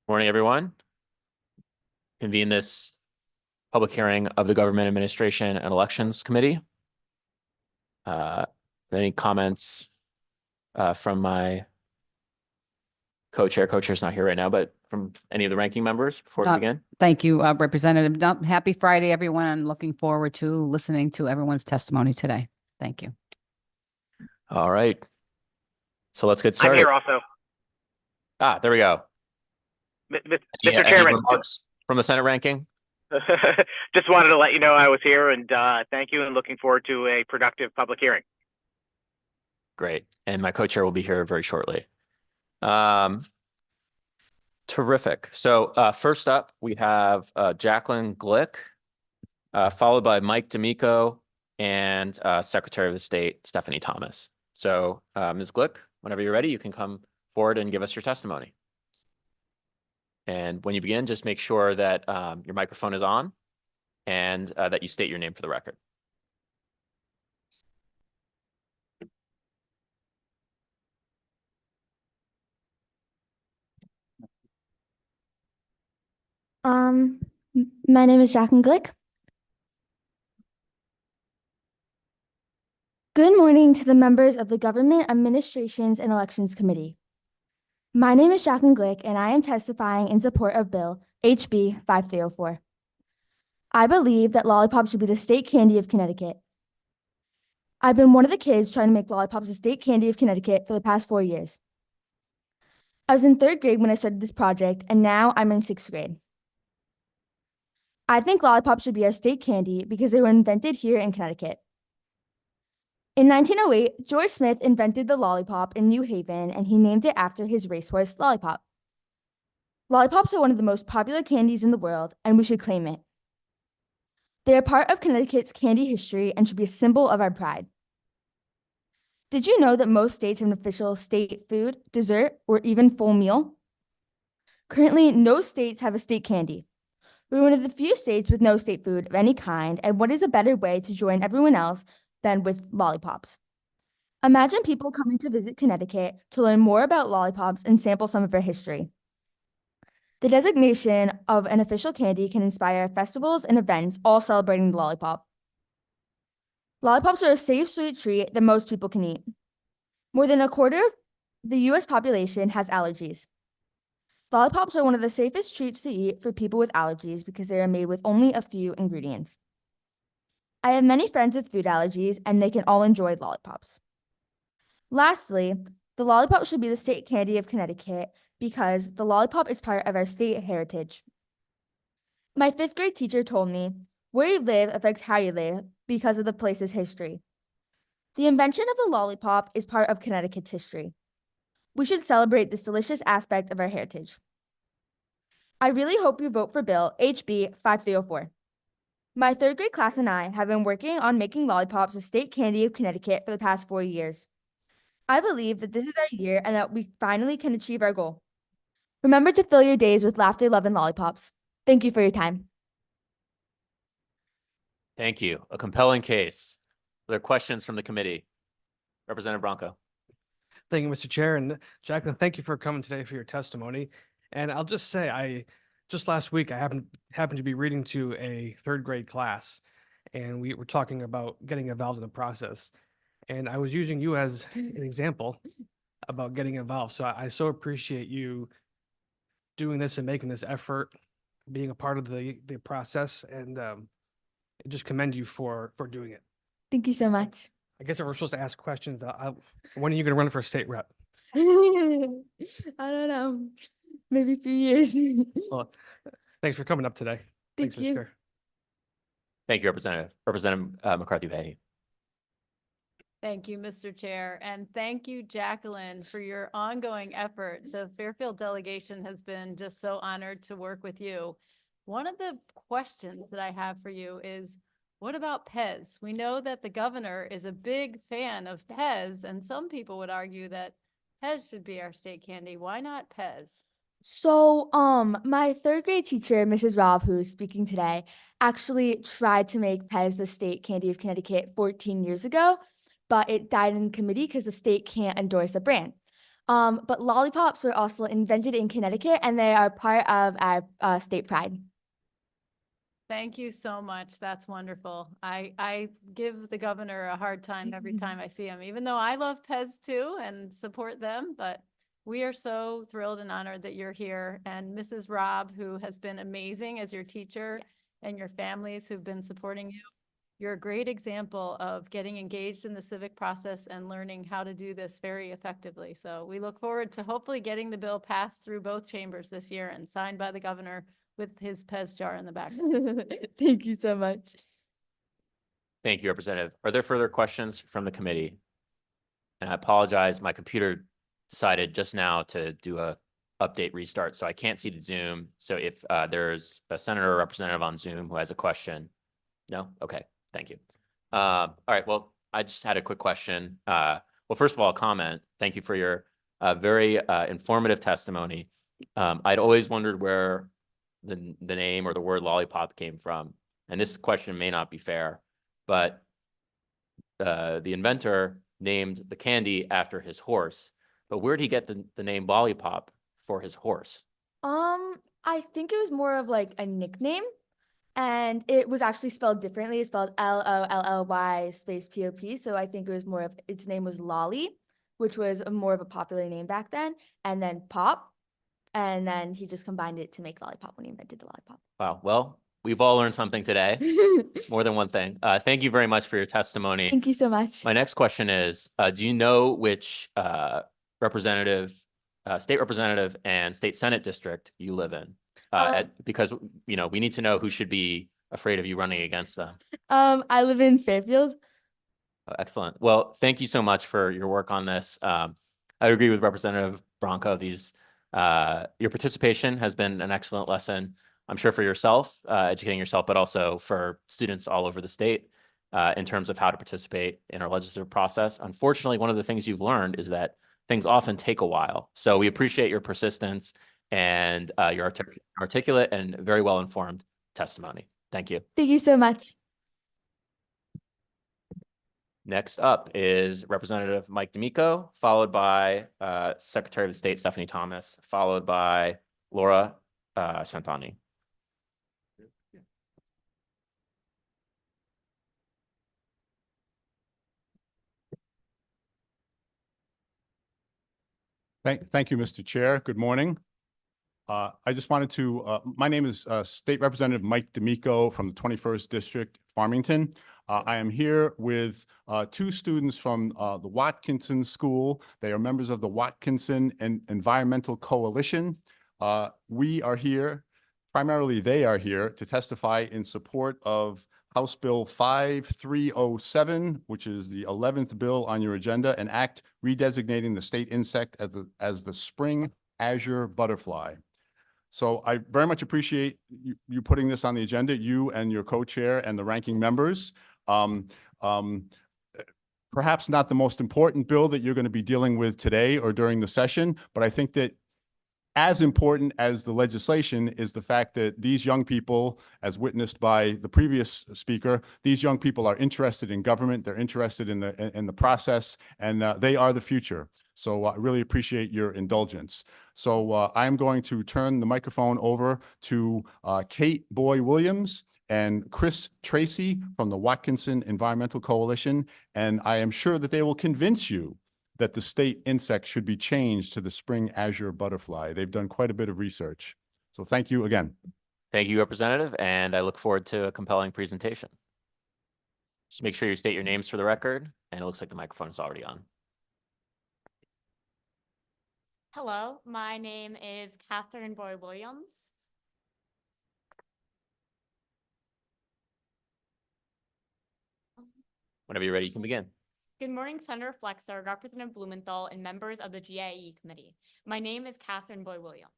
Morning, everyone. Convene this public hearing of the Government Administration and Elections Committee. Any comments from my co-chair? Co-chair's not here right now, but from any of the ranking members before we begin? Thank you, Representative Dump. Happy Friday, everyone. I'm looking forward to listening to everyone's testimony today. Thank you. All right. So let's get started. I'm here also. There we go. Mr. Any Chairman. remarks from the Senate ranking? Just wanted to let you know I was here and thank you and looking forward to a productive public hearing. Great. And my co-chair will be here very shortly. Terrific. So first up, we have Jacqueline Glick, followed by Mike D'Amico and Secretary of the State, Stephanie Thomas. So Ms. Glick, whenever you're ready, you can come forward and give us your testimony. And when you begin, just make sure that your microphone is on and that you state your name for the record. My name is Jacqueline Glick. Good morning to the members of the Government Administrations and Elections Committee. My name is Jacqueline Glick, and I am testifying in support of Bill HB 5304. I believe that lollipops should be the state candy of Connecticut. I've been one of the kids trying to make lollipops the state candy of Connecticut for the past 4 years. I was in 3rd grade when I started this project, and now I'm in 6th grade. I think lollipops should be our state candy because they were invented here in Connecticut. In 1908, George Smith invented the lollipop in New Haven, and he named it after his racehorse, Lollipop. Lollipops are one of the most popular candies in the world, and we should claim it. They are part of Connecticut's candy history and should be a symbol of our pride. Did you know that most states have an official state food, dessert, or even full meal? Currently, no states have a state candy. We're one of the few states with no state food of any kind, and what is a better way to join everyone else than with lollipops? Imagine people coming to visit Connecticut to learn more about lollipops and sample some of our history. The designation of an official candy can inspire festivals and events all celebrating the lollipop. Lollipops are a safe, sweet treat that most people can eat. More than a quarter of the U.S. population has allergies. Lollipops are one of the safest treats to eat for people with allergies because they are made with only a few ingredients. I have many friends with food allergies, and they can all enjoy lollipops. Lastly, the lollipop should be the state candy of Connecticut because the lollipop is part of our state heritage. My 5th grade teacher told me, where you live affects how you live because of the place's history. The invention of the lollipop is part of Connecticut's history. We should celebrate this delicious aspect of our heritage. I really hope you vote for Bill HB 5304. My 3rd grade class and I have been working on making lollipops a state candy of Connecticut for the past 4 years. I believe that this is our year and that we finally can achieve our goal. Remember to fill your days with laughter, love, and lollipops. Thank you for your time. Thank you. A compelling case. Are there questions from the committee? Representative Bronco. Thank you, Mr. Chair. And Jacqueline, thank you for coming today for your testimony. And I'll just say, just last week, I happened to be reading to a 3rd grade class, and we were talking about getting involved in the process. And I was using you as an example about getting involved. So I so appreciate you doing this and making this effort, being a part of the process, and I just commend you for doing it. Thank you so much. I guess if we're supposed to ask questions, when are you going to run for state rep? I don't know. Maybe a few years. Well, thanks for coming up today. Thank you. Mr. Chair. Thank you, Representative. Representative McCarthy-Vahey. Thank you, Mr. Chair, and thank you, Jacqueline, for your ongoing effort. The Fairfield delegation has been just so honored to work with you. One of the questions that I have for you is, what about Pez? We know that the governor is a big fan of Pez, and some people would argue that Pez should be our state candy. Why not Pez? So, my 3rd grade teacher, Mrs. Rob, who's speaking today, actually tried to make Pez the state candy of Connecticut 14 years ago, but it died in committee because the state can't endorse a brand. But lollipops were also invented in Connecticut, and they are part of our state pride. Thank you so much. That's wonderful. I give the governor a hard time every time I see him, even though I love Pez too and support them, but we are so thrilled and honored that you're here. And Mrs. Robb, who has been amazing as your teacher, and your families who've been supporting you. You're a great example of getting engaged in the civic process and learning how to do this very effectively. So we look forward to hopefully getting the bill passed through both chambers this year and signed by the governor with his Pez jar in the back. Thank you so much. Thank you, Representative. Are there further questions from the committee? And I apologize, my computer decided just now to do a update restart, so I can't see the Zoom. So if there's a senator or representative on Zoom who has a question. No? Okay, thank you. All right, well, I just had a quick question. Well, first of all, comment. Thank you for your very informative testimony. I'd always wondered where the name or the word lollipop came from. And this question may not be fair, but the inventor named the candy after his horse. But where did he get the name lollipop for his horse? I think it was more of like a nickname, and it was actually spelled differently. It's spelled Lolly space POP. So I think it was more of its name was Lolly, which was more of a popular name back then, and then Pop, and then he just combined it to make lollipop when he invented the lollipop. Wow, well, we've all learned something today, more than one thing. Thank you very much for your testimony. Thank you so much. My next question is, do you know which state representative and state senate district you live in? Because, you know, we need to know who should be afraid of you running against them. I live in Fairfield. Oh, excellent. Well, thank you so much for your work on this. I agree with Representative Branco. Your participation has been an excellent lesson, I'm sure, for yourself, educating yourself, but also for students all over the state in terms of how to participate in our legislative process. Unfortunately, one of the things you've learned is that things often take a while. So we appreciate your persistence and your articulate and very well-informed testimony. Thank you. Thank you so much. Next up is Representative Mike D'Amico, followed by Secretary of State Stephanie Thomas, followed by Laura Santani. Thank you, Mr. Chair. Good morning. I just wanted to, my name is State Representative Mike D'Amico from the 21st District, Farmington. I am here with two students from the Watkinson School. They are members of the Watkinson Environmental Coalition. We are here, primarily they are here, to testify in support of House Bill 5307, which is the 11th bill on your agenda, an act redesignating the state insect as the spring azure butterfly. So I very much appreciate you putting this on the agenda, you and your co-chair and the ranking members. Perhaps not the most important bill that you're going to be dealing with today or during the session, but I think that as important as the legislation is the fact that these young people, as witnessed by the previous speaker, these young people are interested in government, they're interested in the process, and they are the future. So I really appreciate your indulgence. So I'm going to turn the microphone over to Kate Boy-Williams and Chris Tracy from the Watkinson Environmental Coalition, and I am sure that they will convince you that the state insect should be changed to the spring azure butterfly. They've done quite a bit of research. So thank you again. Thank you, Representative, and I look forward to a compelling presentation. Just make sure you state your names for the record, and it looks like the microphone is already on. Hello, my name is Catherine Boy-Williams. Whenever you're ready, you can begin. Good morning, Senator Flexer, Representative Blumenthal, and members of the GIE committee. My name is Catherine Boy-Williams.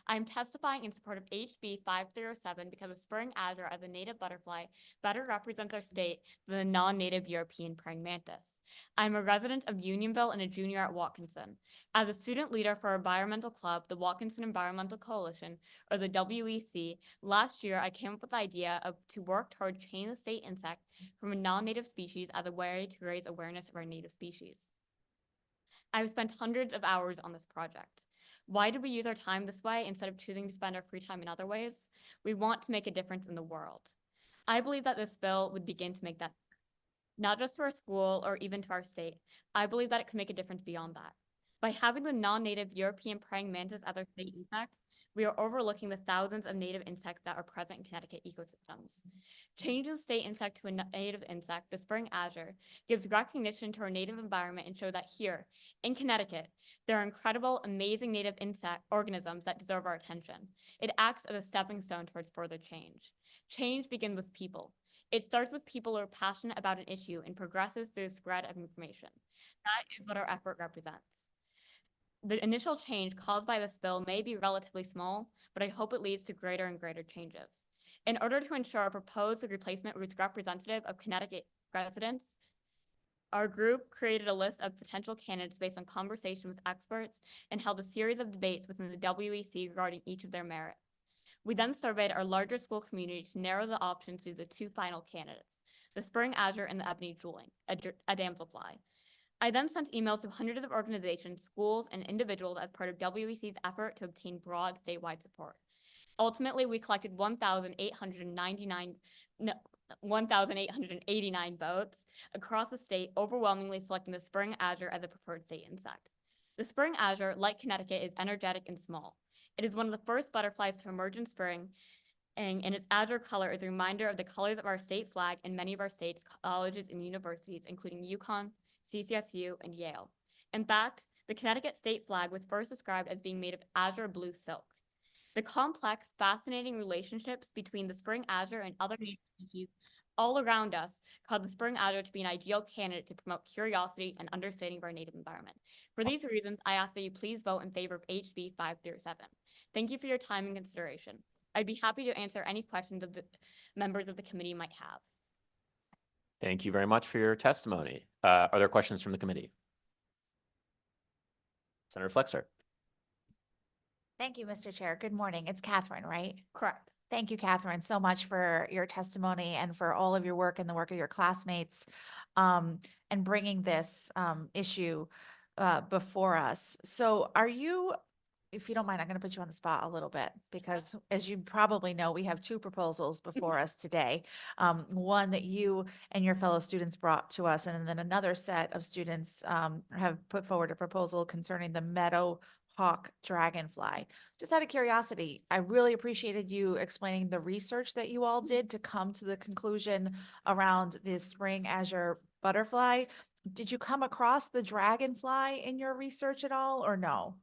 I am testifying in support of HB 5307 because the spring azure as a native butterfly better represents our state than the non-native European praying mantis. I am a resident of Unionville and a junior at Watkinson. As a student leader for our environmental club, the Watkinson Environmental Coalition, or the WEC, last year I came up with the idea to work toward changing the state insect from a non-native species as a way to raise awareness of our native species. I've spent hundreds of hours on this project. Why did we use our time this way instead of choosing to spend our free time in other ways? We want to make a difference in the world. I believe that this bill would begin to make that, not just to our school or even to our state. I believe that it could make a difference beyond that. By having the non-native European praying mantis as our state insect, we are overlooking the thousands of native insects that are present in Connecticut ecosystems. Changing the state insect to a native insect, the spring azure, gives recognition to our native environment and show that here, in Connecticut, there are incredible, amazing native insect organisms that deserve our attention. It acts as a stepping stone towards further change. Change begins with people. It starts with people who are passionate about an issue and progresses through the spread of information. That is what our effort represents. The initial change caused by this bill may be relatively small, but I hope it leads to greater and greater changes. In order to ensure a proposed replacement was representative of Connecticut residents, our group created a list of potential candidates based on conversation with experts and held a series of debates within the WEC regarding each of their merits. We then surveyed our larger school community to narrow the options to the two final candidates, the spring azure and the ebony juling, a damselfly. I then sent emails to hundreds of organizations, schools, and individuals as part of WEC's effort to obtain broad statewide support. Ultimately, we collected 1,889 votes across the state, overwhelmingly selecting the spring azure as a preferred state insect. The spring azure, like Connecticut, is energetic and small. It is one of the first butterflies to emerge in spring, and its azure color is a reminder of the colors of our state flag and many of our state's colleges and universities, including UConn, CCSU, and Yale. In fact, the Connecticut state flag was first described as being made of azure blue silk. The complex, fascinating relationships between the spring azure and other native species all around us cause the spring azure to be an ideal candidate to promote curiosity and understanding of our native environment. For these reasons, I ask that you please vote in favor of HB 507. Thank you for your time and consideration. I'd be happy to answer any questions of the members of the committee might have. Thank you very much for your testimony. Are there questions from the committee? Senator Flexer. Thank you, Mr. Chair. Good morning. It's Catherine, right? Correct. Thank you, Catherine, so much for your testimony and for all of your work and the work of your classmates and bringing this issue before us. So are you, if you don't mind, I'm going to put you on the spot a little bit because as you probably know, we have two proposals before us today. One that you and your fellow students brought to us, and then another set of students have put forward a proposal concerning the Meadowhawk dragonfly. Just out of curiosity, I really appreciated you explaining the research that you all did to come to the conclusion around the spring azure butterfly. Did you come across the dragonfly in your research at all or no?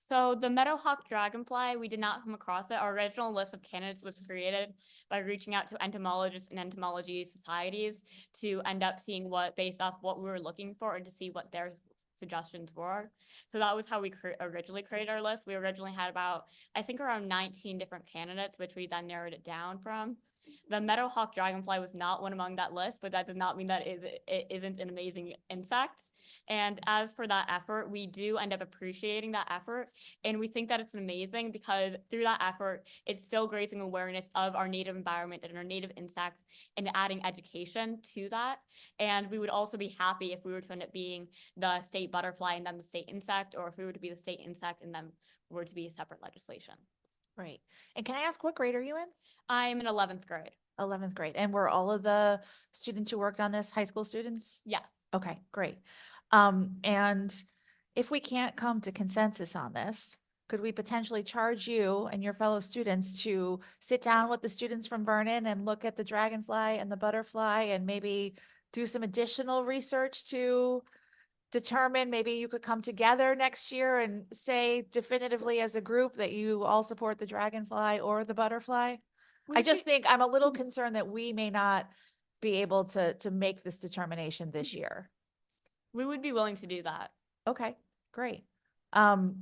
So the Meadowhawk dragonfly, we did not come across it. Our original list of candidates was created by reaching out to entomologists and entomology societies to end up seeing what, based off what we were looking for and to see what their suggestions were. So that was how we originally created our list. We originally had about, I think around 19 different candidates, which we then narrowed it down from. The Meadowhawk dragonfly was not one among that list, but that does not mean that it isn't an amazing insect. And as for that effort, we do end up appreciating that effort. And we think that it's amazing because through that effort, it's still raising awareness of our native environment and our native insects and adding education to that. And we would also be happy if we were to end up being the state butterfly and then the state insect, or if we were to be the state insect and then were to be a separate legislation. Right. And can I ask what grade are you in? I'm in 11th grade. 11th grade. And were all of the students who worked on this high school students? Yes. Okay, great. And if we can't come to consensus on this, could we potentially charge you and your fellow students to sit down with the students from Vernon and look at the dragonfly and the butterfly and maybe do some additional research to determine, maybe you could come together next year and say definitively as a group that you all support the dragonfly or the butterfly? I just think I'm a little concerned that we may not be able to make this determination this year. We would be willing to do that. Okay, great. It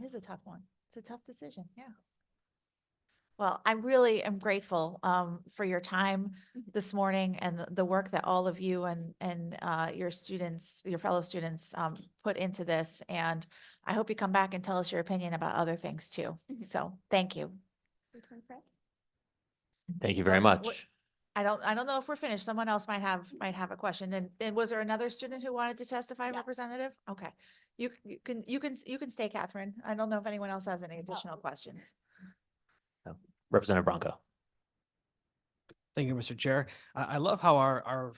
is a tough one. It's a tough decision. Yeah. Well, I really am grateful for your time this morning and the work that all of you and your students, your fellow students put into this. And I hope you come back and tell us your opinion about other things too. So thank you. Thank you very much. I don't know if we're finished. Someone else might have a question. And was there another student who wanted to testify, Yeah. Representative? Okay. You can stay, Catherine. I don't know if anyone else has any additional questions. Representative Bronco. Thank you, Mr. Chair. I love how our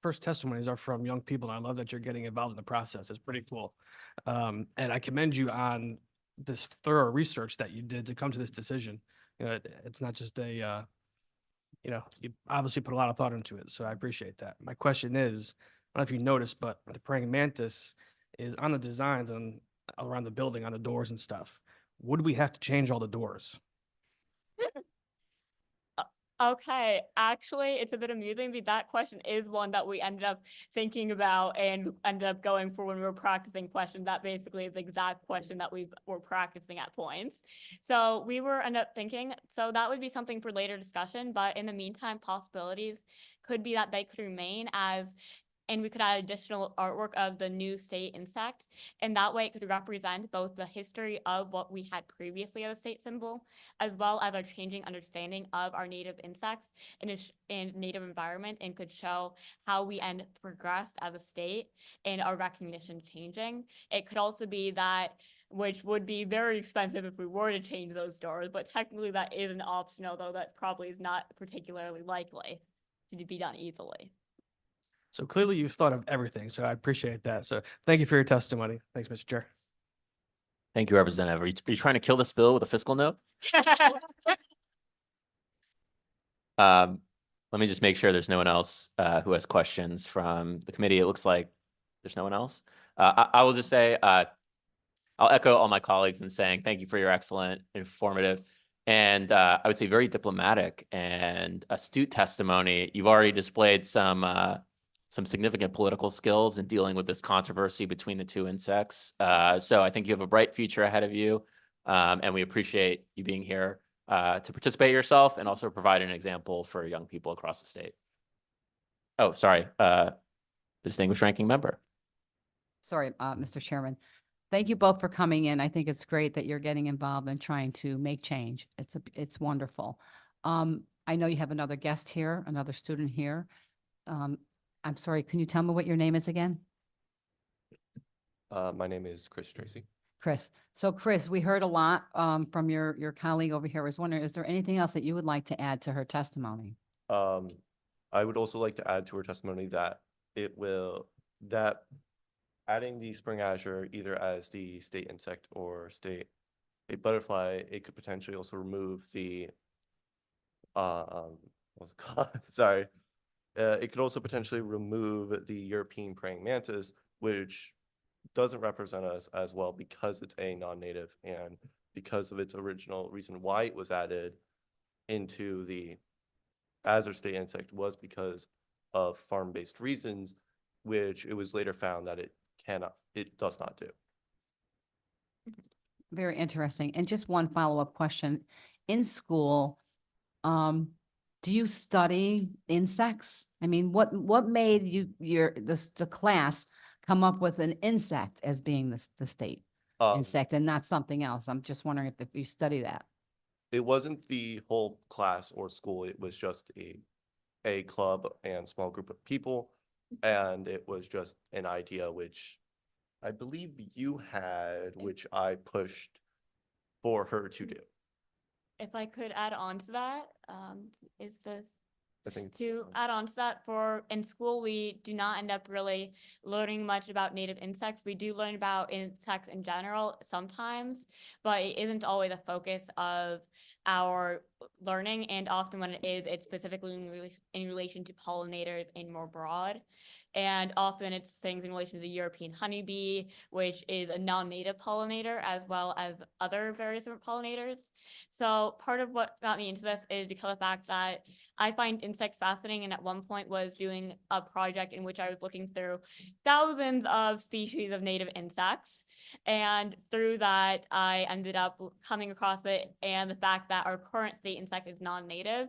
first testimonies are from young people, and I love that you're getting involved in the process. It's pretty cool. And I commend you on this thorough research that you did to come to this decision. You know, it's not just a, you obviously put a lot of thought into it, so I appreciate that. My question is, I don't know if you noticed, but the praying mantis is on the designs and around the building on the doors and stuff. Would we have to change all the doors? Okay, actually, it's a bit amusing, but that question is one that we ended up thinking about and ended up going for when we were practicing questions. That basically is the exact question that we were practicing at points. So we were ended up thinking, so that would be something for later discussion, but in the meantime, possibilities could be that they could remain as, and we could add additional artwork of the new state insect. And that way it could represent both the history of what we had previously as a state symbol, as well as our changing understanding of our native insects and native environment, and could show how we progressed as a state and our recognition changing. It could also be that, which would be very expensive if we were to change those doors, but technically that is an optional, though that probably is not particularly likely to be done easily. So clearly you've thought of everything, so I appreciate that. So thank you for your testimony. Thanks, Mr. Chair. Thank you, Representative. Are you trying to kill this bill with a fiscal note? Let me just make sure there's no one else who has questions from the committee. It looks like there's no one else. I will just say, I'll echo all my colleagues in saying thank you for your excellent, informative, and I would say very diplomatic and astute testimony. You've already displayed some significant political skills in dealing with this controversy between the two insects. So I think you have a bright future ahead of you, and we appreciate you being here to participate yourself and also provide an example for young people across the state. Oh, sorry, the distinguished ranking member. Sorry, Mr. Chairman. Thank you both for coming in. I think it's great that you're getting involved and trying to make change. It's wonderful. I know you have another guest here, another student here. I'm sorry, can you tell me what your name is again? My name is Chris Tracy. Chris. So Chris, we heard a lot from your colleague over here. I was wondering, is there anything else that you would like to add to her testimony? I would also like to add to her testimony that adding the spring azure either as the state insect or state a butterfly, it could potentially also remove the what's it called? Sorry. It could also potentially remove the European praying mantis, which doesn't represent us as well because it's a non-native and because of its original reason why it was added into the azure state insect was because of farm-based reasons, which it was later found that it does not do. Very interesting. And just one follow-up question. In school, do you study insects? I mean, what made the class come up with an insect as being the state insect and not something else? I'm just wondering if you study that. It wasn't the whole class or school. It was just a club and small group of people. And it was just an idea, which I believe you had, which I pushed for her to do. If I could add on to that, is this I think to add on to that, for in school, we do not end up really learning much about native insects. We do learn about insects in general sometimes, but it isn't always a focus of our learning. And often when it is, it's specifically in relation to pollinators and more broad. And often it's things in relation to the European honeybee, which is a non-native pollinator, as well as other various different pollinators. So part of what got me into this is because of the fact that I find insects fascinating, and at one point was doing a project in which I was looking through thousands of species of native insects. And through that, I ended up coming across it and the fact that our current state insect is non-native.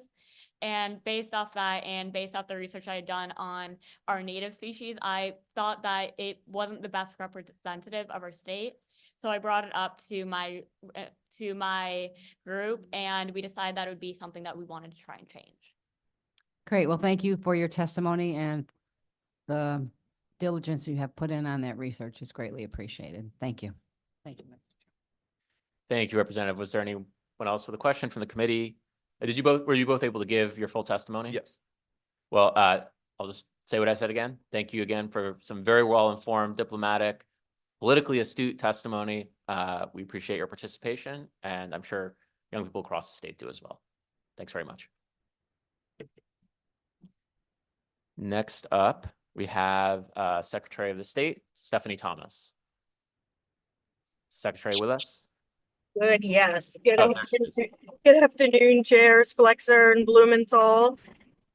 And based off that, and based off the research I had done on our native species, I thought that it wasn't the best representative of our state. So I brought it up to my group, and we decided that it would be something that we wanted to try and change. Great. Well, thank you for your testimony and the diligence you have put in on that research is greatly appreciated. Thank you. Thank you. Mr. Thank you, Representative. Was there anyone else with a question from the committee? Were you both able to give your full testimony? Yes. Well, I'll just say what I said again. Thank you again for some very well-informed, diplomatic, politically astute testimony. We appreciate your participation, and I'm sure young people across the state do as well. Thanks very much. Next up, we have Secretary of the State, Stephanie Thomas. Secretary with us? Good, yes. Good Oh, there she is. afternoon, good afternoon, chairs Flexer and Blumenthal,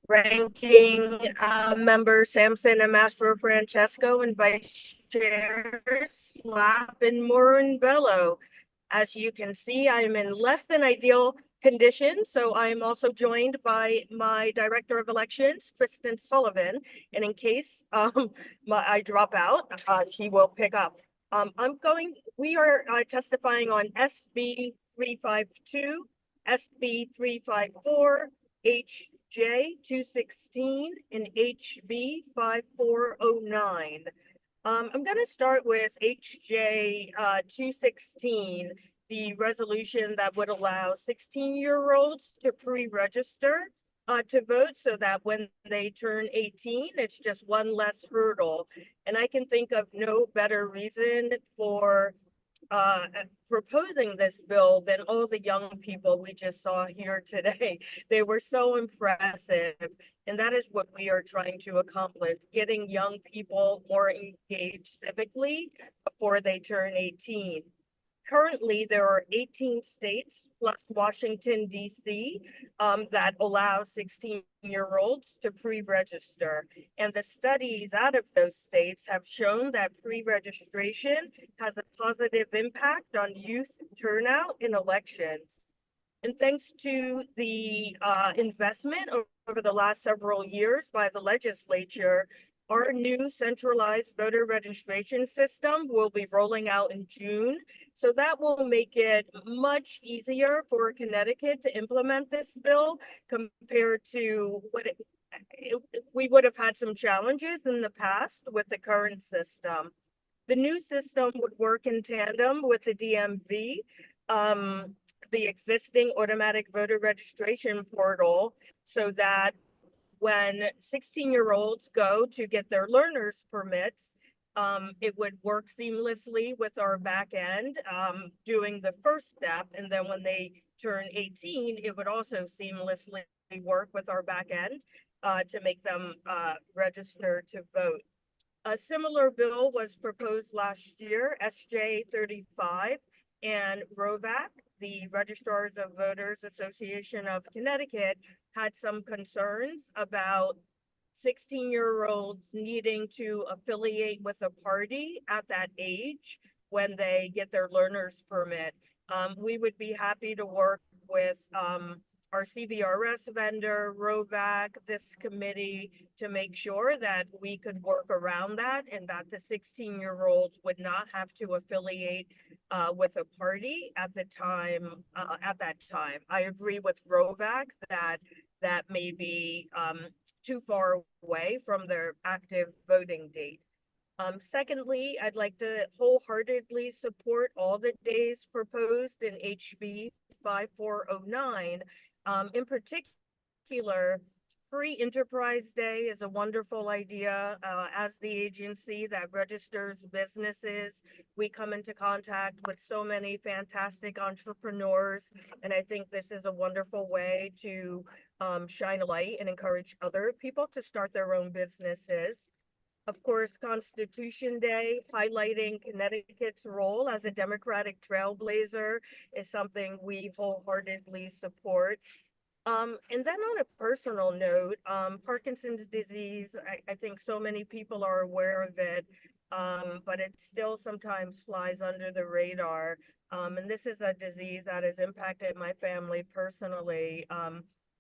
ranking member Sampson and Mastro Francesco, and vice chairs Slap and Morin-Bello. As you can see, I am in less than ideal conditions, so I am also joined by my Director of Elections, Kristen Sullivan, and in case I drop out, she will pick up. We are testifying on SB 352, SB 354, HJ 216, and HB 5409. I'm going to start with HJ 216, the resolution that would allow 16-year-olds to pre-register to vote so that when they turn 18, it's just one less hurdle. And I can think of no better reason for proposing this bill than all the young people we just saw here today. They were so impressive. And that is what we are trying to accomplish, getting young people more engaged civically before they turn 18. Currently, there are 18 states plus Washington, D.C. That allow 16-year-olds to pre-register. And the studies out of those states have shown that pre-registration has a positive impact on youth turnout in elections. And thanks to the investment over the last several years by the legislature, our new centralized voter registration system will be rolling out in June. So that will make it much easier for Connecticut to implement this bill compared to what we would have had some challenges in the past with the current system. The new system would work in tandem with the DMV, the existing automatic voter registration portal, so that when 16-year-olds go to get their learner's permits, it would work seamlessly with our back end doing the first step. And then when they turn 18, it would also seamlessly work with our back end to make them register to vote. A similar bill was proposed last year, SJ 35, and ROVAC, the Registrars of Voters Association of Connecticut, had some concerns about 16-year-olds needing to affiliate with a party at that age when they get their learner's permit. We would be happy to work with our CVRS vendor, ROVAC, this committee, to make sure that we could work around that and that the 16-year-olds would not have to affiliate with a party at that time. I agree with ROVAC that may be too far away from their active voting date. Secondly, I'd like to wholeheartedly support all the days proposed in HB 5409. In particular, Free Enterprise Day is a wonderful idea. As the agency that registers businesses, we come into contact with so many fantastic entrepreneurs, and I think this is a wonderful way to shine a light and encourage other people to start their own businesses. Of course, Constitution Day, highlighting Connecticut's role as a democratic trailblazer, is something we wholeheartedly support. And then on a personal note, Parkinson's disease, I think so many people are aware of it, but it still sometimes flies under the radar. And this is a disease that has impacted my family personally.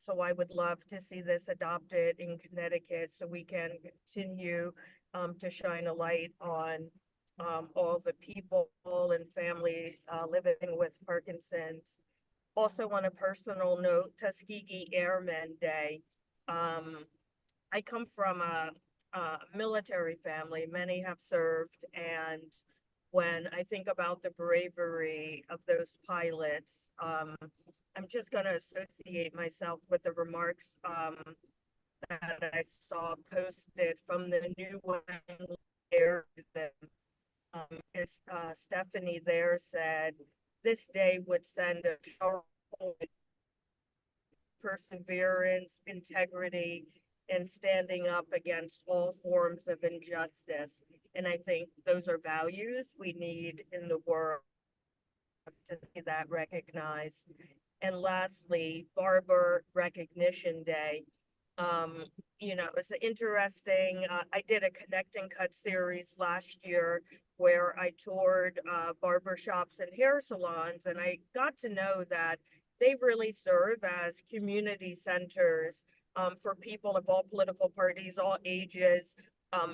So I would love to see this adopted in Connecticut so we can continue to shine a light on all the people and family living with Parkinson's. Also on a personal note, Tuskegee Airmen Day. I come from a military family. Many have served, and when I think about the bravery of those pilots, I'm just going to associate myself with the remarks that I saw posted from the New England Airmen. Stephanie there said, this day would send a powerful perseverance, integrity, and standing up against all forms of injustice. And I think those are values we need in the world to see that recognized. And lastly, Barber Recognition Day. It's interesting. I did a Connect and Cut series last year where I toured barbershops and hair salons, and I got to know that they really serve as community centers for people of all political parties, all ages,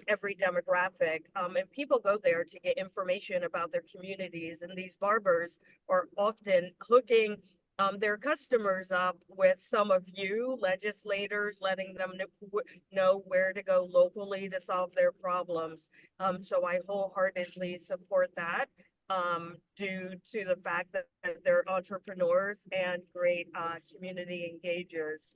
every demographic. And people go there to get information about their communities, and these barbers are often hooking their customers up with some of you legislators, letting them know where to go locally to solve their problems. So I wholeheartedly support that due to the fact that they're entrepreneurs and great community engagers.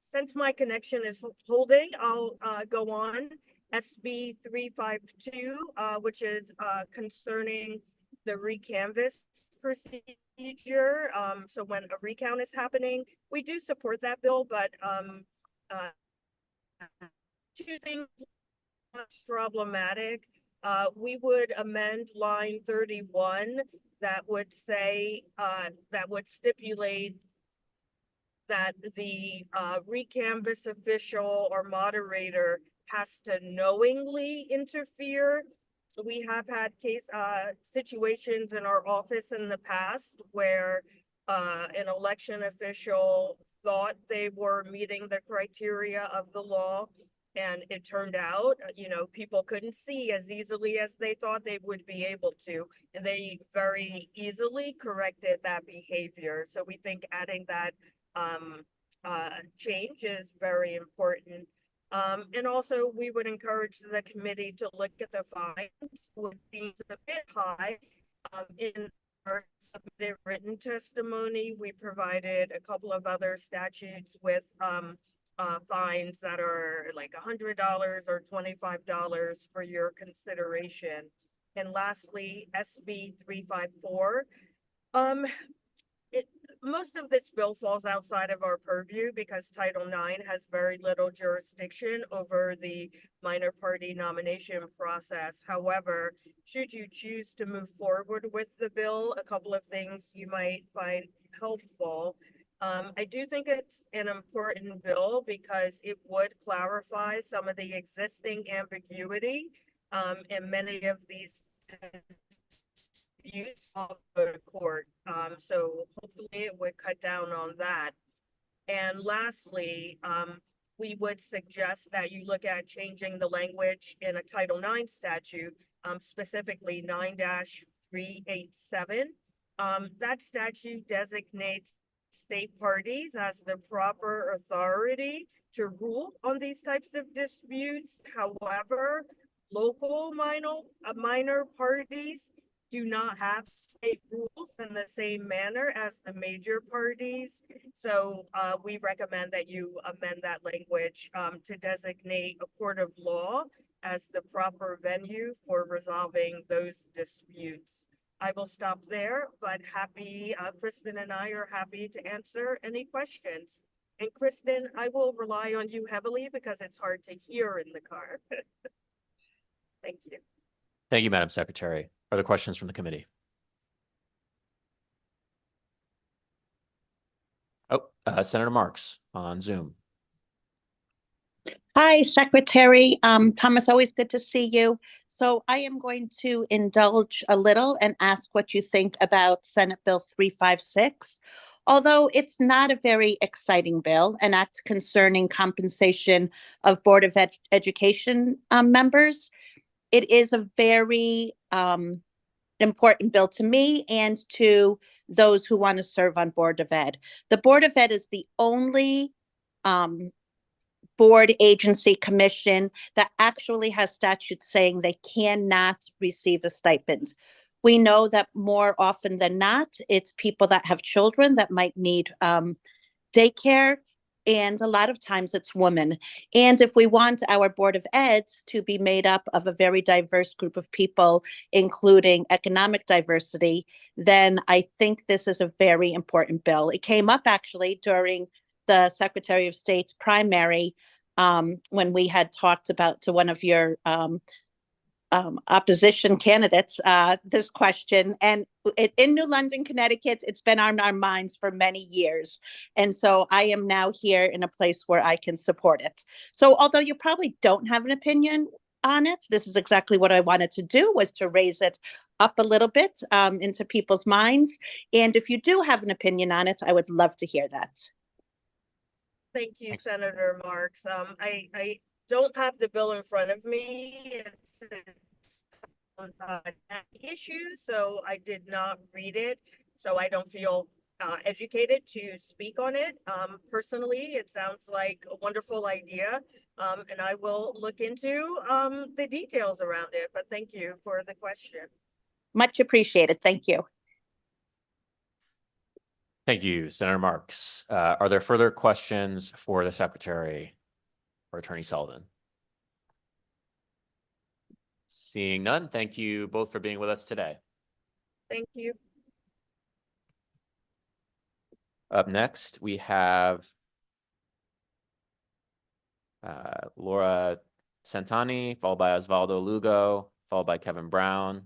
Since my connection is holding, I'll go on. SB 352, which is concerning the recanvass procedure. So when a recount is happening, we do support that bill, but two things problematic. We would amend line 31 that would say, that would stipulate that the recanvass official or moderator has to knowingly interfere. We have had situations in our office in the past where an election official thought they were meeting the criteria of the law, and it turned out, people couldn't see as easily as they thought they would be able to, and they very easily corrected that behavior. So we think adding that change is very important. And also, we would encourage the committee to look at the fines, which seems a bit high. In our submitted written testimony, we provided a couple of other statutes with fines that are like $100 or $25 for your consideration. And lastly, SB 354. Most of this bill falls outside of our purview because Title IX has very little jurisdiction over the minor party nomination process. However, should you choose to move forward with the bill, a couple of things you might find helpful. I do think it's an important bill because it would clarify some of the existing ambiguity in many of these use of the court. So hopefully it would cut down on that. And lastly, we would suggest that you look at changing the language in a Title IX statute, specifically 9-387. That statute designates state parties as the proper authority to rule on these types of disputes. However, local minor parties do not have state rules in the same manner as the major parties. So we recommend that you amend that language to designate a court of law as the proper venue for resolving those disputes. I will stop there, but Kristen and I are happy to answer any questions. And Kristen, I will rely on you heavily because it's hard to hear in the car. Thank you. Thank you, Madam Secretary. Are there questions from the committee? Oh, Senator Marks on Zoom. Hi, Secretary Thomas, always good to see you. So I am going to indulge a little and ask what you think about Senate Bill 356. Although it's not a very exciting bill, an act concerning compensation of Board of Education members, it is a very important bill to me and to those who want to serve on Board of Ed. The Board of Ed is the only board, agency, commission that actually has statutes saying they cannot receive a stipend. We know that more often than not, it's people that have children that might need daycare, and a lot of times it's women. And if we want our Board of Eds to be made up of a very diverse group of people, including economic diversity, then I think this is a very important bill. It came up actually during the Secretary of State's primary when we had talked about to one of your opposition candidates this question. And in New London, Connecticut, it's been on our minds for many years. And so I am now here in a place where I can support it. So although you probably don't have an opinion on it, this is exactly what I wanted to do, was to raise it up a little bit into people's minds. And if you do have an opinion on it, I would love to hear that. Thank you, Thanks. Senator Marks. I don't have the bill in front of me. It's an issue, so I did not read it. So I don't feel educated to speak on it. Personally, it sounds like a wonderful idea. And I will look into the details around it, but thank you for the question. Much appreciated. Thank you. Thank you, Senator Marks. Are there further questions for the Secretary or Attorney Sullivan? Seeing none, thank you both for being with us today. Thank you. Up next, we have Laura Santani, followed by Osvaldo Lugo, followed by Kevin Brown.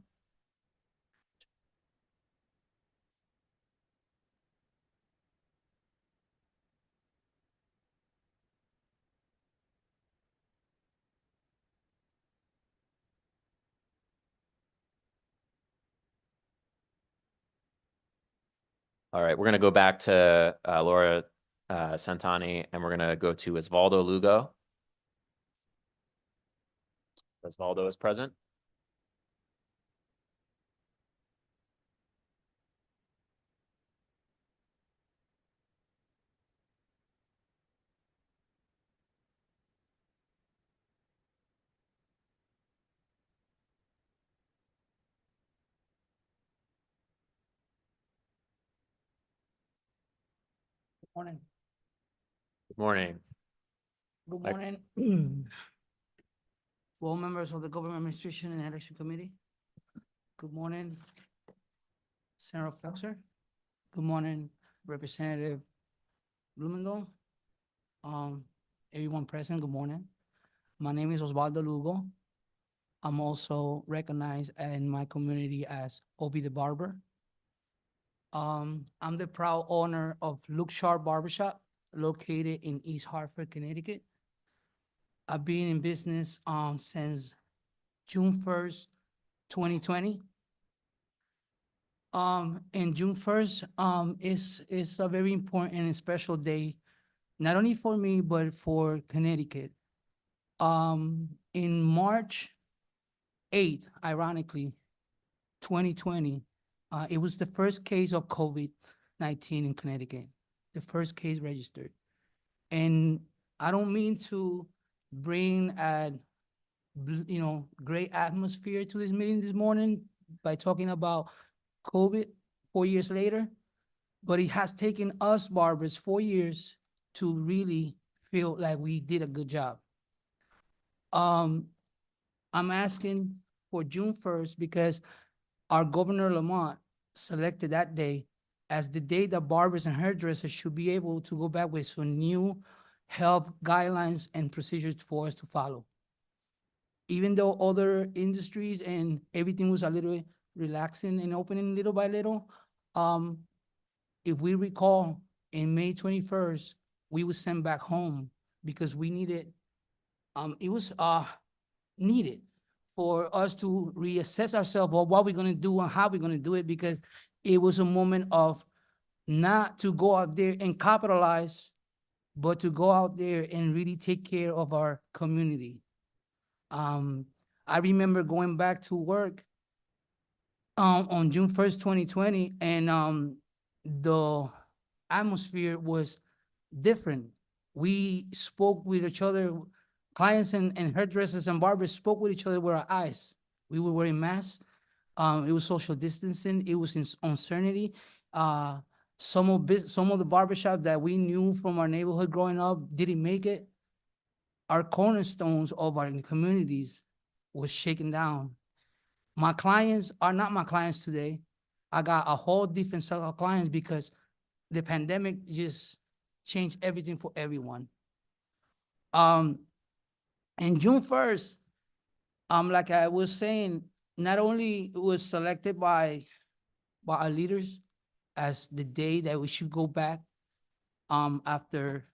All right, we're going to go back to Laura Santani, and we're going to go to Osvaldo Lugo. Osvaldo is present. Morning. Good morning. Good Mike. morning. To all members of the Government Administration and Election Committee. Good morning, Senator Flexer. Good morning, Representative Blumenthal. Everyone present, good morning. My name is Osvaldo Lugo. I'm also recognized in my community as Obi the Barber. I'm the proud owner of Luke Sharp Barbershop, located in East Hartford, Connecticut. I've been in business since June 1st, 2020. And June 1st is a very important and special day, not only for me, but for Connecticut. In March 8th, ironically, 2020, it was the first case of COVID-19 in Connecticut, the first case registered. And I don't mean to bring a great atmosphere to this meeting this morning by talking about COVID 4 years later, but it has taken us barbers 4 years to really feel like we did a good job. I'm asking for June 1st because our Governor Lamont selected that day as the day that barbers and hairdressers should be able to go back with some new health guidelines and procedures for us to follow. Even though other industries and everything was a little relaxing and opening little by little, if we recall, in May 21st, we were sent back home because we needed, it was needed for us to reassess ourselves on what we're gonna do and how we're gonna do it, because it was a moment of not to go out there and capitalize, but to go out there and really take care of our community. I remember going back to work on June 1st, 2020, and the atmosphere was different. We spoke with each other, clients and hairdressers and barbers spoke with each other with our eyes. We were wearing masks. It was social distancing. It was uncertainty. Some of the barbershops that we knew from our neighborhood growing up didn't make it. Our cornerstones of our communities was shaken down. My clients are not my clients today. I got a whole different set of clients because the pandemic just changed everything for everyone. And June 1st, like I was saying, not only was selected by our leaders as the day that we should go back after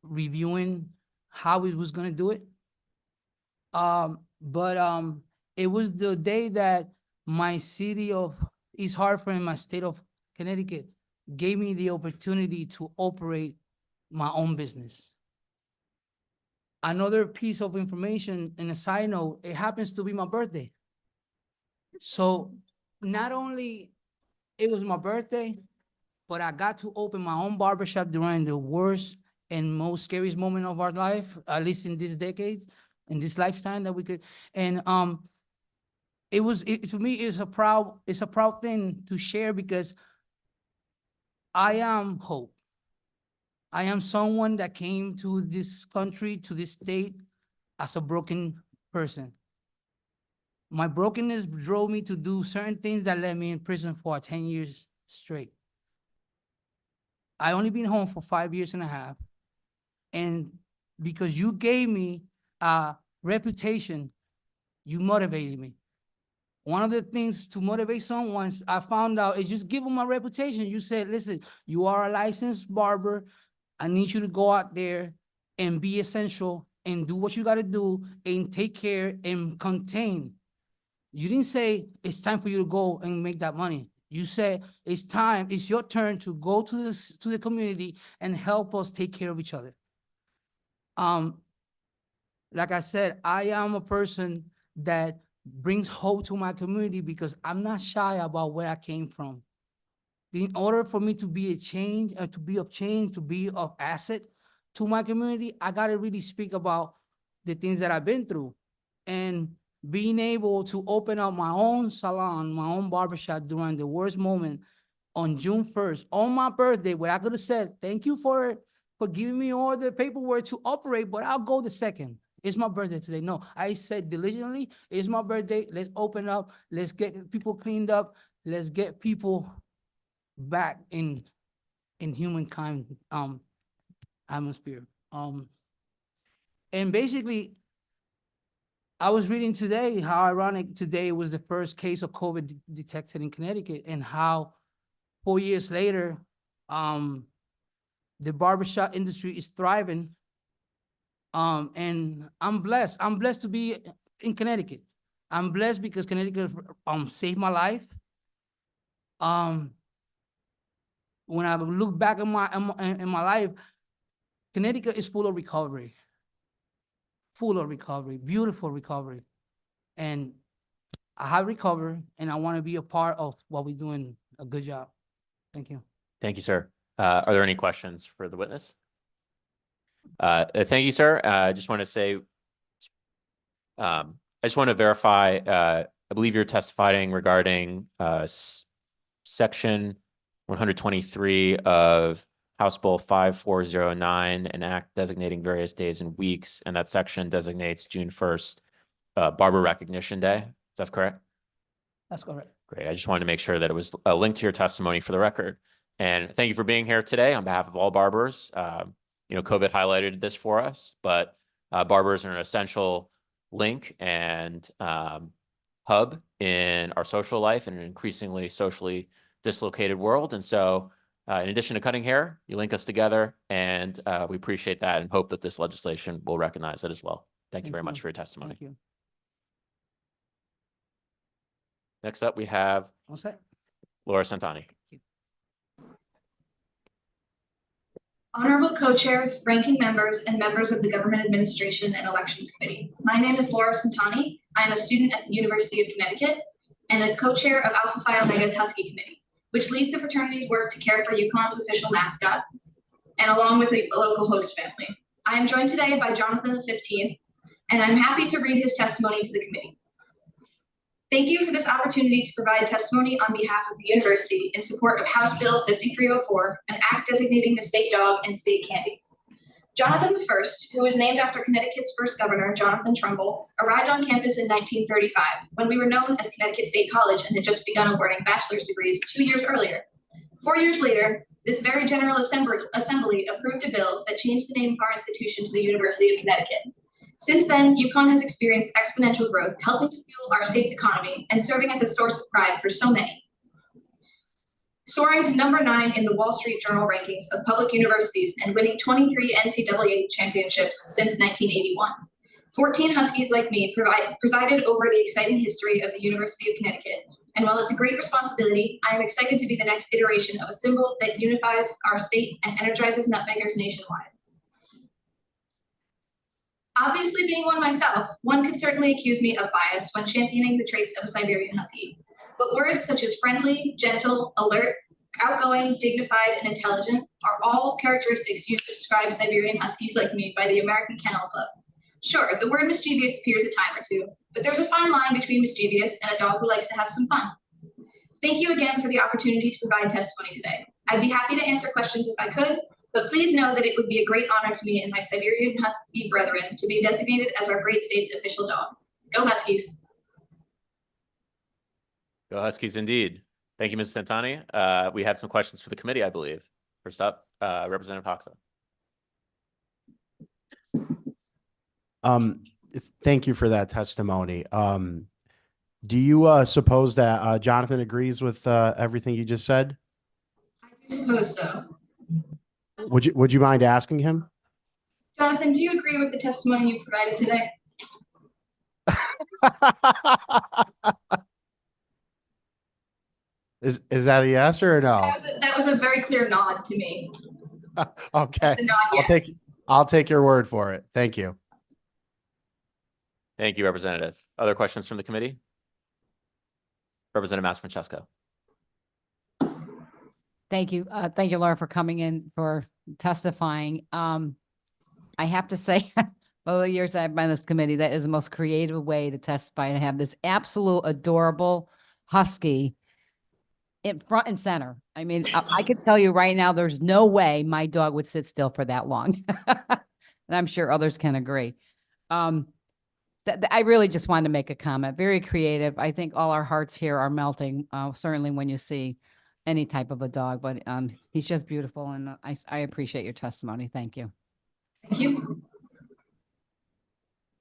reviewing how we was gonna do it. But it was the day that my city of East Hartford and my state of Connecticut gave me the opportunity to operate my own business. Another piece of information and a side note, it happens to be my birthday. So not only it was my birthday, but I got to open my own barbershop during the worst and most scariest moment of our life, at least in this decade, in this lifetime that we could. And for me, it's a proud thing to share because I am hope. I am someone that came to this country, to this state, as a broken person. My brokenness drove me to do certain things that led me in prison for 10 years straight. I only been home for 5 years and a half. And because you gave me a reputation, you motivated me. One of the things to motivate someone, I found out, is just give them a reputation. You said, listen, you are a licensed barber. I need you to go out there and be essential and do what you got to do and take care and contain. You didn't say it's time for you to go and make that money. You said it's time, it's your turn to go to the community and help us take care of each other. Like I said, I am a person that brings hope to my community because I'm not shy about where I came from. In order for me to be a change, to be of change, to be of asset to my community, I gotta really speak about the things that I've been through. And being able to open up my own salon, my own barbershop during the worst moment on June 1st, on my birthday, where I could have said, thank you for giving me all the paperwork to operate, but I'll go the second. It's my birthday today. No, I said diligently, it's my birthday. Let's open up. Let's get people cleaned up. Let's get people back in humankind atmosphere. And basically, I was reading today how ironic today was the first case of COVID detected in Connecticut, and how 4 years later, the barbershop industry is thriving. And I'm blessed. I'm blessed to be in Connecticut. I'm blessed because Connecticut saved my life. When I look back in my life, Connecticut is full of recovery, beautiful recovery. And I have recovered, and I want to be a part of what we're doing a good job. Thank you. Thank you, sir. Are there any questions for the witness? Thank you, sir. I just want to say, I just want to verify, I believe you're testifying regarding section 123 of House Bill 5409, an act designating various days and weeks, and that section designates June 1st, Barber Recognition Day. That's correct? That's correct. Great. I just wanted to make sure that it was linked to your testimony for the record. And thank you for being here today on behalf of all barbers. You know, COVID highlighted this for us, but barbers are an essential link and hub in our social life in an increasingly socially dislocated world. And so in addition to cutting hair, you link us together, and we appreciate that and hope that this legislation will recognize it as well. Thank you very much for your testimony. Thank you. Next up, we have What's that? Laura Santani. Honorable co-chairs, ranking members, and members of the Government Administration and Elections Committee. My name is Laura Santani. I am a student at the University of Connecticut and a co-chair of Alpha Phi Omega's Husky Committee, which leads the fraternity's work to care for UConn's official mascot and along with a local host family. I am joined today by Jonathan the 15th, and I'm happy to read his testimony to the committee. Thank you for this opportunity to provide testimony on behalf of the university in support of House Bill 5304, an act designating the state dog and state candy. Jonathan I, who was named after Connecticut's first governor, Jonathan Trumbull, arrived on campus in 1935, when we were known as Connecticut State College and had just begun awarding bachelor's degrees 2 years earlier. 4 years later, this very General Assembly approved a bill that changed the name of our institution to the University of Connecticut. Since then, UConn has experienced exponential growth, helping to fuel our state's economy and serving as a source of pride for so many. Soaring to number 9 in the Wall Street Journal rankings of public universities and winning 23 NCAA championships since 1981. 14 Huskies like me presided over the exciting history of the University of Connecticut. And while it's a great responsibility, I am excited to be the next iteration of a symbol that unifies our state and energizes nutmeggers nationwide. Obviously, being one myself, one could certainly accuse me of bias when championing the traits of a Siberian Husky. But words such as friendly, gentle, alert, outgoing, dignified, and intelligent are all characteristics used to describe Siberian Huskies like me by the American Kennel Club. Sure, the word mischievous appears a time or two, but there's a fine line between mischievous and a dog who likes to have some fun. Thank you again for the opportunity to provide testimony today. I'd be happy to answer questions if I could, but please know that it would be a great honor to me and my Siberian Husky brethren to be designated as our great state's official dog. Go Huskies! Go Huskies indeed. Thank you, Ms. Santani. We have some questions for the committee, I believe. First up, Representative Hoxha. Thank you for that testimony. Do you suppose that Jonathan agrees with everything you just said? I do suppose so. Would you mind asking him? Jonathan, do you agree with the testimony you provided today? Is that a yes or a no? That was a very clear nod to me. Okay. The nod, yes. I'll take your word for it. Thank you. Thank you, Representative. Other questions from the committee? Representative Mastrofrancesco. Thank you. Thank you, Laura, for coming in for testifying. I have to say, all the years I've been on this committee, that is the most creative way to testify and have this absolute adorable Husky in front and center. I mean, I could tell you right now, there's no way my dog would sit still for that long. And I'm sure others can agree. I really just wanted to make a comment. Very creative. I think all our hearts here are melting, certainly when you see any type of a dog, but he's just beautiful. And I appreciate your testimony. Thank you. Thank you.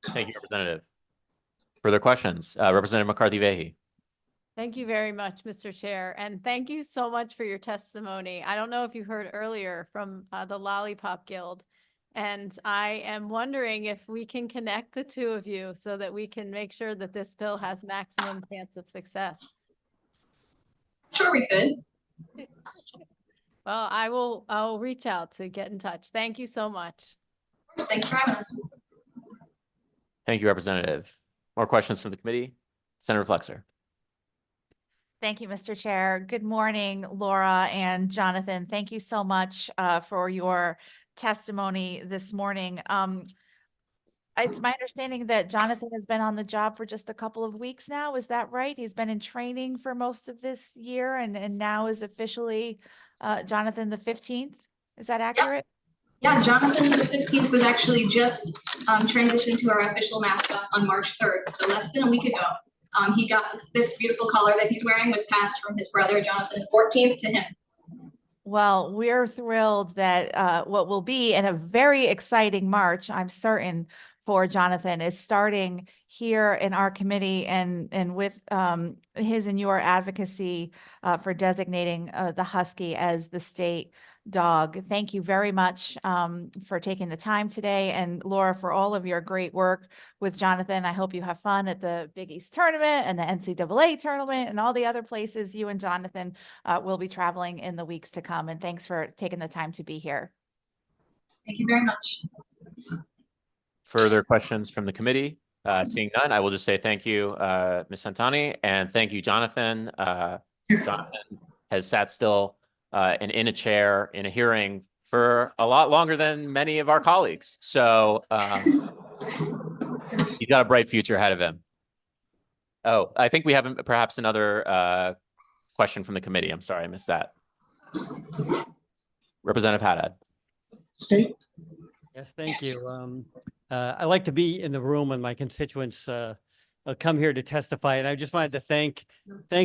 Thank you, Representative. Further questions? Representative McCarthy-Vahey. Thank you very much, Mr. Chair, and thank you so much for your testimony. I don't know if you heard earlier from the Lollipop Guild, and I am wondering if we can connect the two of you so that we can make sure that this bill has maximum chance of success. Sure, we could. Well, I'll reach out to get in touch. Thank you so much. Of course, thanks for having us. Thank you, Representative. More questions from the committee? Senator Flexer. Thank you, Mr. Chair. Good morning, Laura and Jonathan. Thank you so much for your testimony this morning. It's my understanding that Jonathan has been on the job for just a couple of weeks now. Is that right? He's been in training for most of this year and now is officially Jonathan the 15th. Is that accurate? Yeah, Jonathan the 15th was actually just transitioned to our official mascot on March 3rd, so less than a week ago. He got this beautiful collar that he's wearing was passed from his brother, Jonathan the 14th, to him. Well, we're thrilled that what will be in a very exciting March, I'm certain, for Jonathan is starting here in our committee and with his and your advocacy for designating the Husky as the state dog. Thank you very much for taking the time today, and Laura, for all of your great work with Jonathan. I hope you have fun at the Big East tournament and the NCAA tournament and all the other places you and Jonathan will be traveling in the weeks to come. And thanks for taking the time to be here. Thank you very much. Further questions from the committee? Seeing none, I will just say thank you, Ms. Santani, and thank you, Jonathan. Jonathan has sat still and in a chair in a hearing for a lot longer than many of our colleagues. So he's got a bright future ahead of him. Oh, I think we have perhaps another question from the committee. I'm sorry, I missed that. Representative Haddad. State. Yes, thank you. I like to be in the room when my constituents come here to testify, and I just wanted to thank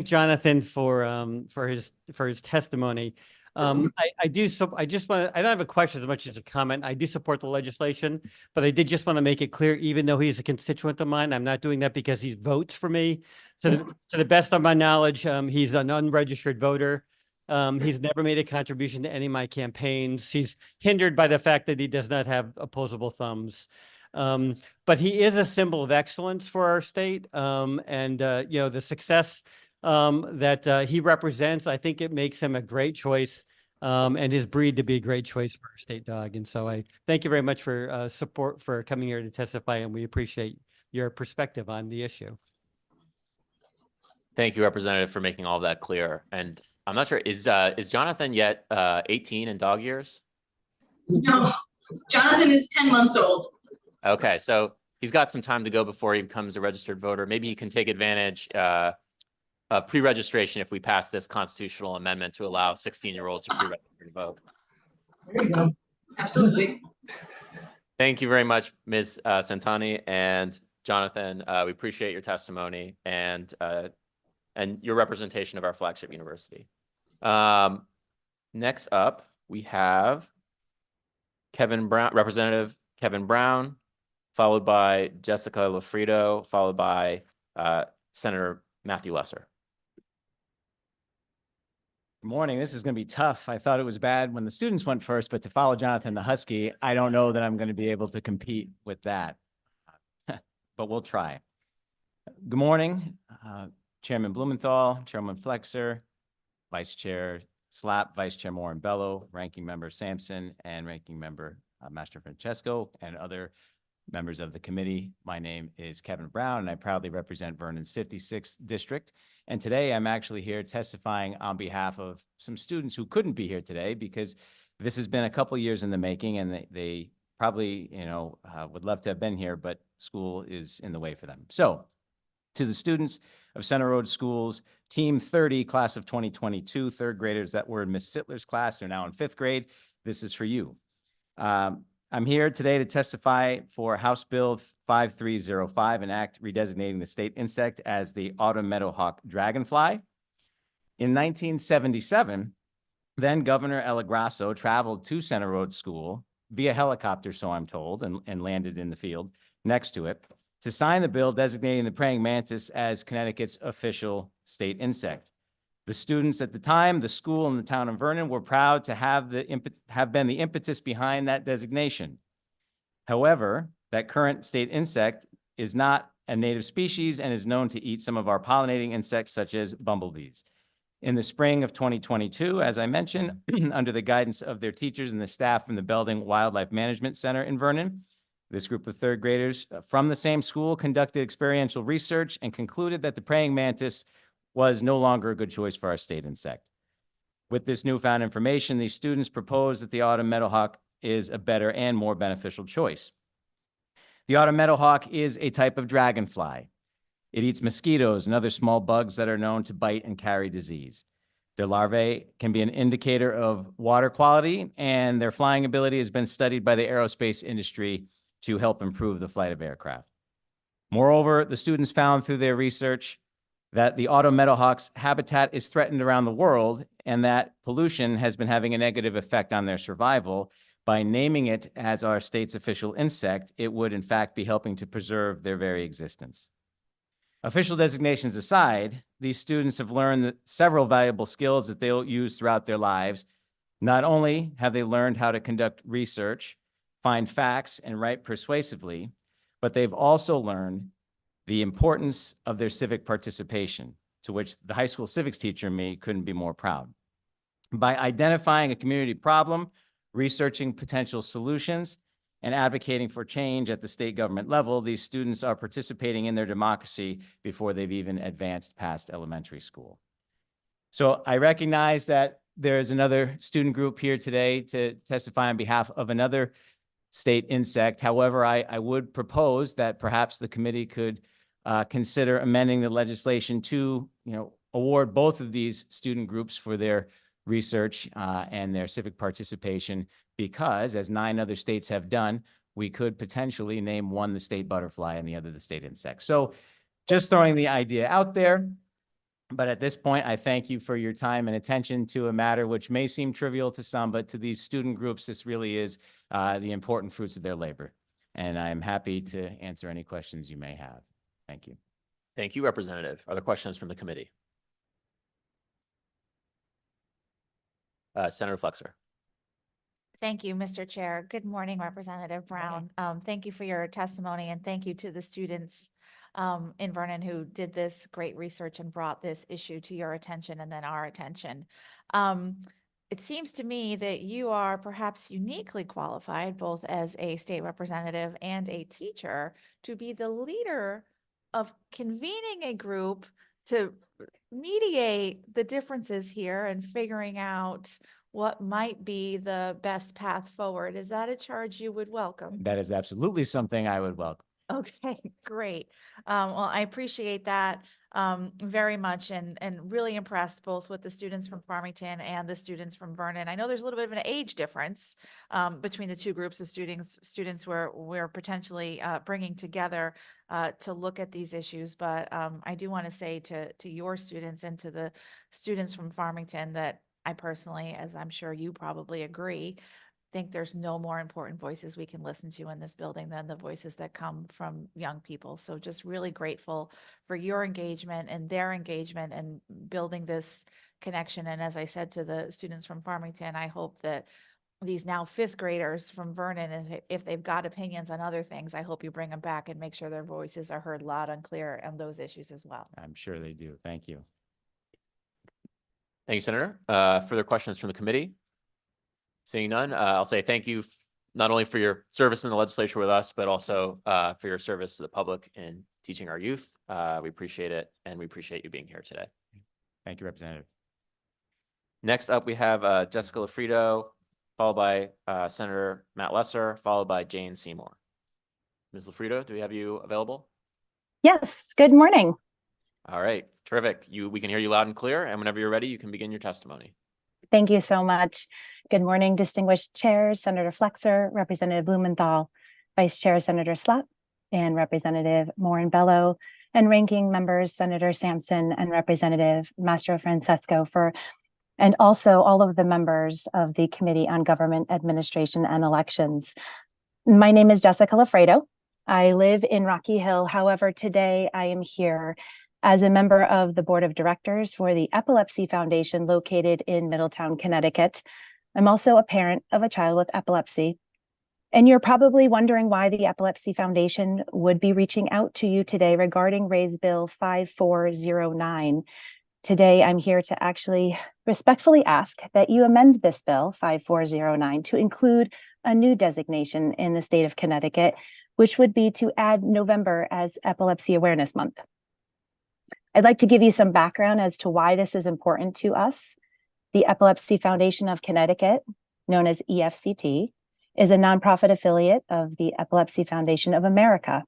Jonathan for his testimony. I just want I don't have a question as much as a comment. I do support the legislation, but I did just want to make it clear, even though he's a constituent of mine, I'm not doing that because he votes for me. To the best of my knowledge, he's an unregistered voter. He's never made a contribution to any of my campaigns. He's hindered by the fact that he does not have opposable thumbs. But he is a symbol of excellence for our state. The success that he represents, I think it makes him a great choice and his breed to be a great choice for our state dog. And so I thank you very much for support for coming here to testify, and we appreciate your perspective on the issue. Thank you, Representative, for making all of that clear. And I'm not sure, is Jonathan yet 18 in dog years? No, Jonathan is 10 months old. Okay, so he's got some time to go before he becomes a registered voter. Maybe he can take advantage of pre-registration if we pass this constitutional amendment to allow 16-year-olds to pre-register to vote. There you go. Absolutely. Thank you very much, Ms. Santani and Jonathan. We appreciate your testimony and your representation of our flagship university. Next up, we have Kevin Brown, Representative Kevin Brown, followed by Jessica Lafredo, followed by Senator Matthew Lesser. Good morning. This is going to be tough. I thought it was bad when the students went first, but to follow Jonathan the Husky, I don't know that I'm going to be able to compete with that, but we'll try. Good morning, Chairman Blumenthal, Chairman Flexer, Vice Chair Slapp, Vice Chair Morin-Bello, Ranking Member Sampson, and Ranking Member Master Francesco, and other members of the committee. My name is Kevin Brown, and I proudly represent Vernon's 56th district. And today I'm actually here testifying on behalf of some students who couldn't be here today because this has been a couple years in the making, and they probably, would love to have been here, but school is in the way for them. So to the students of Center Road Schools, Team 30, class of 2022, third graders that were in Miss Sittler's class, they're now in 5th grade. This is for you. I'm here today to testify for House Bill 5305, an act redesignating the state insect as the autumn meadowhawk dragonfly. In 1977, then Governor Ella Grasso traveled to Center Road School via helicopter, so I'm told, and landed in the field next to it to sign the bill designating the praying mantis as Connecticut's official state insect. The students at the time, the school and the town of Vernon were proud to have been the impetus behind that designation. However, that current state insect is not a native species and is known to eat some of our pollinating insects such as bumblebees. In the spring of 2022, as I mentioned, under the guidance of their teachers and the staff from the Belding Wildlife Management Center in Vernon, this group of third graders from the same school conducted experiential research and concluded that the praying mantis was no longer a good choice for our state insect. With this newfound information, these students proposed that the autumn meadowhawk is a better and more beneficial choice. The autumn meadowhawk is a type of dragonfly. It eats mosquitoes and other small bugs that are known to bite and carry disease. Their larvae can be an indicator of water quality, and their flying ability has been studied by the aerospace industry to help improve the flight of aircraft. Moreover, the students found through their research that the autumn meadowhawk's habitat is threatened around the world and that pollution has been having a negative effect on their survival. By naming it as our state's official insect, it would in fact be helping to preserve their very existence. Official designations aside, these students have learned several valuable skills that they'll use throughout their lives. Not only have they learned how to conduct research, find facts, and write persuasively, but they've also learned the importance of their civic participation, to which the high school civics teacher in me couldn't be more proud. By identifying a community problem, researching potential solutions, and advocating for change at the state government level, these students are participating in their democracy before they've even advanced past elementary school. So I recognize that There's another student group here today to testify on behalf of another state insect. However, I would propose that perhaps the committee could consider amending the legislation to, award both of these student groups for their research and their civic participation, because as 9 other states have done, we could potentially name one the state butterfly and the other the state insect. So just throwing the idea out there. But at this point, I thank you for your time and attention to a matter which may seem trivial to some, but to these student groups, this really is the important fruits of their labor. And I'm happy to answer any questions you may have. Thank you. Thank you, Representative. Are there questions from the committee? Senator Flexer. Thank you, Mr. Chair. Good morning, Representative Brown. Thank you for your testimony, and thank you to the students in Vernon who did this great research and brought this issue to your attention and then our attention. It seems to me that you are perhaps uniquely qualified, both as a state representative and a teacher, to be the leader of convening a group to mediate the differences here and figuring out what might be the best path forward. Is that a charge you would welcome? That is absolutely something I would welcome. Okay, great. Well, I appreciate that very much, and really impressed both with the students from Farmington and the students from Vernon. I know there's a little bit of an age difference between the two groups of students we're potentially bringing together to look at these issues. But I do want to say to your students and to the students from Farmington that I personally, as I'm sure you probably agree, think there's no more important voices we can listen to in this building than the voices that come from young people. So just really grateful for your engagement and their engagement and building this connection. And as I said to the students from Farmington, I hope that these now 5th graders from Vernon, and if they've got opinions on other things, I hope you bring them back and make sure their voices are heard loud and clear on those issues as well. I'm sure they do. Thank you. Thank you, Senator. Further questions from the committee? Seeing none, I'll say thank you not only for your service in the legislature with us, but also for your service to the public in teaching our youth. We appreciate it, and we appreciate you being here today. Thank you, Representative. Next up, we have Jessica LaFredo, followed by Senator Matt Lesser, followed by Jane Seymour. Ms. LaFredo, do we have you available? Yes, good morning. All right, terrific. We can hear you loud and clear, and whenever you're ready, you can begin your testimony. Thank you so much. Good morning, distinguished chairs, Senator Flexer, Representative Blumenthal, Vice Chair Senator Slott, and Representative Morin-Bello, and ranking members Senator Sampson and Representative Mastro-Francesco, and also all of the members of the Committee on Government Administration and Elections. My name is Jessica LaFredo. I live in Rocky Hill. However, today I am here as a member of the board of directors for the Epilepsy Foundation located in Middletown, Connecticut. I'm also a parent of a child with epilepsy. And you're probably wondering why the Epilepsy Foundation would be reaching out to you today regarding Raise Bill 5409. Today, I'm here to actually respectfully ask that you amend this bill 5409 to include a new designation in the state of Connecticut, which would be to add November as Epilepsy Awareness Month. I'd like to give you some background as to why this is important to us. The Epilepsy Foundation of Connecticut, known as EFCT, is a nonprofit affiliate of the Epilepsy Foundation of America.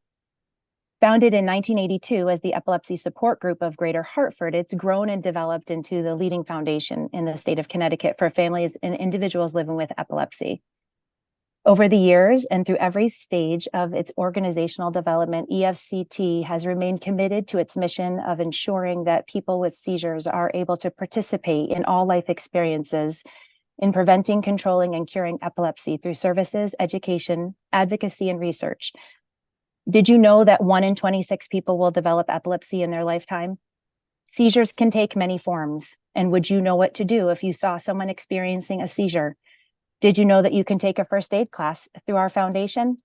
Founded in 1982 as the Epilepsy Support Group of Greater Hartford, it's grown and developed into the leading foundation in the state of Connecticut for families and individuals living with epilepsy. Over the years and through every stage of its organizational development, EFCT has remained committed to its mission of ensuring that people with seizures are able to participate in all life experiences in preventing, controlling, and curing epilepsy through services, education, advocacy, and research. Did you know that 1 in 26 people will develop epilepsy in their lifetime? Seizures can take many forms. And would you know what to do if you saw someone experiencing a seizure? Did you know that you can take a first aid class through our foundation?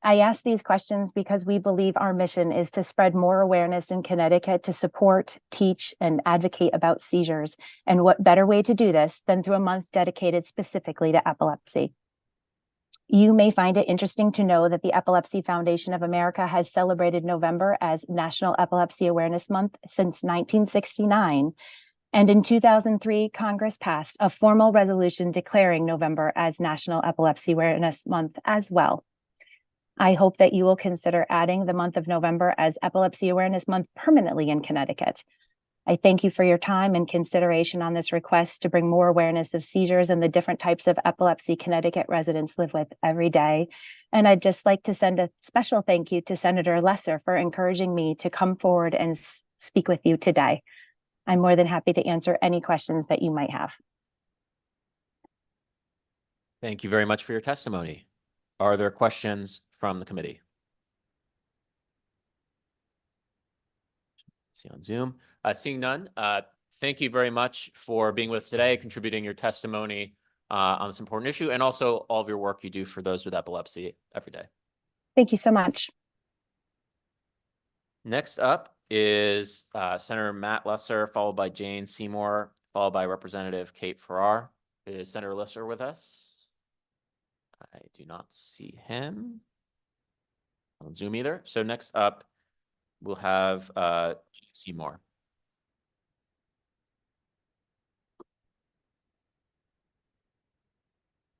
I ask these questions because we believe our mission is to spread more awareness in Connecticut to support, teach, and advocate about seizures. And what better way to do this than through a month dedicated specifically to epilepsy? You may find it interesting to know that the Epilepsy Foundation of America has celebrated November as National Epilepsy Awareness Month since 1969. And in 2003, Congress passed a formal resolution declaring November as National Epilepsy Awareness Month as well. I hope that you will consider adding the month of November as Epilepsy Awareness Month permanently in Connecticut. I thank you for your time and consideration on this request to bring more awareness of seizures and the different types of epilepsy Connecticut residents live with every day. And I'd just like to send a special thank you to Senator Lesser for encouraging me to come forward and speak with you today. I'm more than happy to answer any questions that you might have. Thank you very much for your testimony. Are there questions from the committee? See on Zoom. Seeing none, thank you very much for being with us today, contributing your testimony on this important issue, and also all of your work you do for those with epilepsy every day. Thank you so much. Next up is Senator Matt Lesser, followed by Jane Seymour, followed by Representative Kate Farrar. Is Senator Lesser with us? I do not see him on Zoom either. So next up, we'll have Jane Seymour.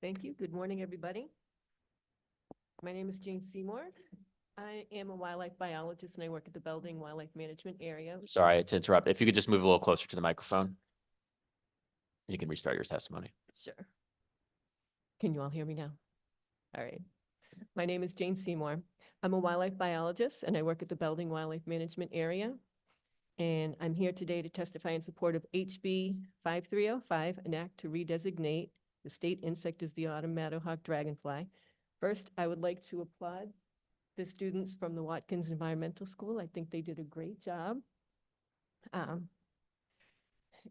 Thank you. Good morning, everybody. My name is Jane Seymour. I am a wildlife biologist and I work at the Belding Wildlife Management Area. Sorry to interrupt. If you could just move a little closer to the microphone. You can restart your testimony. Sure. Can you all hear me now? All right. My name is Jane Seymour. I'm a wildlife biologist and I work at the Belding Wildlife Management Area. And I'm here today to testify in support of HB 5305, an act to redesignate the state insect as the autumn meadowhawk dragonfly. First, I would like to applaud the students from the Watkins Environmental School. I think they did a great job.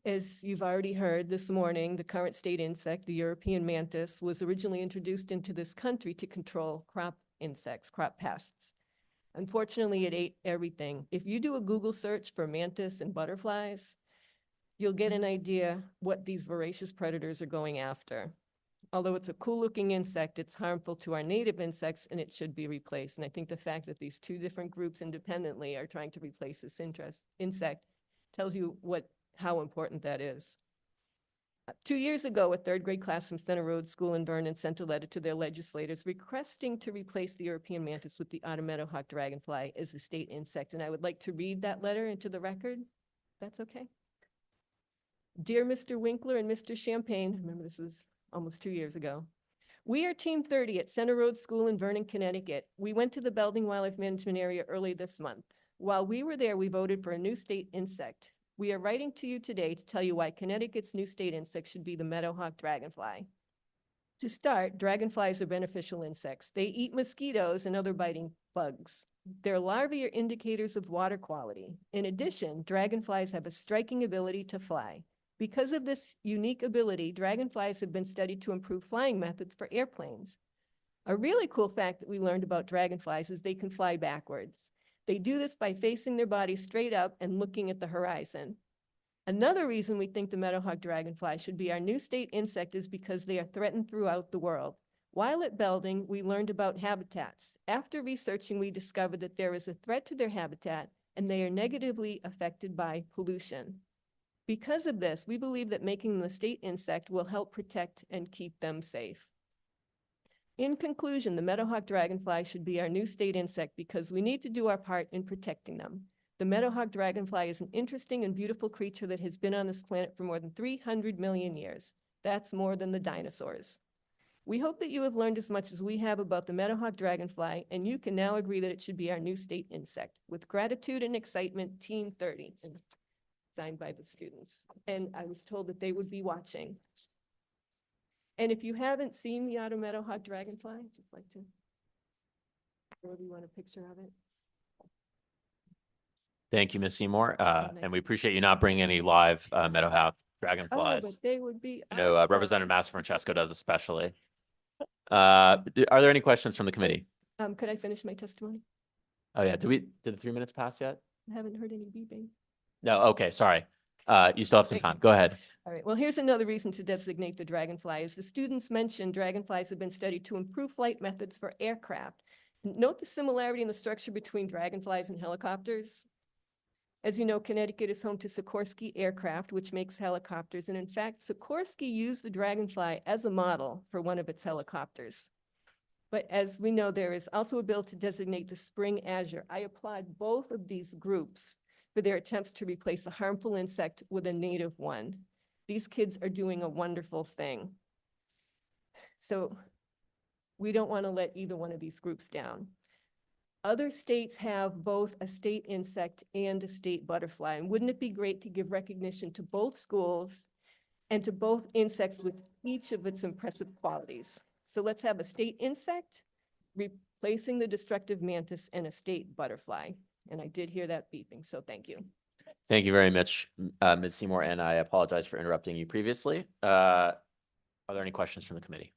As you've already heard this morning, the current state insect, the European mantis, was originally introduced into this country to control crop insects, crop pests. Unfortunately, it ate everything. If you do a Google search for mantis and butterflies, you'll get an idea what these voracious predators are going after. Although it's a cool looking insect, it's harmful to our native insects and it should be replaced. And I think the fact that these two different groups independently are trying to replace this insect tells you how important that is. 2 years ago, a third grade class from Center Road School in Vernon sent a letter to their legislators requesting to replace the European mantis with the autumn meadowhawk dragonfly as the state insect. And I would like to read that letter into the record. That's okay. Dear Mr. Winkler and Mr. Champagne, remember this was almost 2 years ago. We are Team 30 at Center Road School in Vernon, Connecticut. We went to the Belding Wildlife Management Area early this month. While we were there, we voted for a new state insect. We are writing to you today to tell you why Connecticut's new state insect should be the meadowhawk dragonfly. To start, dragonflies are beneficial insects. They eat mosquitoes and other biting bugs. Their larvae are indicators of water quality. In addition, dragonflies have a striking ability to fly. Because of this unique ability, dragonflies have been studied to improve flying methods for airplanes. A really cool fact that we learned about dragonflies is they can fly backwards. They do this by facing their bodies straight up and looking at the horizon. Another reason we think the meadowhawk dragonfly should be our new state insect is because they are threatened throughout the world. While at Belding, we learned about habitats. After researching, we discovered that there is a threat to their habitat and they are negatively affected by pollution. Because of this, we believe that making them a state insect will help protect and keep them safe. In conclusion, the meadowhawk dragonfly should be our new state insect because we need to do our part in protecting them. The meadowhawk dragonfly is an interesting and beautiful creature that has been on this planet for more than 300 million years. That's more than the dinosaurs. We hope that you have learned as much as we have about the meadowhawk dragonfly, and you can now agree that it should be our new state insect. With gratitude and excitement, Team 30. Signed by the students. And I was told that they would be watching. And if you haven't seen the autumn meadowhawk dragonfly, I'd just like to, or do you want a picture of it? Thank you, Ms. Seymour. And we appreciate you not bringing any live meadowhawk dragonflies. Oh, but they would be. I know Representative Massa Francesco does especially. Are there any questions from the committee? Could I finish my testimony? Oh yeah, did the 3 minutes pass yet? I haven't heard any beeping. No, okay, sorry. You still have some time. Go ahead. All right, well, here's another reason to designate the dragonfly. As the students mentioned, dragonflies have been studied to improve flight methods for aircraft. Note the similarity in the structure between dragonflies and helicopters. As you know, Connecticut is home to Sikorsky Aircraft, which makes helicopters. And in fact, Sikorsky used the Dragonfly as a model for one of its helicopters. But as we know, there is also a bill to designate the spring azure. I applaud both of these groups for their attempts to replace a harmful insect with a native one. These kids are doing a wonderful thing. So we don't want to let either one of these groups down. Other states have both a state insect and a state butterfly. And wouldn't it be great to give recognition to both schools and to both insects with each of its impressive qualities? So let's have a state insect replacing the destructive mantis and a state butterfly. And I did hear that beeping, so thank you. Thank you very much, Ms. Seymour, and I apologize for interrupting you previously. Are there any questions from the committee?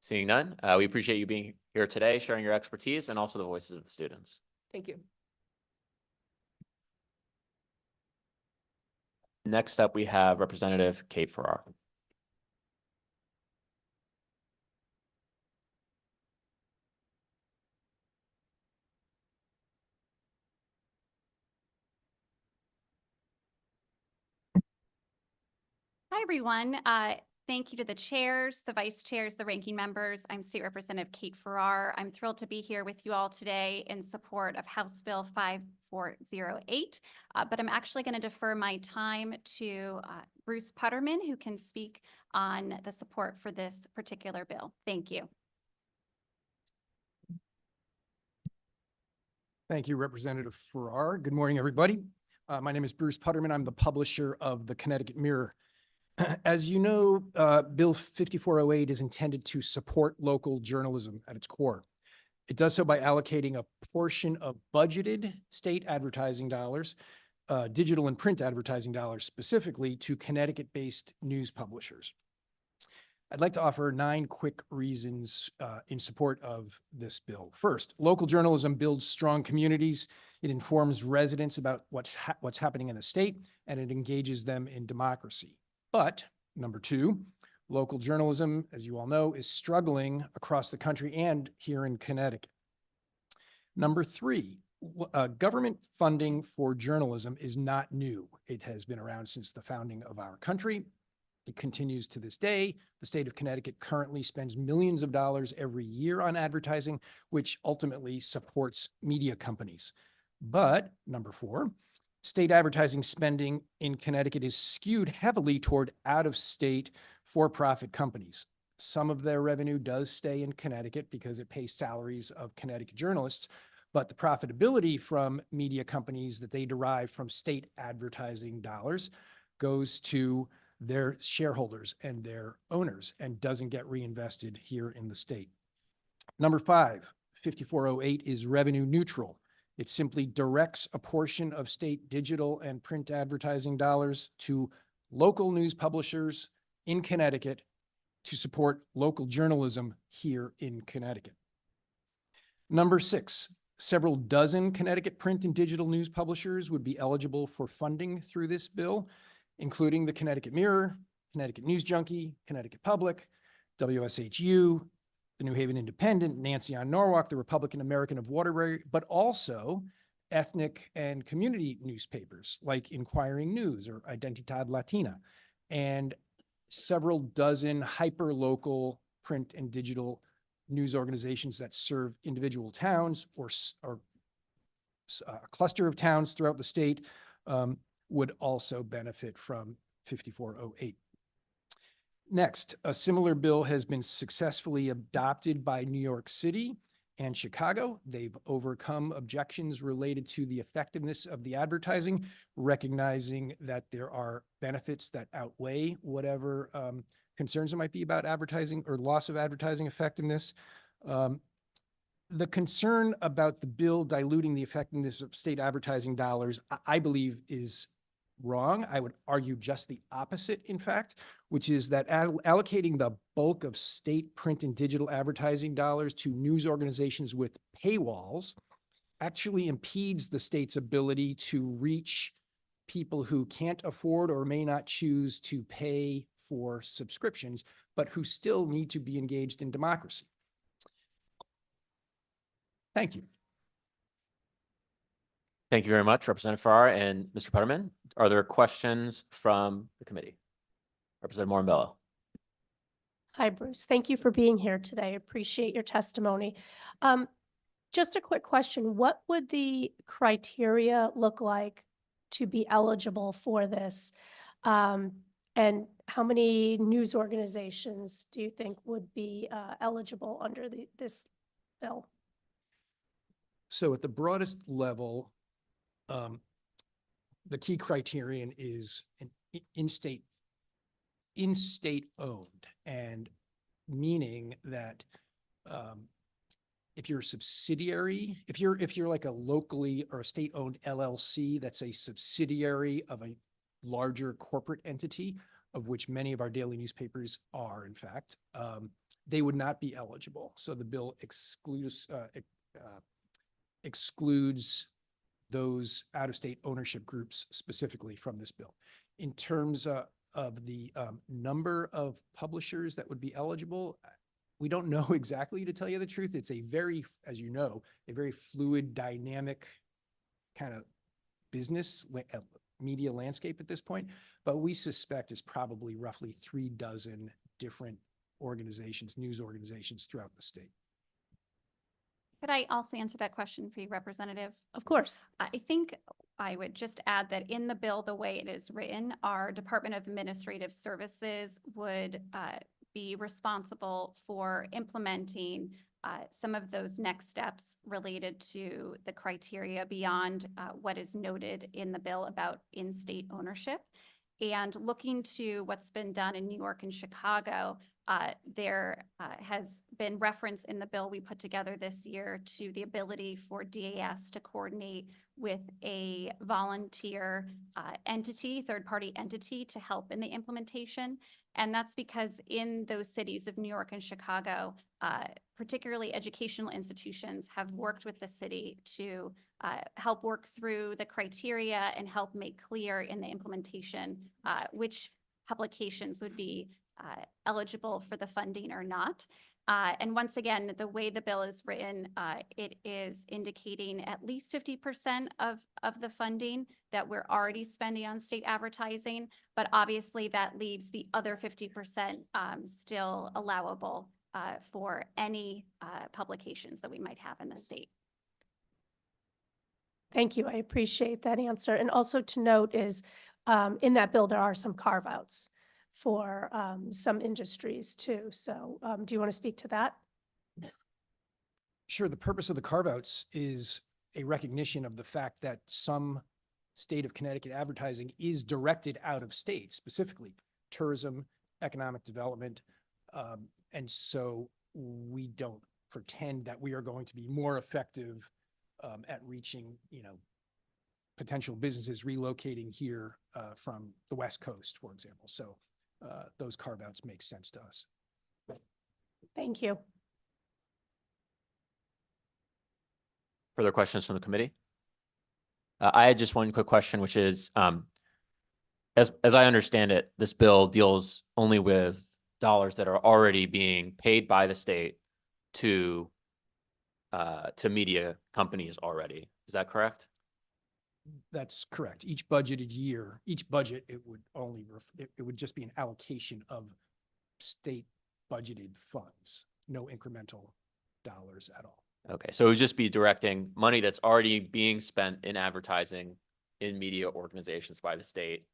Seeing none, we appreciate you being here today, sharing your expertise and also the voices of the students. Thank you. Next up, we have Representative Kate Farrar. Hi, everyone. Thank you to the chairs, the vice chairs, the ranking members. I'm State Representative Kate Farrar. I'm thrilled to be here with you all today in support of House Bill 5408. But I'm actually going to defer my time to Bruce Putterman, who can speak on the support for this particular bill. Thank you. Thank you, Representative Farrar. Good morning, everybody. My name is Bruce Putterman. I'm the publisher of the Connecticut Mirror. As you know, Bill 5408 is intended to support local journalism at its core. It does so by allocating a portion of budgeted state advertising dollars, digital and print advertising dollars specifically, to Connecticut-based news publishers. I'd like to offer 9 quick reasons in support of this bill. First, local journalism builds strong communities. It informs residents about what's happening in the state, and it engages them in democracy. But number 2, local journalism, as you all know, is struggling across the country and here in Connecticut. Number 3, government funding for journalism is not new. It has been around since the founding of our country. It continues to this day. The state of Connecticut currently spends millions of dollars every year on advertising, which ultimately supports media companies. But number 4, state advertising spending in Connecticut is skewed heavily toward out-of-state for-profit companies. Some of their revenue does stay in Connecticut because it pays salaries of Connecticut journalists, but the profitability from media companies that they derive from state advertising dollars goes to their shareholders and their owners and doesn't get reinvested here in the state. Number 5, 5408 is revenue neutral. It simply directs a portion of state digital and print advertising dollars to local news publishers in Connecticut to support local journalism here in Connecticut. Number 6, several dozen Connecticut print and digital news publishers would be eligible for funding through this bill, including the Connecticut Mirror, Connecticut News Junkie, Connecticut Public, WSHU, the New Haven Independent, Nancy on Norwalk, the Republican American of Waterbury, but also ethnic and community newspapers like Inquiring News or Identidad Latina, and several dozen hyper-local print and digital news organizations that serve individual towns or a cluster of towns throughout the state would also benefit from 5408. Next, a similar bill has been successfully adopted by New York City and Chicago. They've overcome objections related to the effectiveness of the advertising, recognizing that there are benefits that outweigh whatever concerns there might be about advertising or loss of advertising effectiveness. The concern about the bill diluting the effectiveness of state advertising dollars, I believe, is wrong. I would argue just the opposite, in fact, which is that allocating the bulk of state print and digital advertising dollars to news organizations with paywalls actually impedes the state's ability to reach people who can't afford or may not choose to pay for subscriptions, but who still need to be engaged in democracy. Thank you. Thank you very much, Representative Farrar and Mr. Putterman. Are there questions from the committee? Representative Morambello. Hi, Bruce. Thank you for being here today. Appreciate your testimony. Just a quick question. What would the criteria look like to be eligible for this? And how many news organizations do you think would be eligible under this bill? So at the broadest level, the key criterion is an in-state owned, and meaning that if you're a subsidiary, if you're like a locally or a state-owned LLC that's a subsidiary of a larger corporate entity, of which many of our daily newspapers are, in fact, they would not be eligible. So the bill excludes those out-of-state ownership groups specifically from this bill. In terms of the number of publishers that would be eligible, we don't know exactly, to tell you the truth. It's a very, as you know, a very fluid, dynamic kind of business media landscape at this point, but we suspect it's probably roughly 36 different organizations, news organizations throughout the state. Could I also answer that question for you, Representative? Of course. I think I would just add that in the bill, the way it is written, our Department of Administrative Services would be responsible for implementing some of those next steps related to the criteria beyond what is noted in the bill about in-state ownership. And looking to what's been done in New York and Chicago, there has been reference in the bill we put together this year to the ability for DAS to coordinate with a volunteer entity, third-party entity, to help in the implementation. And that's because in those cities of New York and Chicago, particularly educational institutions have worked with the city to help work through the criteria and help make clear in the implementation which publications would be eligible for the funding or not. And once again, the way the bill is written, it is indicating at least 50% of the funding that we're already spending on state advertising, but obviously that leaves the other 50% still allowable for any publications that we might have in the state. Thank you. I appreciate that answer. And also to note is in that bill, there are some carve-outs for some industries too. So do you want to speak to that? Sure. The purpose of the carve-outs is a recognition of the fact that some state of Connecticut advertising is directed out of state, specifically tourism, economic development. And so we don't pretend that we are going to be more effective at reaching, potential businesses relocating here from the West Coast, for example. So those carve-outs make sense to us. Thank you. Further questions from the committee? I had just one quick question, which is, as I understand it, this bill deals only with dollars that are already being paid by the state to media companies already. Is that correct? That's correct. Each budgeted year, each budget, it would only, it would just be an allocation of state budgeted funds, no incremental dollars at all. Okay, so it would just be directing money that's already being spent in advertising in media organizations by the state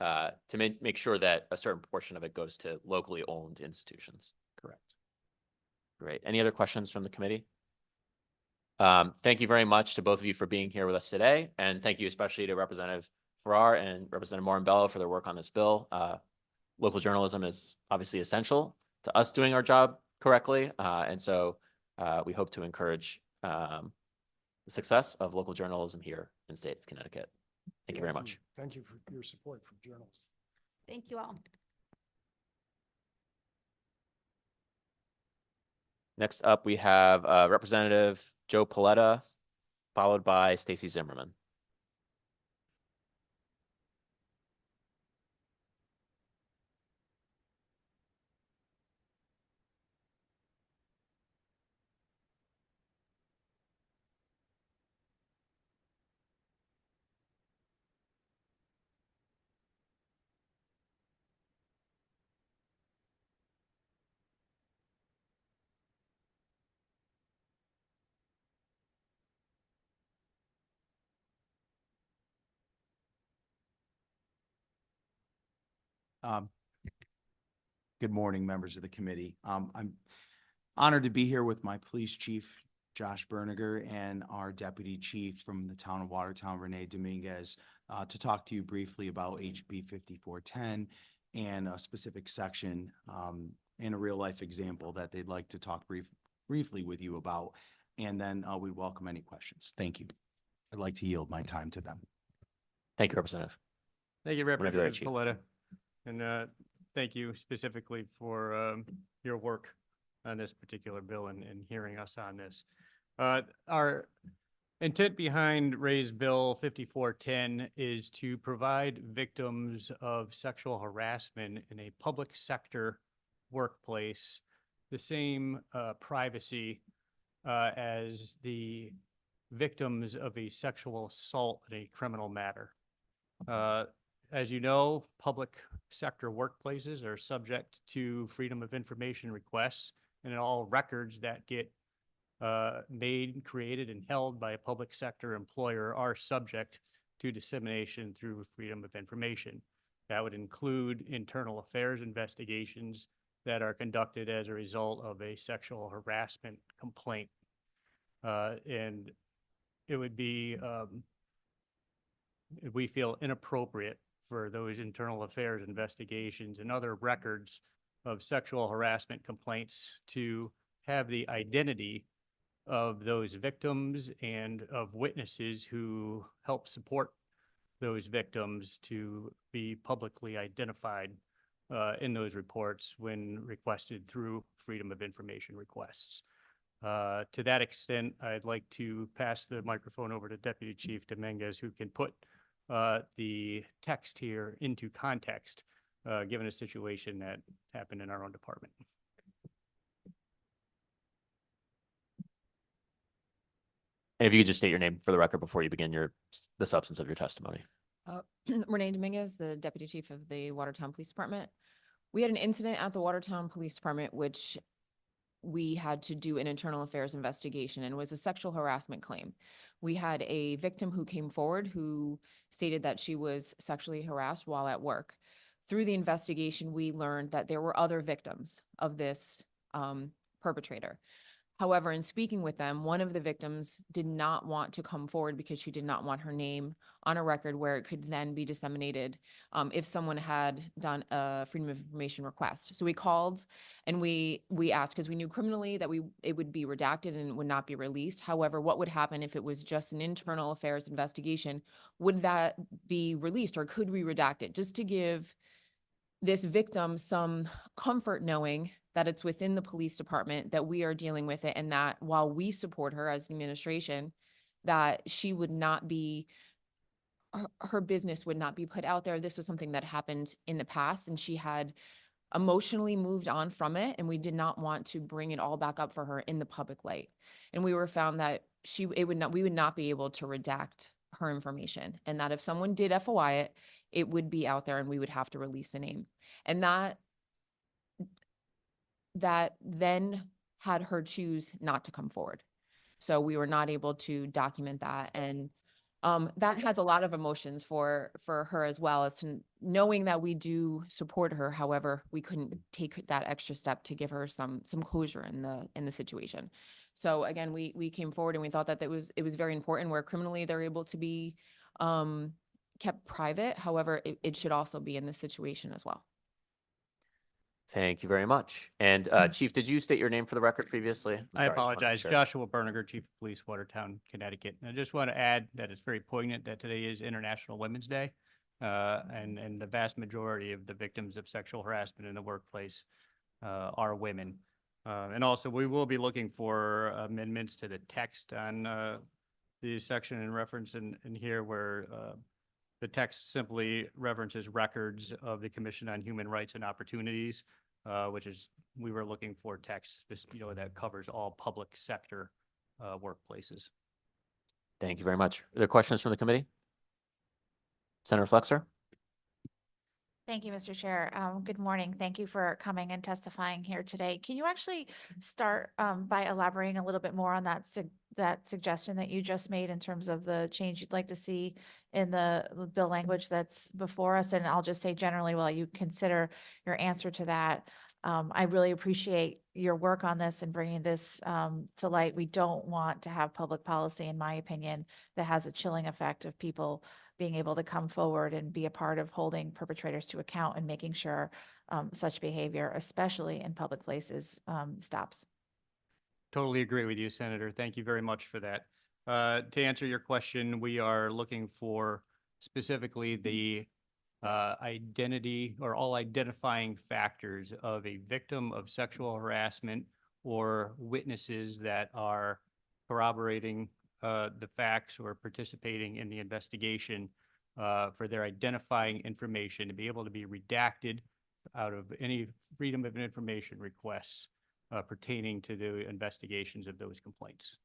to make sure that a certain portion of it goes to locally owned institutions. Correct. Great. Any other questions from the committee? Thank you very much to both of you for being here with us today. And thank you especially to Representative Farrar and Representative Morambello for their work on this bill. Local journalism is obviously essential to us doing our job correctly. And so we hope to encourage the success of local journalism here in the state of Connecticut. Thank you very much. Thank you for your support for journalism. Thank you all. Next up, we have Representative Joe Paletta, followed by Stacy Zimmerman. Good morning, members of the committee. I'm honored to be here with my police chief, Josh Berniger, and our deputy chief from the town of Watertown, Renee Dominguez, to talk to you briefly about HB 5410 and a specific section and a real life example that they'd like to talk briefly with you about. And then we welcome any questions. Thank you. I'd like to yield my time to them. Thank you, Representative. Thank you, Whenever you're ready, Representative Chief. Paletta. And thank you specifically for your work on this particular bill and hearing us on this. Our intent behind Raise Bill 5410 is to provide victims of sexual harassment in a public sector workplace the same privacy as the victims of a sexual assault in a criminal matter. As you know, public sector workplaces are subject to Freedom of Information requests, and all records that get made, created, and held by a public sector employer are subject to dissemination through Freedom of Information. That would include internal affairs investigations that are conducted as a result of a sexual harassment complaint. And it would be, we feel inappropriate for those internal affairs investigations and other records of sexual harassment complaints to have the identity of those victims and of witnesses who help support those victims to be publicly identified in those reports when requested through Freedom of Information requests. To that extent, I'd like to pass the microphone over to Deputy Chief Dominguez, who can put the text here into context, given a situation that happened in our own department. And if you could just state your name for the record before you begin the substance of your testimony. Renee Dominguez, the Deputy Chief of the Watertown Police Department. We had an incident at the Watertown Police Department, which we had to do an internal affairs investigation, and it was a sexual harassment claim. We had a victim who came forward who stated that she was sexually harassed while at work. Through the investigation, we learned that there were other victims of this perpetrator. However, in speaking with them, one of the victims did not want to come forward because she did not want her name on a record where it could then be disseminated if someone had done a Freedom of Information request. So we called and we asked, because we knew criminally that it would be redacted and would not be released. However, what would happen if it was just an internal affairs investigation? Would that be released, or could we redact it? Just to give this victim some comfort knowing that it's within the police department, that we are dealing with it, and that while we support her as the administration, that she would not be, her business would not be put out there. This was something that happened in the past, and she had emotionally moved on from it, and we did not want to bring it all back up for her in the public light. And we were found that we would not be able to redact her information, and that if someone did FOI it would be out there and we would have to release the name. And that then had her choose not to come forward. So we were not able to document that. And that has a lot of emotions for her as well, as to knowing that we do support her. However, we couldn't take that extra step to give her some closure in the situation. So again, we came forward and we thought that it was very important, where criminally they're able to be kept private. However, it should also be in this situation as well. Thank you very much. And Chief, did you state your name for the record previously? I Sorry, just wanna make apologize. sure. Joshua Berniger, Chief of Police, Watertown, Connecticut. And I just want to add that it's very poignant that today is International Women's Day. And the vast majority of the victims of sexual harassment in the workplace are women. And also, we will be looking for amendments to the text on the section in reference in here, where the text simply references records of the Commission on Human Rights and Opportunities, which is, we were looking for text, that covers all public sector workplaces. Thank you very much. Are there questions from the committee? Senator Flexer? Thank you, Mr. Chair. Good morning. Thank you for coming and testifying here today. Can you actually start by elaborating a little bit more on that suggestion that you just made in terms of the change you'd like to see in the bill language that's before us? And I'll just say generally, while you consider your answer to that, I really appreciate your work on this and bringing this to light. We don't want to have public policy, in my opinion, that has a chilling effect of people being able to come forward and be a part of holding perpetrators to account and making sure such behavior, especially in public places, stops. Totally agree with you, Senator. Thank you very much for that. To answer your question, we are looking for specifically the identity or all identifying factors of a victim of sexual harassment or witnesses that are corroborating the facts or participating in the investigation for their identifying information to be able to be redacted out of any freedom of information requests pertaining to the investigations of those complaints.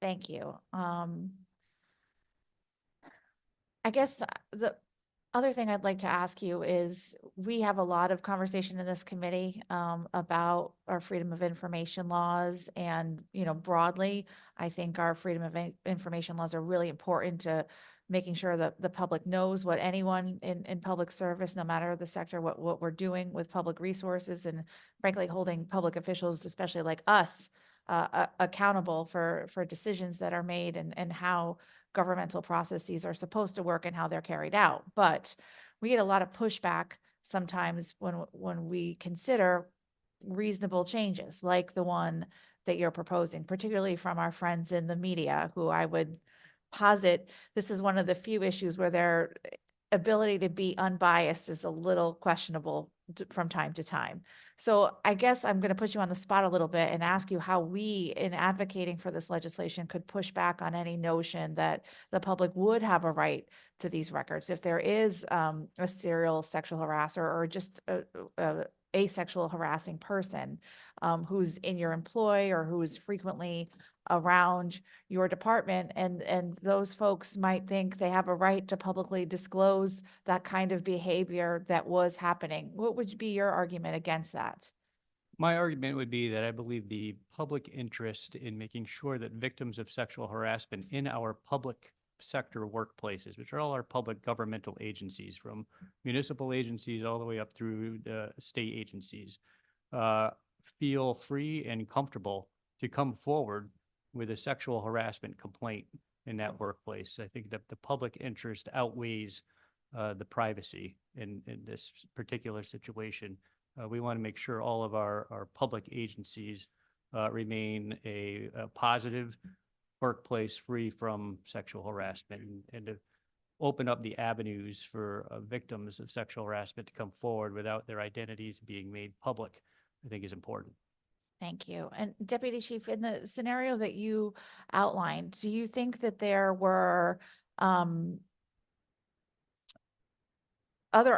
Thank you. I guess the other thing I'd like to ask you is, we have a lot of conversation in this committee about our freedom of information laws, and, broadly, I think our freedom of information laws are really important to making sure that the public knows what anyone in public service, no matter the sector, what we're doing with public resources, and frankly, holding public officials, especially like us, accountable for decisions that are made, and how governmental processes are supposed to work and how they're carried out. But we get a lot of pushback sometimes when we consider reasonable changes like the one that you're proposing, particularly from our friends in the media, who I would posit this is one of the few issues where their ability to be unbiased is a little questionable from time to time. So I guess I'm going to put you on the spot a little bit and ask you how we, in advocating for this legislation, could push back on any notion that the public would have a right to these records if there is a serial sexual harasser, or just a sexual harassing person who's in your employ, or who is frequently around your department, and those folks might think they have a right to publicly disclose that kind of behavior that was happening. What would be your argument against that? My argument would be that I believe the public interest in making sure that victims of sexual harassment in our public sector workplaces, which are all our public governmental agencies, from municipal agencies all the way up through the state agencies, feel free and comfortable to come forward with a sexual harassment complaint in that workplace. I think that the public interest outweighs the privacy in this particular situation. We want to make sure all of our public agencies remain a positive workplace free from sexual harassment, and to open up the avenues for victims of sexual harassment to come forward without their identities being made public, I think is important. Thank you. And Deputy Chief, in the scenario that you outlined, do you think that there were other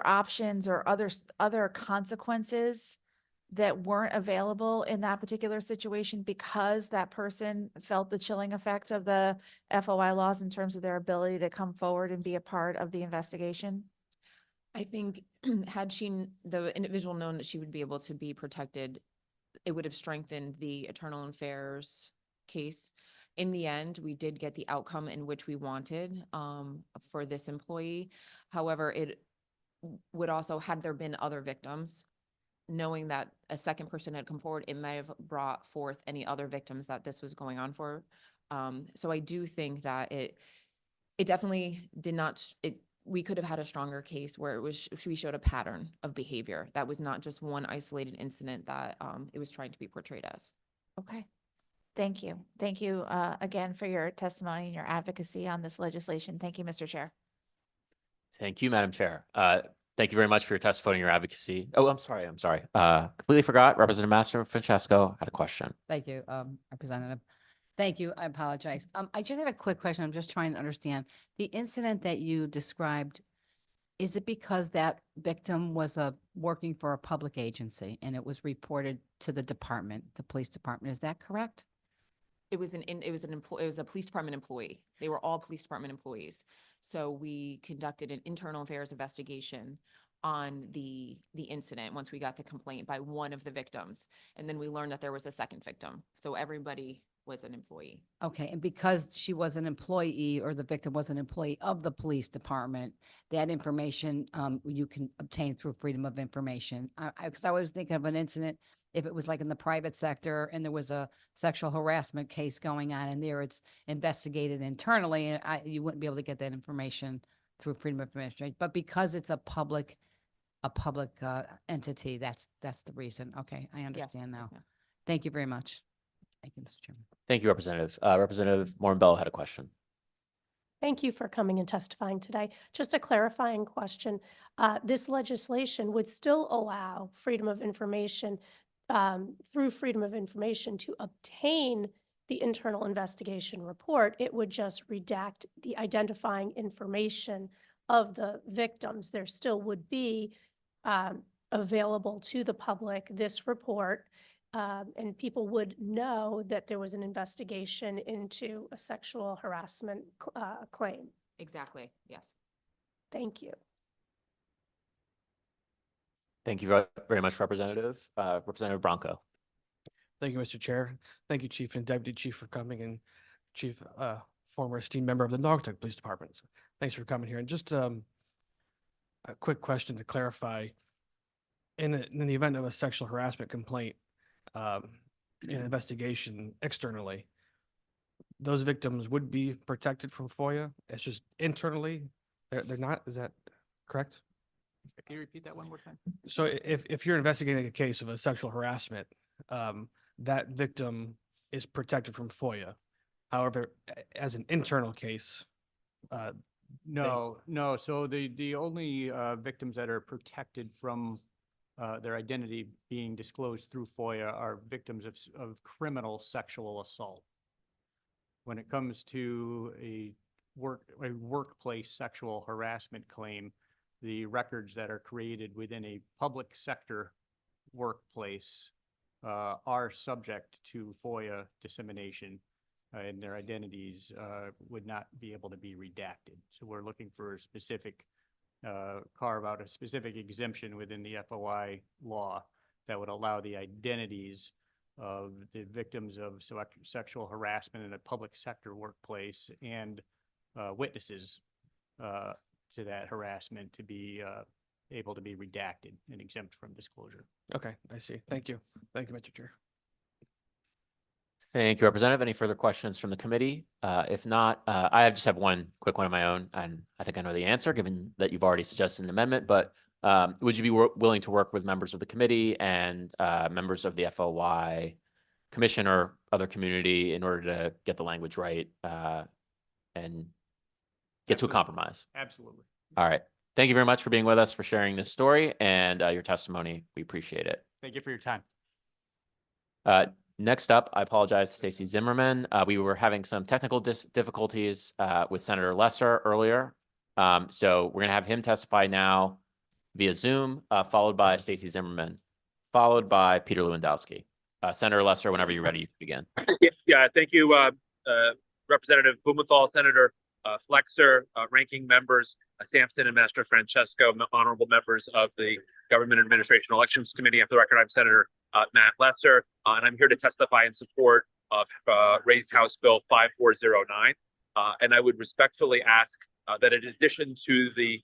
options or other consequences that weren't available in that particular situation because that person felt the chilling effect of the FOI laws in terms of their ability to come forward and be a part of the investigation? I think had the individual known that she would be able to be protected, it would have strengthened the Eternal Affairs case. In the end, we did get the outcome in which we wanted for this employee. However, it would also, had there been other victims, knowing that a second person had come forward, it may have brought forth any other victims that this was going on for. So I do think that it definitely did not, we could have had a stronger case where we showed a pattern of behavior that was not just one isolated incident that it was trying to be portrayed as. Okay. Thank you. Thank you again for your testimony and your advocacy on this legislation. Thank you, Mr. Chair. Thank you, Madam Chair. Thank you very much for your testimony and your advocacy. Oh, I'm sorry. Completely forgot. Representative Master Francesco had a question. Thank you, Representative. Thank you. I apologize. I just had a quick question. I'm just trying to understand. The incident that you described, is it because that victim was working for a public agency and it was reported to the department, the police department? Is that correct? It was a police department employee. They were all police department employees. So we conducted an internal affairs investigation on the incident once we got the complaint by one of the victims. And then we learned that there was a second victim. So everybody was an employee. Okay, and because she was an employee or the victim was an employee of the police department, that information you can obtain through freedom of information. Because I was thinking of an incident, if it was like in the private sector and there was a sexual harassment case going on and there it's investigated internally, and you wouldn't be able to get that information through freedom of information. But because it's a public entity, that's the reason. Okay, I understand now. ma'am. Thank you very much. Thank you, Mr. Chairman. Thank you, Representative. Representative Moran-Bello had a question. Thank you for coming and testifying today. Just a clarifying question. This legislation would still allow freedom of information, through freedom of information to obtain the internal investigation report. It would just redact the identifying information of the victims. There still would be available to the public this report, and people would know that there was an investigation into a sexual harassment claim. Exactly, yes. Thank you. Thank you very much, Representative. Representative Bronco. Thank you, Mr. Chair. Thank you, Chief and Deputy Chief, for coming, and Chief, former esteemed member of the Naugatuck Police Department. So thanks for coming here. And just a quick question to clarify. In the event of a sexual harassment complaint, an investigation externally, those victims would be protected from FOIA. It's just internally, they're not. Is that correct? Can you repeat that one more time? So if you're investigating a case of a sexual harassment, that victim is protected from FOIA. However, as an internal case, No. So the only victims that are protected from their identity being disclosed through FOIA are victims of criminal sexual assault. When it comes to a workplace sexual harassment claim, the records that are created within a public sector workplace are subject to FOIA dissemination, and their identities would not be able to be redacted. So we're looking for a specific carve out a specific exemption within the FOI law that would allow the identities of the victims of sexual harassment in a public sector workplace and witnesses to that harassment to be able to be redacted and exempt from disclosure. okay, I see. Thank you. Thank you, Mr. Chair. Thank you, Representative. Any further questions from the committee? If not, I just have one quick one of my own, and I think I know the answer, given that you've already suggested an amendment, but would you be willing to work with members of the committee and members of the FOI commission or other community in order to get the language right and get to a compromise? Absolutely. All right. Thank you very much for being with us, for sharing this story and your testimony. We appreciate it. Thank you for your time. Next up, I apologize to Stacy Zimmerman. We were having some technical difficulties with Senator Lesser earlier. So we're going to have him testify now via Zoom, followed by Stacy Zimmerman, followed by Peter Lewandowski. Senator Lesser, whenever you're ready, you can begin. Yeah, thank you, Representative Blumenthal, Senator Flexer, ranking members Sampson and Master Francesco, honorable members of the Government Administration Elections Committee. And for the record, I'm Senator Matt Lesser, and I'm here to testify in support of raised House Bill 5409. And I would respectfully ask that in addition to the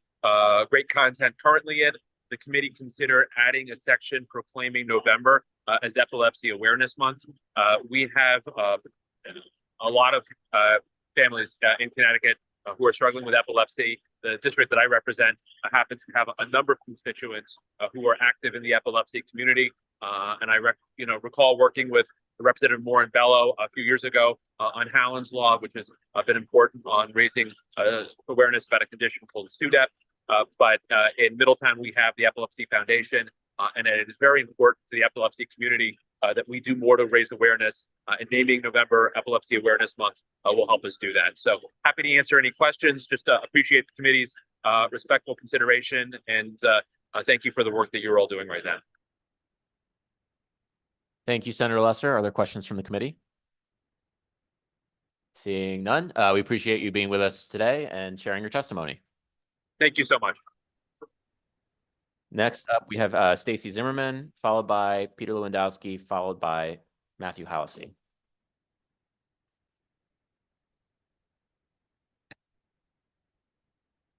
great content currently in, the committee consider adding a section proclaiming November as Epilepsy Awareness Month. We have a lot of families in Connecticut who are struggling with epilepsy. The district that I represent happens to have a number of constituents who are active in the epilepsy community. And I recall working with Representative Moran-Bello a few years ago on Halland's Law, which has been important on raising awareness about a condition called SUDEP. But in Middletown, we have the Epilepsy Foundation, and it is very important to the epilepsy community that we do more to raise awareness, and naming November Epilepsy Awareness Month will help us do that. So happy to answer any questions. Just appreciate the committee's respectful consideration, and thank you for the work that you're all doing right now. Thank you, Senator Lesser. Are there questions from the committee? Seeing none, we appreciate you being with us today and sharing your testimony. Thank you so much. Next up, we have Stacy Zimmerman, followed by Peter Lewandowski, followed by Matthew Halsey.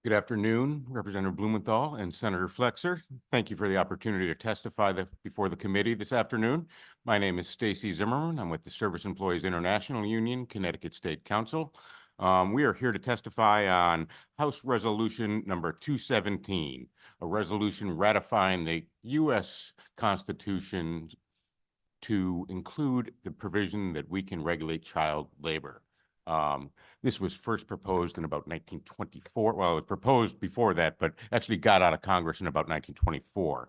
Good afternoon, Representative Blumenthal and Senator Flexer. Thank you for the opportunity to testify before the committee this afternoon. My name is Stacy Zimmerman. I'm with the Service Employees International Union, Connecticut State Council. We are here to testify on House Resolution number 217, a resolution ratifying the U.S. Constitution to include the provision that we can regulate child labor. This was first proposed in about 1924. Well, it was proposed before that, but actually got out of Congress in about 1924.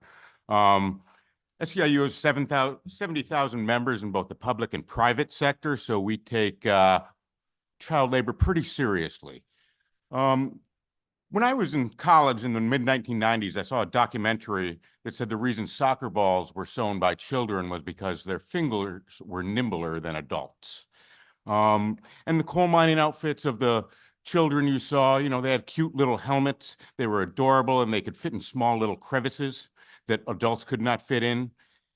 SEIU has 70,000 members in both the public and private sector, so we take child labor pretty seriously. When I was in college in the mid-1990s, I saw a documentary that said the reason soccer balls were sewn by children was because their fingers were nimbler than adults. And the coal mining outfits of the children you saw, you know, they had cute little helmets. They were adorable and they could fit in small little crevices that adults could not fit in.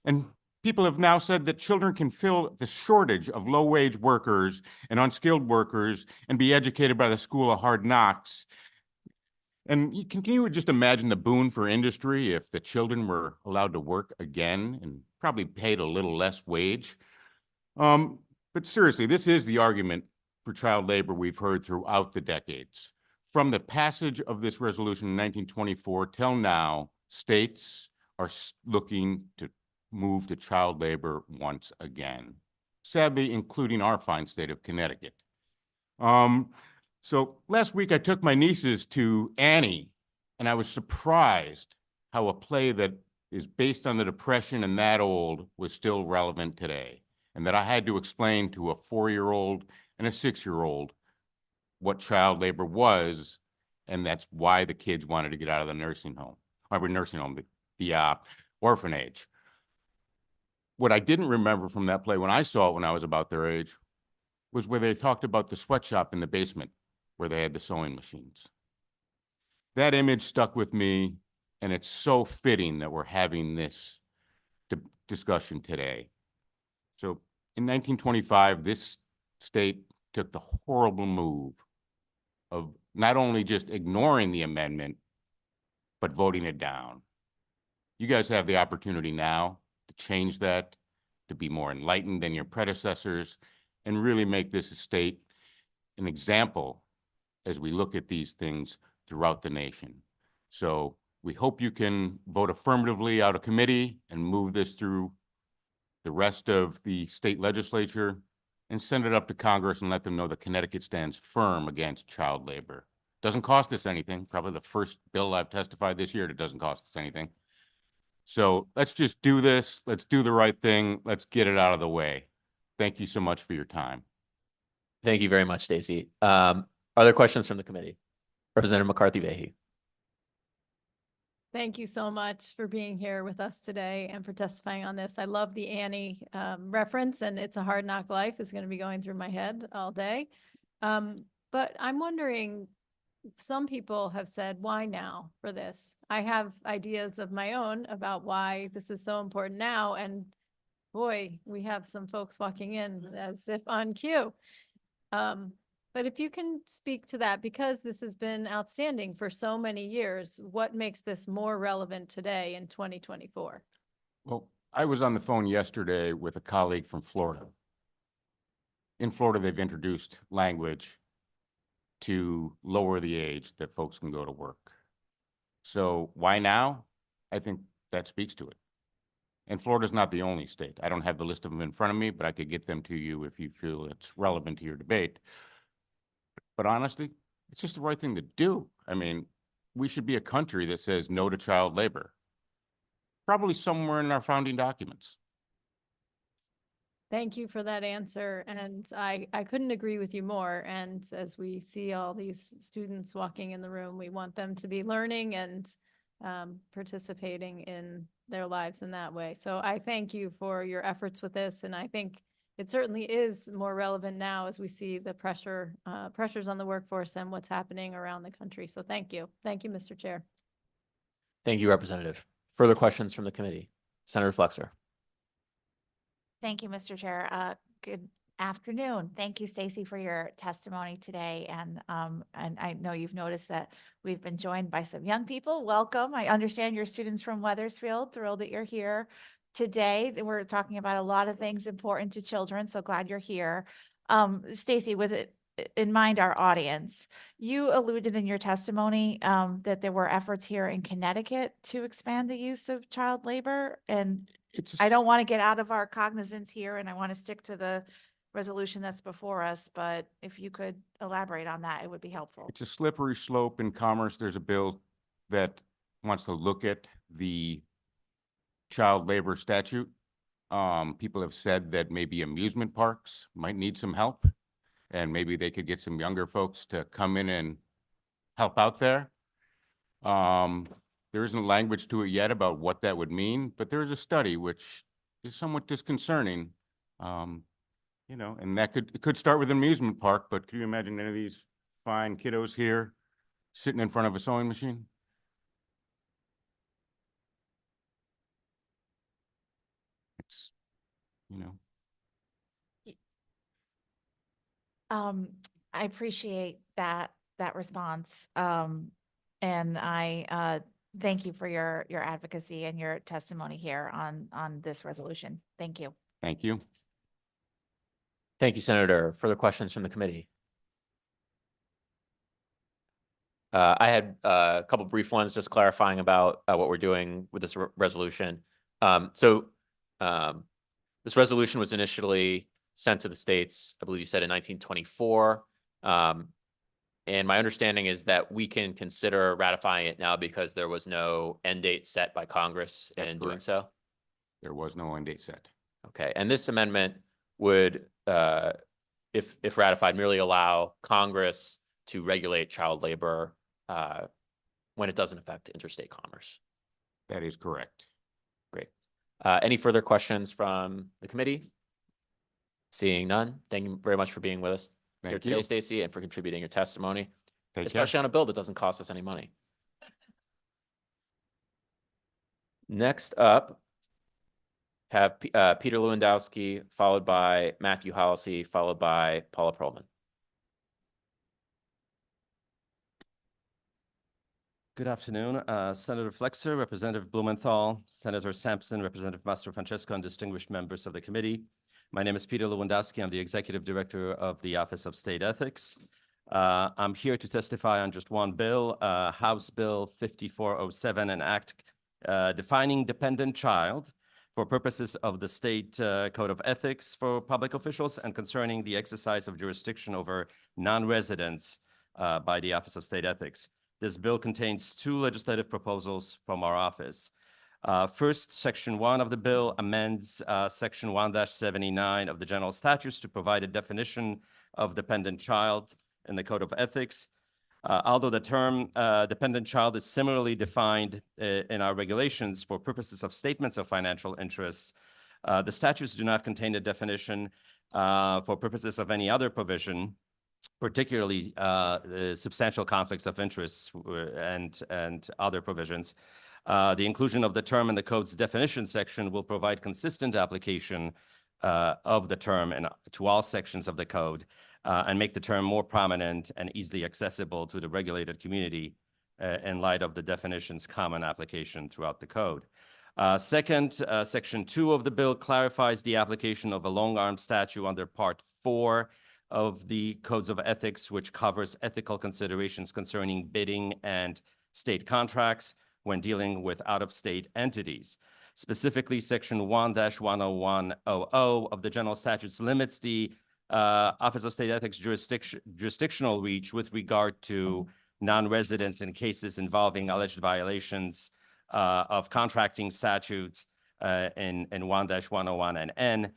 And people have now said that children can fill the shortage of low-wage workers and unskilled workers and be educated by the School of Hard Knocks. And can you just imagine the boon for industry if the children were allowed to work again and probably paid a little less wage? But seriously, this is the argument for child labor we've heard throughout the decades. From the passage of this resolution in 1924 till now, states are looking to move to child labor once again, sadly, including our fine state of Connecticut. So last week I took my nieces to Annie, and I was surprised how a play that is based on the Depression and that old was still relevant today, and that I had to explain to a 4-year-old and a 6-year-old what child labor was, and that's why the kids wanted to get out of the nursing home, the orphanage. What I didn't remember from that play when I saw it when I was about their age was where they talked about the sweatshop in the basement where they had the sewing machines. That image stuck with me, and it's so fitting that we're having this discussion today. So in 1925, this state took the horrible move of not only just ignoring the amendment, but voting it down. You guys have the opportunity now to change that, to be more enlightened than your predecessors, and really make this state an example as we look at these things throughout the nation. So we hope you can vote affirmatively out of committee and move this through the rest of the state legislature and send it up to Congress and let them know that Connecticut stands firm against child labor. Doesn't cost us anything. Probably the first bill I've testified this year that doesn't cost us anything. So let's just do this. Let's do the right thing. Let's get it out of the way. Thank you so much for your time. Thank you very much, Stacy. Are there questions from the committee? Representative McCarthy-Vahey. Thank you so much for being here with us today and for testifying on this. I love the Annie reference, and It's a Hard Knock Life is going to be going through my head all day. But I'm wondering, some people have said, why now for this? I have ideas of my own about why this is so important now. And boy, we have some folks walking in as if on cue. But if you can speak to that, because this has been outstanding for so many years, what makes this more relevant today in 2024? Well, I was on the phone yesterday with a colleague from Florida. In Florida, they've introduced language to lower the age that folks can go to work. So why now? I think that speaks to it. And Florida's not the only state. I don't have the list of them in front of me, but I could get them to you if you feel it's relevant to your debate. But honestly, it's just the right thing to do. I mean, we should be a country that says no to child labor. Probably somewhere in our founding documents. Thank you for that answer. And I couldn't agree with you more. And as we see all these students walking in the room, we want them to be learning and participating in their lives in that way. So I thank you for your efforts with this. And I think it certainly is more relevant now as we see the pressures on the workforce and what's happening around the country. So thank you. Thank you, Mr. Chair. Thank you, Representative. Further questions from the committee? Senator Flexer. Thank you, Mr. Chair. Good afternoon. Thank you, Stacy, for your testimony today. And I know you've noticed that we've been joined by some young people. Welcome. I understand you're students from Weathersfield. Thrilled that you're here today. We're talking about a lot of things important to children, so glad you're here. Stacy, with it in mind, our audience, you alluded in your testimony that there were efforts here in Connecticut to expand the use of child labor. And I don't want to get out of our cognizance here, and I want to stick to the resolution that's before us, but if you could elaborate on that, it would be helpful. It's a slippery slope in commerce. There's a bill that wants to look at the child labor statute. People have said that maybe amusement parks might need some help, and maybe they could get some younger folks to come in and help out there. There isn't language to it yet about what that would mean, but there is a study which is somewhat disconcerting. You know, and it could start with an amusement park, but can you imagine any of these fine kiddos here sitting in front of a sewing machine? It's, you know. I appreciate that response. And I thank you for your advocacy and your testimony here on this resolution. Thank you. Thank you. Thank you, Senator. Further questions from the committee? I had a couple brief ones just clarifying about what we're doing with this resolution. This resolution was initially sent to the states, I believe you said in 1924. And my understanding is that we can consider ratifying it now because there was no end date set by Congress in doing so. There was no end date set. Okay, and this amendment would, if ratified, merely allow Congress to regulate child labor when it doesn't affect interstate commerce. That is correct. Great. Any further questions from the committee? Seeing none, thank you very much for being with us here today, Stacy, and for contributing your testimony, especially on a bill that doesn't cost us any money. Next up, have Peter Lewandowski, followed by Matthew Hollisey, followed by Paula Perlman. Good afternoon, Senator Flexer, Representative Blumenthal, Senator Sampson, Representative Mastro Francesco, and distinguished members of the committee. My name is Peter Lewandowski. I'm the Executive Director of the Office of State Ethics. I'm here to testify on just one bill, House Bill 5407, an act defining dependent child for purposes of the state code of ethics for public officials and concerning the exercise of jurisdiction over non-residents by the Office of State Ethics. This bill contains two legislative proposals from our office. First, Section 1 of the bill amends Section 1-79 of the General Statutes to provide a definition of dependent child in the Code of Ethics. Although the term dependent child is similarly defined in our regulations for purposes of statements of financial interests, the statutes do not contain a definition for purposes of any other provision, particularly substantial conflicts of interest and other provisions. The inclusion of the term in the code's definition section will provide consistent application of the term to all sections of the code and make the term more prominent and easily accessible to the regulated community in light of the definition's common application throughout the code. Second, Section 2 of the bill clarifies the application of a long-arm statute under Part 4 of the Codes of Ethics, which covers ethical considerations concerning bidding and state contracts when dealing with out-of-state entities. Specifically, Section 1-10100 of the General Statutes limits the Office of State Ethics jurisdictional reach with regard to non-residents in cases involving alleged violations of contracting statutes in 1-101 and N.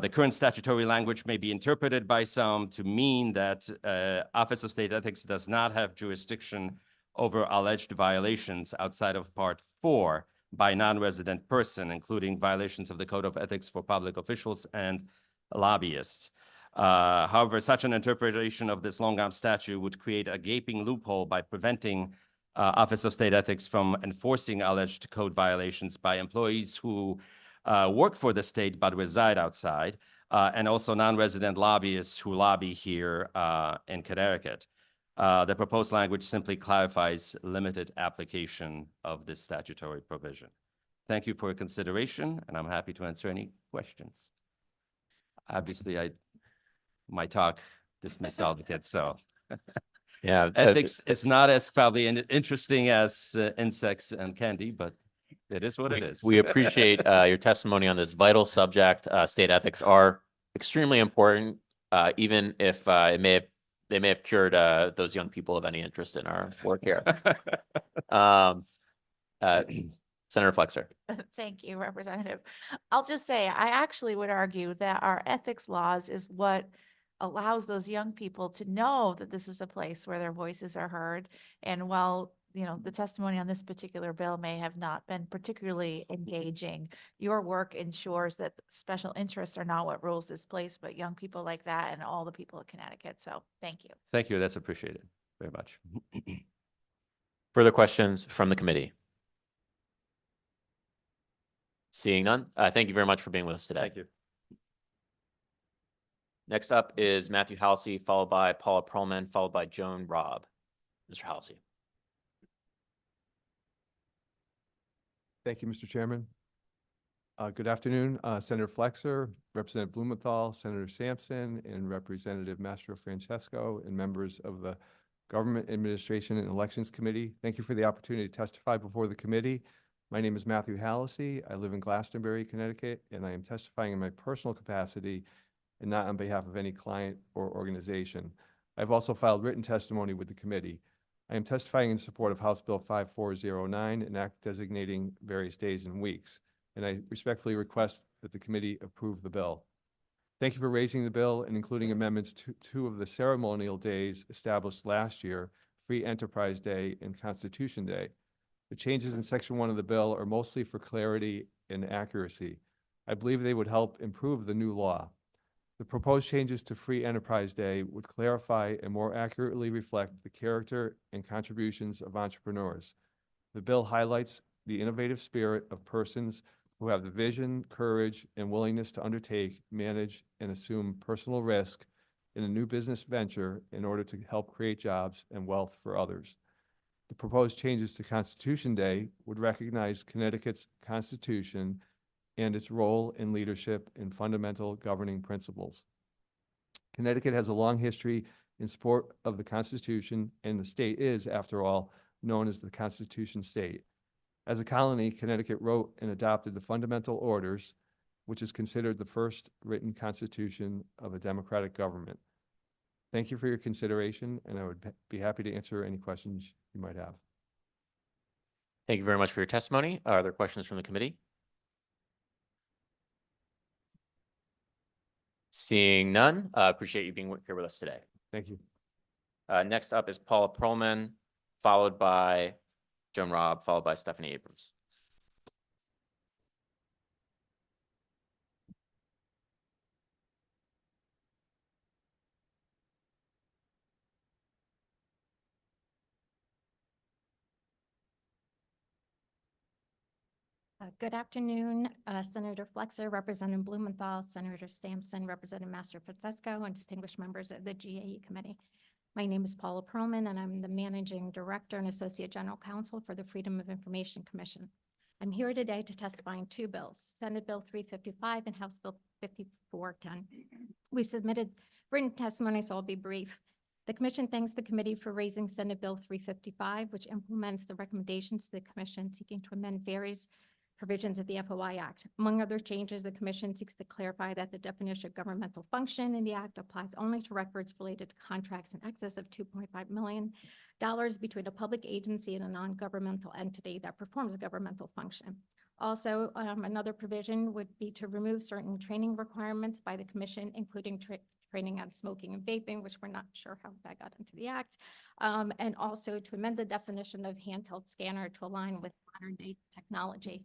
The current statutory language may be interpreted by some to mean that Office of State Ethics does not have jurisdiction over alleged violations outside of Part 4 by non-resident person, including violations of the Code of Ethics for public officials and lobbyists. However, such an interpretation of this long-arm statute would create a gaping loophole by preventing Office of State Ethics from enforcing alleged code violations by employees who work for the state but reside outside, and also non-resident lobbyists who lobby here in Connecticut. The proposed language simply clarifies limited application of this statutory provision. Thank you for your consideration, and I'm happy to answer any questions. Obviously, my talk dismissed all the kids, so. Yeah. Ethics is not as probably interesting as insects and candy, but it is what it is. We appreciate your testimony on this vital subject. State ethics are extremely important, even if they may have cured those young people of any interest in our work here. Senator Flexer. Thank you, Representative. I'll just say, I actually would argue that our ethics laws is what allows those young people to know that this is a place where their voices are heard. And while, you know, the testimony on this particular bill may have not been particularly engaging, your work ensures that special interests are not what rules this place, but young people like that and all the people of Connecticut. So thank you. Thank you. That's appreciated very much. Further questions from the committee? Seeing none, thank you very much for being with us today. Thank you. Next up is Matthew Halsey, followed by Paula Perlman, followed by Joan Robb. Mr. Halsey. Thank you, Mr. Chairman. Good afternoon, Senator Flexer, Representative Blumenthal, Senator Sampson, and Representative Mastro Francesco, and members of the Government Administration and Elections Committee. Thank you for the opportunity to testify before the committee. My name is Matthew Halsey. I live in Glastonbury, Connecticut, and I am testifying in my personal capacity and not on behalf of any client or organization. I've also filed written testimony with the committee. I am testifying in support of House Bill 5409, an act designating various days and weeks, and I respectfully request that the committee approve the bill. Thank you for raising the bill and including amendments to two of the ceremonial days established last year, Free Enterprise Day and Constitution Day. The changes in Section 1 of the bill are mostly for clarity and accuracy. I believe they would help improve the new law. The proposed changes to Free Enterprise Day would clarify and more accurately reflect the character and contributions of entrepreneurs. The bill highlights the innovative spirit of persons who have the vision, courage, and willingness to undertake, manage, and assume personal risk in a new business venture in order to help create jobs and wealth for others. The proposed changes to Constitution Day would recognize Connecticut's Constitution and its role in leadership and fundamental governing principles. Connecticut has a long history in support of the Constitution, and the state is, after all, known as the Constitution State. As a colony, Connecticut wrote and adopted the Fundamental Orders, which is considered the first written constitution of a democratic government. Thank you for your consideration, and I would be happy to answer any questions you might have. Thank you very much for your testimony. Are there questions from the committee? Seeing none, appreciate you being here with us today. Thank you. Next up is Paula Perlman, followed by Joan Robb, followed by Stephanie Abrams. Good afternoon, Senator Flexer, Representative Blumenthal, Senator Sampson, Representative Mastro Francesco, and distinguished members of the GAE committee. My name is Paula Perlman, and I'm the Managing Director and Associate General Counsel for the Freedom of Information Commission. I'm here today to testify on two bills, Senate Bill 355 and House Bill 5410. We submitted written testimony, so I'll be brief. The commission thanks the committee for raising Senate Bill 355, which implements the recommendations to the commission seeking to amend various provisions of the FOI Act. Among other changes, the commission seeks to clarify that the definition of governmental function in the act applies only to records related to contracts in excess of $2.5 million between a public agency and a non-governmental entity that performs a governmental function. Also, another provision would be to remove certain training requirements by the commission, including training on smoking and vaping, which we're not sure how that got into the act, and also to amend the definition of handheld scanner to align with modern day technology.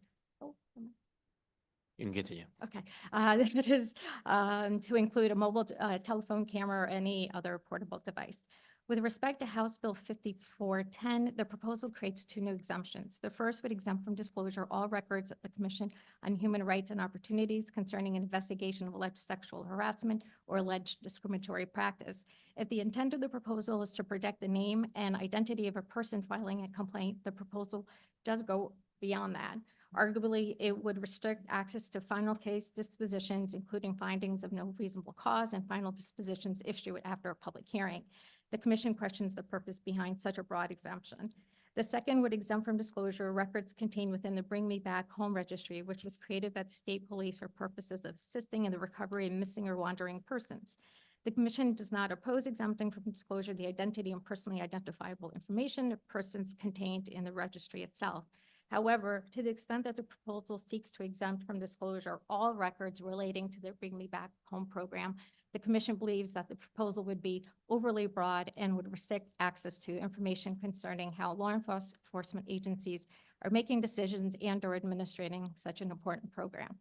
You can continue. Okay, that is to include a mobile telephone camera or any other portable device. With respect to House Bill 5410, the proposal creates two new exemptions. The first would exempt from disclosure all records of the Commission on Human Rights and Opportunities concerning an investigation of alleged sexual harassment or alleged discriminatory practice. If the intent of the proposal is to protect the name and identity of a person filing a complaint, the proposal does go beyond that. Arguably, it would restrict access to final case dispositions, including findings of no reasonable cause and final dispositions issued after a public hearing. The Commission questions the purpose behind such a broad exemption. The second would exempt from disclosure records contained within the Bring Me Back Home Registry, which was created by the state police for purposes of assisting in the recovery of missing or wandering persons. The Commission does not oppose exempting from disclosure the identity and personally identifiable information of persons contained in the registry itself. However, to the extent that the proposal seeks to exempt from disclosure all records relating to the Bring Me Back Home program, the Commission believes that the proposal would be overly broad and would restrict access to information concerning how law enforcement agencies are making decisions and or administrating such an important program.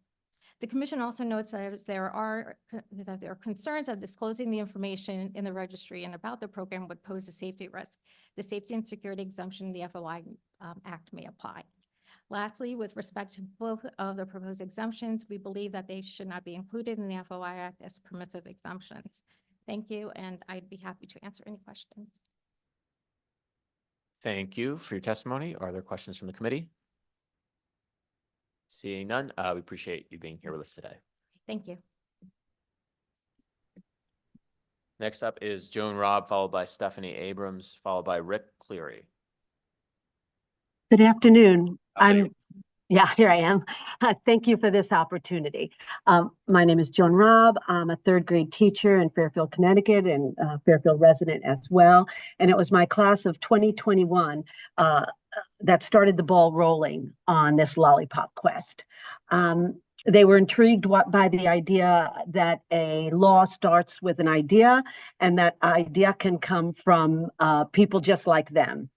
The Commission also notes that there are concerns that disclosing the information in the registry and about the program would pose a safety risk. The safety and security exemption in the FOI Act may apply. Lastly, with respect to both of the proposed exemptions, we believe that they should not be included in the FOI Act as permissive exemptions. Thank you, and I'd be happy to answer any questions. Thank you for your testimony. Are there questions from the committee? Seeing none, we appreciate you being here with us today. Thank you. Next up is Joan Robb, followed by Stephanie Abrams, followed by Rick Cleary. Good afternoon. Afternoon. Here I am. Thank you for this opportunity. My name is Joan Robb. I'm a third grade teacher in Fairfield, Connecticut, and Fairfield resident as well. And it was my class of 2021 that started the ball rolling on this lollipop quest. They were intrigued by the idea that a law starts with an idea, and that idea can come from people just like them.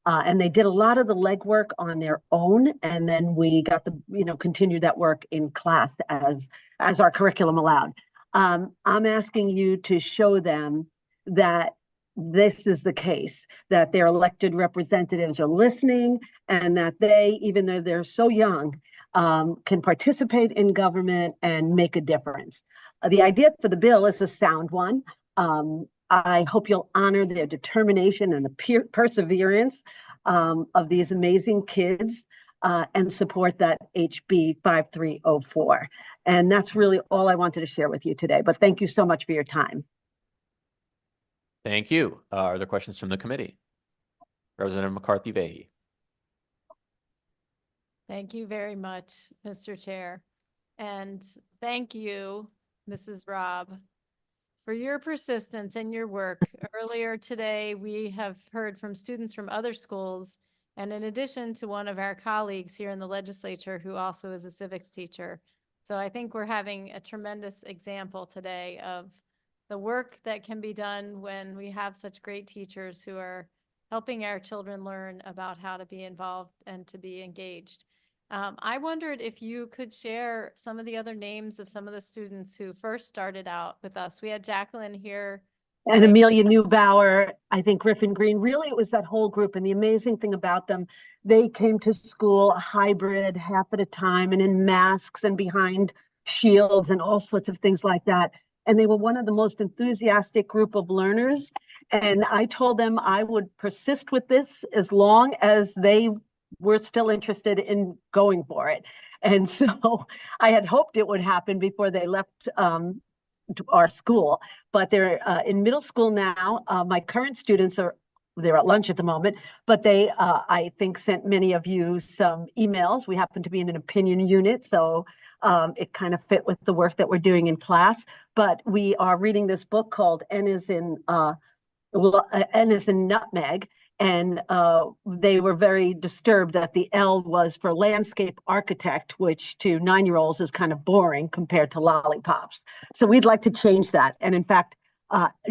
And they did a lot of the legwork on their own, and then we got to, continue that work in class as our curriculum allowed. I'm asking you to show them that this is the case, that their elected representatives are listening, and that they, even though they're so young, can participate in government and make a difference. The idea for the bill is a sound one. I hope you'll honor their determination and the perseverance of these amazing kids and support that HB 5304. And that's really all I wanted to share with you today. But thank you so much for your time. Thank you. Are there questions from the committee? Representative McCarthy-Vahey. Thank you very much, Mr. Chair. And thank you, Mrs. Robb, for your persistence and your work. Earlier today, we have heard from students from other schools, and in addition to one of our colleagues here in the legislature who also is a civics teacher. So I think we're having a tremendous example today of the work that can be done when we have such great teachers who are helping our children learn about how to be involved and to be engaged. I wondered if you could share some of the other names of some of the students who first started out with us. We had Jacqueline here. And Amelia Neubauer, I think Griffin Green, really it was that whole group. And the amazing thing about them, they came to school a hybrid, half at a time, and in masks and behind shields and all sorts of things like that. And they were one of the most enthusiastic group of learners. And I told them I would persist with this as long as they were still interested in going for it. And so I had hoped it would happen before they left our school, but they're in middle school now. My current students they're at lunch at the moment, but they, I think, sent many of you some emails. We happen to be in an opinion unit, so it kind of fit with the work that we're doing in class. But we are reading this book called N is in Nutmeg. And they were very disturbed that the L was for landscape architect, which to 9-year-olds is kind of boring compared to lollipops. So we'd like to change that. And in fact,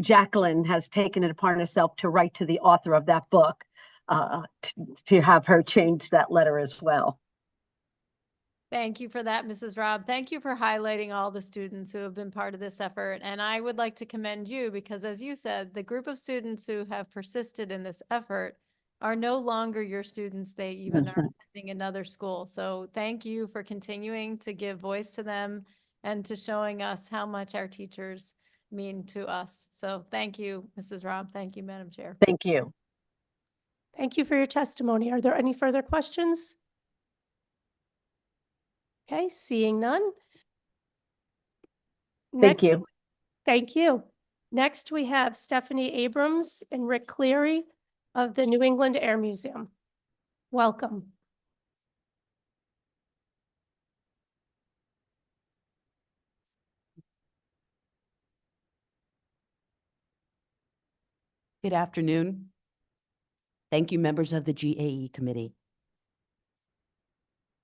Jacqueline has taken it upon herself to write to the author of that book to have her change that letter as well. Thank you for that, Mrs. Robb. Thank you for highlighting all the students who have been part of this effort. And I would like to commend you because, as you said, the group of students who have persisted in this effort are no longer your students. They even That's are right. attending another school. So thank you for continuing to give voice to them and to showing us how much our teachers mean to us. So thank you, Mrs. Robb. Thank you, Madam Chair. Thank you. Thank you for your testimony. Are there any further questions? Okay, seeing none. Thank Next, you. thank you. Next, we have Stephanie Abrams and Rick Cleary of the New England Air Museum. Welcome. Good afternoon. Thank you, members of the GAE committee.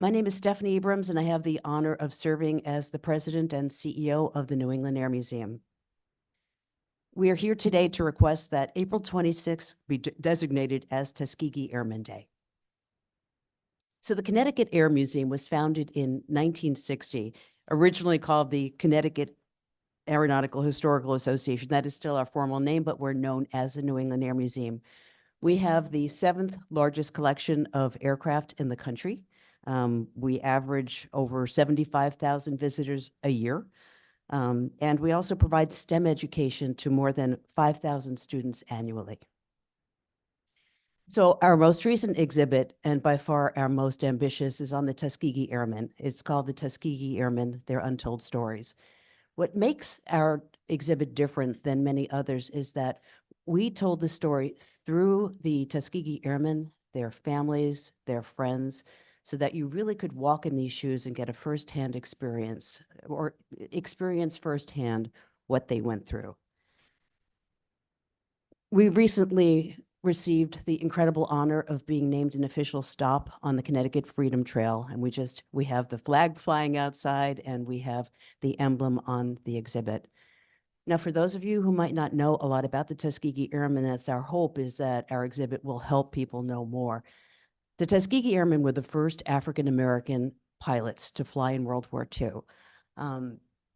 My name is Stephanie Abrams, and I have the honor of serving as the president and CEO of the New England Air Museum. We are here today to request that April 26th be designated as Tuskegee Airmen Day. So the Connecticut Air Museum was founded in 1960, originally called the Connecticut Aeronautical Historical Association. That is still our formal name, but we're known as the New England Air Museum. We have the 7th largest collection of aircraft in the country. We average over 75,000 visitors a year. And we also provide STEM education to more than 5,000 students annually. So our most recent exhibit, and by far our most ambitious, is on the Tuskegee Airmen. It's called the Tuskegee Airmen, Their Untold Stories. What makes our exhibit different than many others is that we told the story through the Tuskegee Airmen, their families, their friends, so that you really could walk in these shoes and get a firsthand experience, or experience firsthand what they went through. We recently received the incredible honor of being named an official stop on the Connecticut Freedom Trail. And we have the flag flying outside and we have the emblem on the exhibit. Now, for those of you who might not know a lot about the Tuskegee Airmen, that's our hope, is that our exhibit will help people know more. The Tuskegee Airmen were the first African-American pilots to fly in World War II.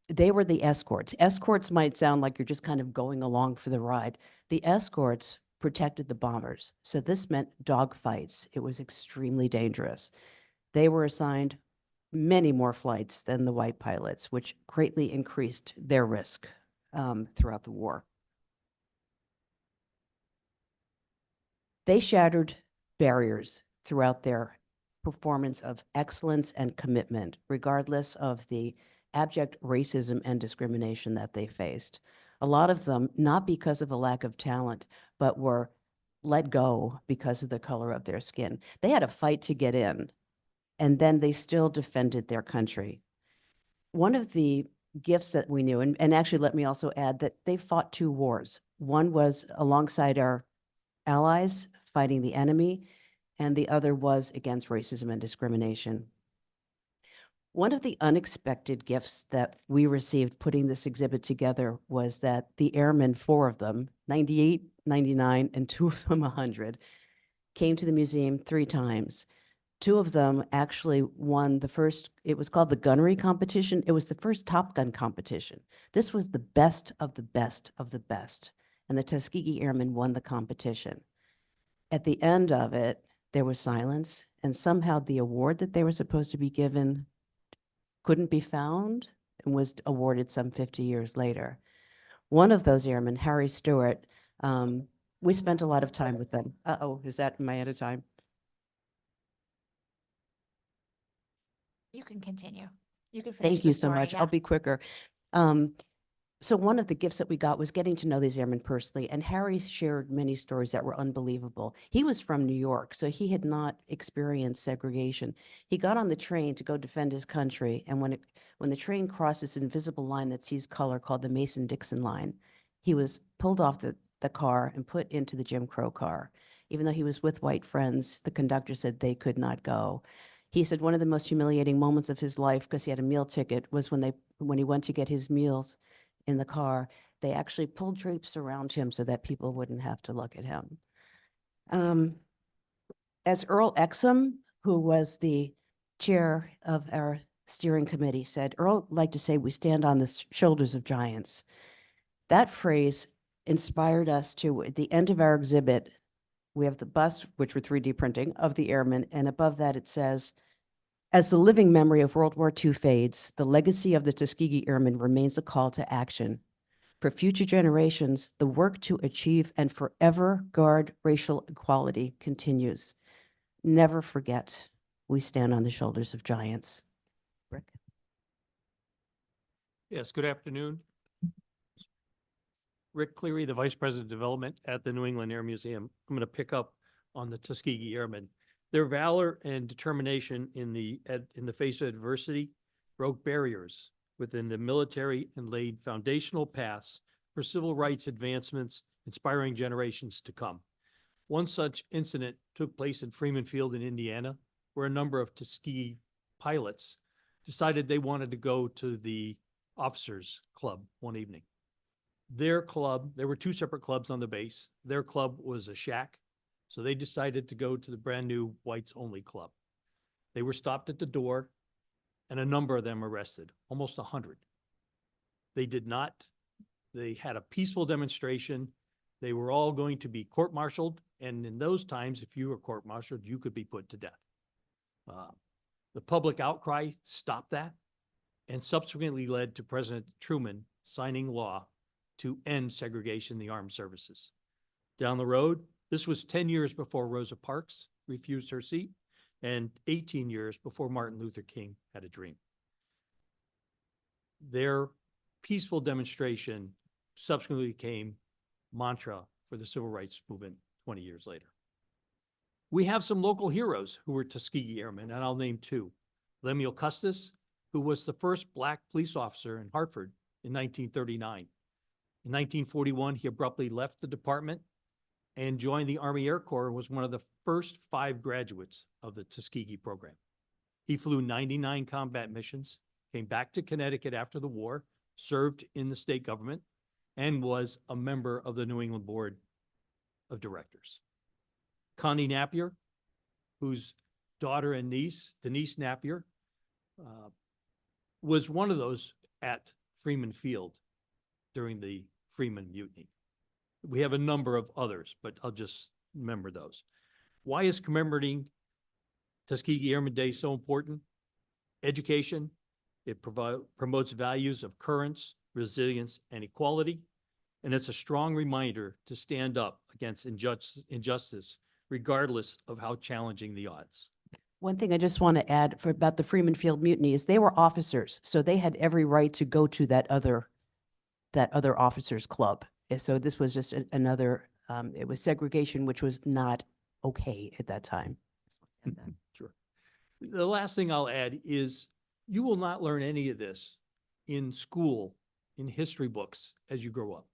They were the escorts. Escorts might sound like you're just kind of going along for the ride. The escorts protected the bombers. So this meant dogfights. It was extremely dangerous. They were assigned many more flights than the white pilots, which greatly increased their risk throughout the war. They shattered barriers throughout their performance of excellence and commitment, regardless of the abject racism and discrimination that they faced. A lot of them, not because of a lack of talent, but were let go because of the color of their skin. They had a fight to get in, and then they still defended their country. One of the gifts that we knew, and actually let me also add that they fought 2 wars. One was alongside our allies fighting the enemy, and the other was against racism and discrimination. One of the unexpected gifts that we received putting this exhibit together was that the airmen, 4 of them, 98, 99, and 2 of them 100, came to the museum 3 times. 2 of them actually won the first, it was called the gunnery competition. It was the first Top Gun competition. This was the best of the best of the best. And the Tuskegee Airmen won the competition. At the end of it, there was silence, and somehow the award that they were supposed to be given couldn't be found and was awarded some 50 years later. One of those airmen, Harry Stewart, we spent a lot of time with them. Uh-oh, am I out of time? You can continue. You can finish Thank the you so story, much. yeah. I'll be quicker. So one of the gifts that we got was getting to know these airmen personally, and Harry shared many stories that were unbelievable. He was from New York, so he had not experienced segregation. He got on the train to go defend his country, and when the train crossed this invisible line that sees color called the Mason-Dixon line, he was pulled off the car and put into the Jim Crow car. Even though he was with white friends, the conductor said they could not go. He said one of the most humiliating moments of his life, because he had a meal ticket, was when he went to get his meals in the car, they actually pulled drapes around him so that people wouldn't have to look at him. As Earl Exum, who was the chair of our steering committee said, Earl liked to say, we stand on the shoulders of giants. That phrase inspired us to, at the end of our exhibit, we have the bust, which we're 3D printing, of the airmen, and above that it says, as the living memory of World War II fades, the legacy of the Tuskegee Airmen remains a call to action. For future generations, the work to achieve and forever guard racial equality continues. Never forget, we stand on the shoulders of giants. Rick? Yes, good afternoon. Rick Cleary, the Vice President of Development at the New England Air Museum. I'm going to pick up on the Tuskegee Airmen. Their valor and determination in the face of adversity broke barriers within the military and laid foundational paths for civil rights advancements, inspiring generations to come. One such incident took place in Freeman Field in Indiana, where a number of Tuskegee pilots decided they wanted to go to the officers' club one evening. Their club, there were two separate clubs on the base. Their club was a shack, so they decided to go to the brand new whites only club. They were stopped at the door and a number of them arrested, almost 100. They had a peaceful demonstration. They were all going to be court-martialed, and in those times, if you were court-martialed, you could be put to death. The public outcry stopped that and subsequently led to President Truman signing law to end segregation in the armed services. Down the road, this was 10 years before Rosa Parks refused her seat and 18 years before Martin Luther King had a dream. Their peaceful demonstration subsequently became mantra for the civil rights movement 20 years later. We have some local heroes who were Tuskegee Airmen, and I'll name two. Lemuel Custis, who was the first Black police officer in Hartford in 1939. In 1941, he abruptly left the department and joined the Army Air Corps and was one of the first 5 graduates of the Tuskegee program. He flew 99 combat missions, came back to Connecticut after the war, served in the state government, and was a member of the New England Board of Directors. Connie Napier, whose daughter and niece, Denise Napier, was one of those at Freeman Field during the Freeman Mutiny. We have a number of others, but I'll just remember those. Why is commemorating Tuskegee Airmen Day so important? Education. It promotes values of courage, resilience, and equality. And it's a strong reminder to stand up against injustice, regardless of how challenging the odds. One thing I just want to add about the Freeman Field Mutiny is they were officers, so they had every right to go to that other officers club. And so this was just another, it was segregation, which was not okay at that time. Sure. The last thing I'll add is you will not learn any of this in school, in history books as you grow up.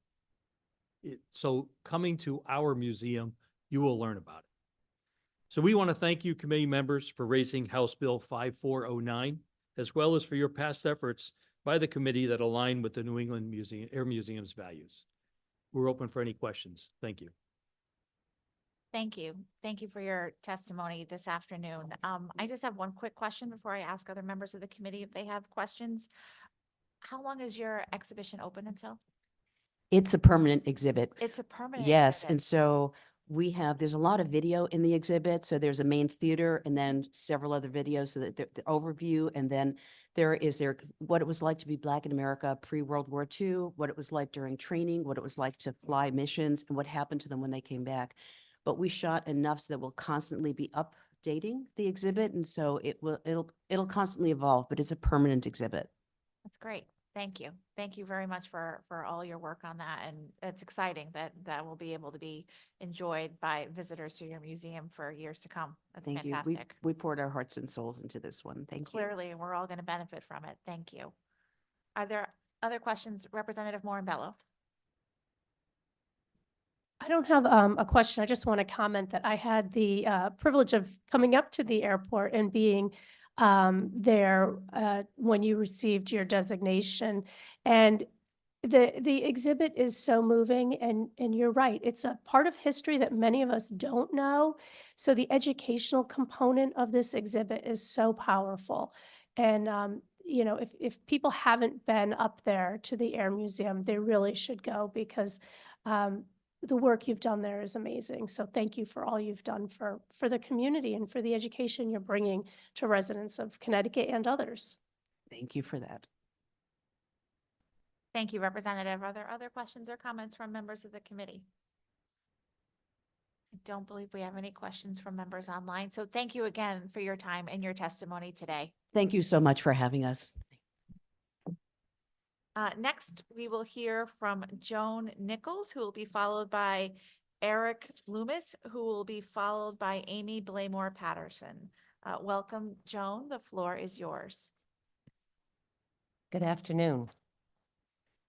So coming to our museum, you will learn about it. So we want to thank you, committee members, for raising House Bill 5409, as well as for your past efforts by the committee that align with the New England Air Museum's values. We're open for any questions. Thank you. Thank you. Thank you for your testimony this afternoon. I just have one quick question before I ask other members of the committee if they have questions. How long is your exhibition open until? It's a permanent exhibit. It's a permanent Yes, exhibit. and so there's a lot of video in the exhibit. So there's a main theater and then several other videos, so that the overview, and then there what it was like to be Black in America pre-World War II, what it was like during training, what it was like to fly missions, and what happened to them when they came back. But we shot enough so that we'll constantly be updating the exhibit, and so it'll constantly evolve, but it's a permanent exhibit. That's great. Thank you. Thank you very much for all your work on that. And it's exciting that will be able to be enjoyed by visitors to your museum for years to come. That's Thank you. fantastic. We poured our hearts and souls into this one. Thank you. Clearly, we're all going to benefit from it. Thank you. Are there other questions? Representative Morin-Bello? I don't have a question. I just want to comment that I had the privilege of coming up to the airport and being there when you received your designation. And The exhibit is so moving, and you're right. It's a part of history that many of us don't know. So the educational component of this exhibit is so powerful. And you know, if people haven't been up there to the Air Museum, they really should go, because the work you've done there is amazing. So thank you for all you've done for the community and for the education you're bringing to residents of Connecticut and others. Thank you for that. Thank you, Representative. Are there other questions or comments from members of the committee? I don't believe we have any questions from members online. So thank you again for your time and your testimony today. Thank you so much for having us. Next, we will hear from Joan Nichols, who will be followed by Eric Loomis, who will be followed by Amy Blaymore Patterson. Welcome, Joan. The floor is yours. Good afternoon.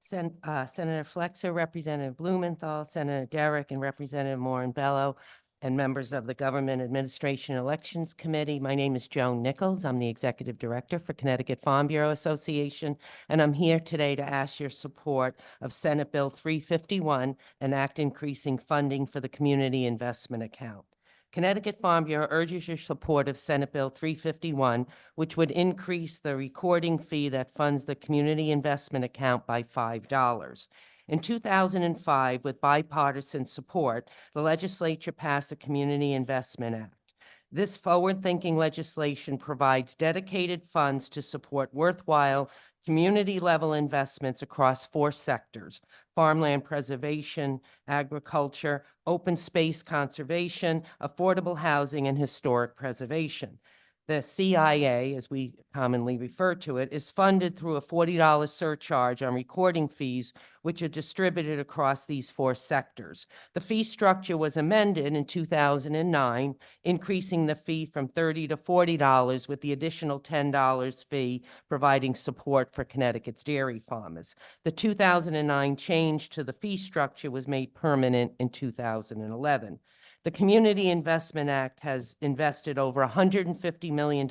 Senator Flexer, Representative Blumenthal, Senator Derrick, and Representative Morin-Bello, and members of the Government Administration Elections Committee. My name is Joan Nichols. I'm the Executive Director for Connecticut Farm Bureau Association, and I'm here today to ask your support of Senate Bill 351, an act increasing funding for the Community Investment Account. Connecticut Farm Bureau urges your support of Senate Bill 351, which would increase the recording fee that funds the Community Investment Account by $5. In 2005, with bipartisan support, the legislature passed the Community Investment Act. This forward-thinking legislation provides dedicated funds to support worthwhile community-level investments across 4 sectors: farmland preservation, agriculture, open space conservation, affordable housing, and historic preservation. The CIA, as we commonly refer to it, is funded through a $40 surcharge on recording fees, which are distributed across these 4 sectors. The fee structure was amended in 2009, increasing the fee from $30 to $40, with the additional $10 fee providing support for Connecticut's dairy farmers. The 2009 change to the fee structure was made permanent in 2011. The Community Investment Act has invested over $150 million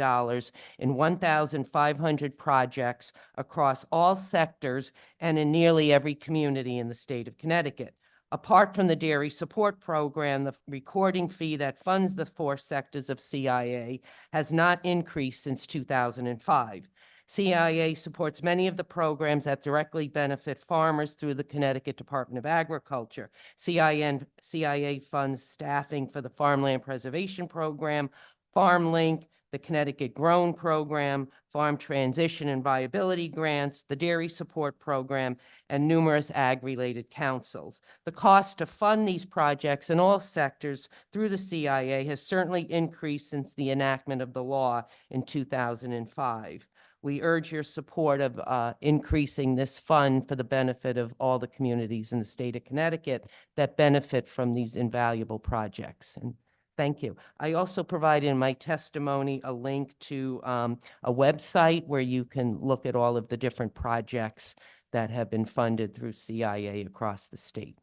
in 1,500 projects across all sectors and in nearly every community in the state of Connecticut. Apart from the Dairy Support Program, the recording fee that funds the 4 sectors of CIA has not increased since 2005. CIA supports many of the programs that directly benefit farmers through the Connecticut Department of Agriculture. CIA funds staffing for the Farmland Preservation Program, FarmLink, the Connecticut Grown Program, Farm Transition and Viability Grants, the Dairy Support Program, and numerous ag-related councils. The cost to fund these projects in all sectors through the CIA has certainly increased since the enactment of the law in 2005. We urge your support of increasing this fund for the benefit of all the communities in the state of Connecticut that benefit from these invaluable projects. And thank you. I also provided in my testimony a link to a website where you can look at all of the different projects that have been funded through CIA across the state.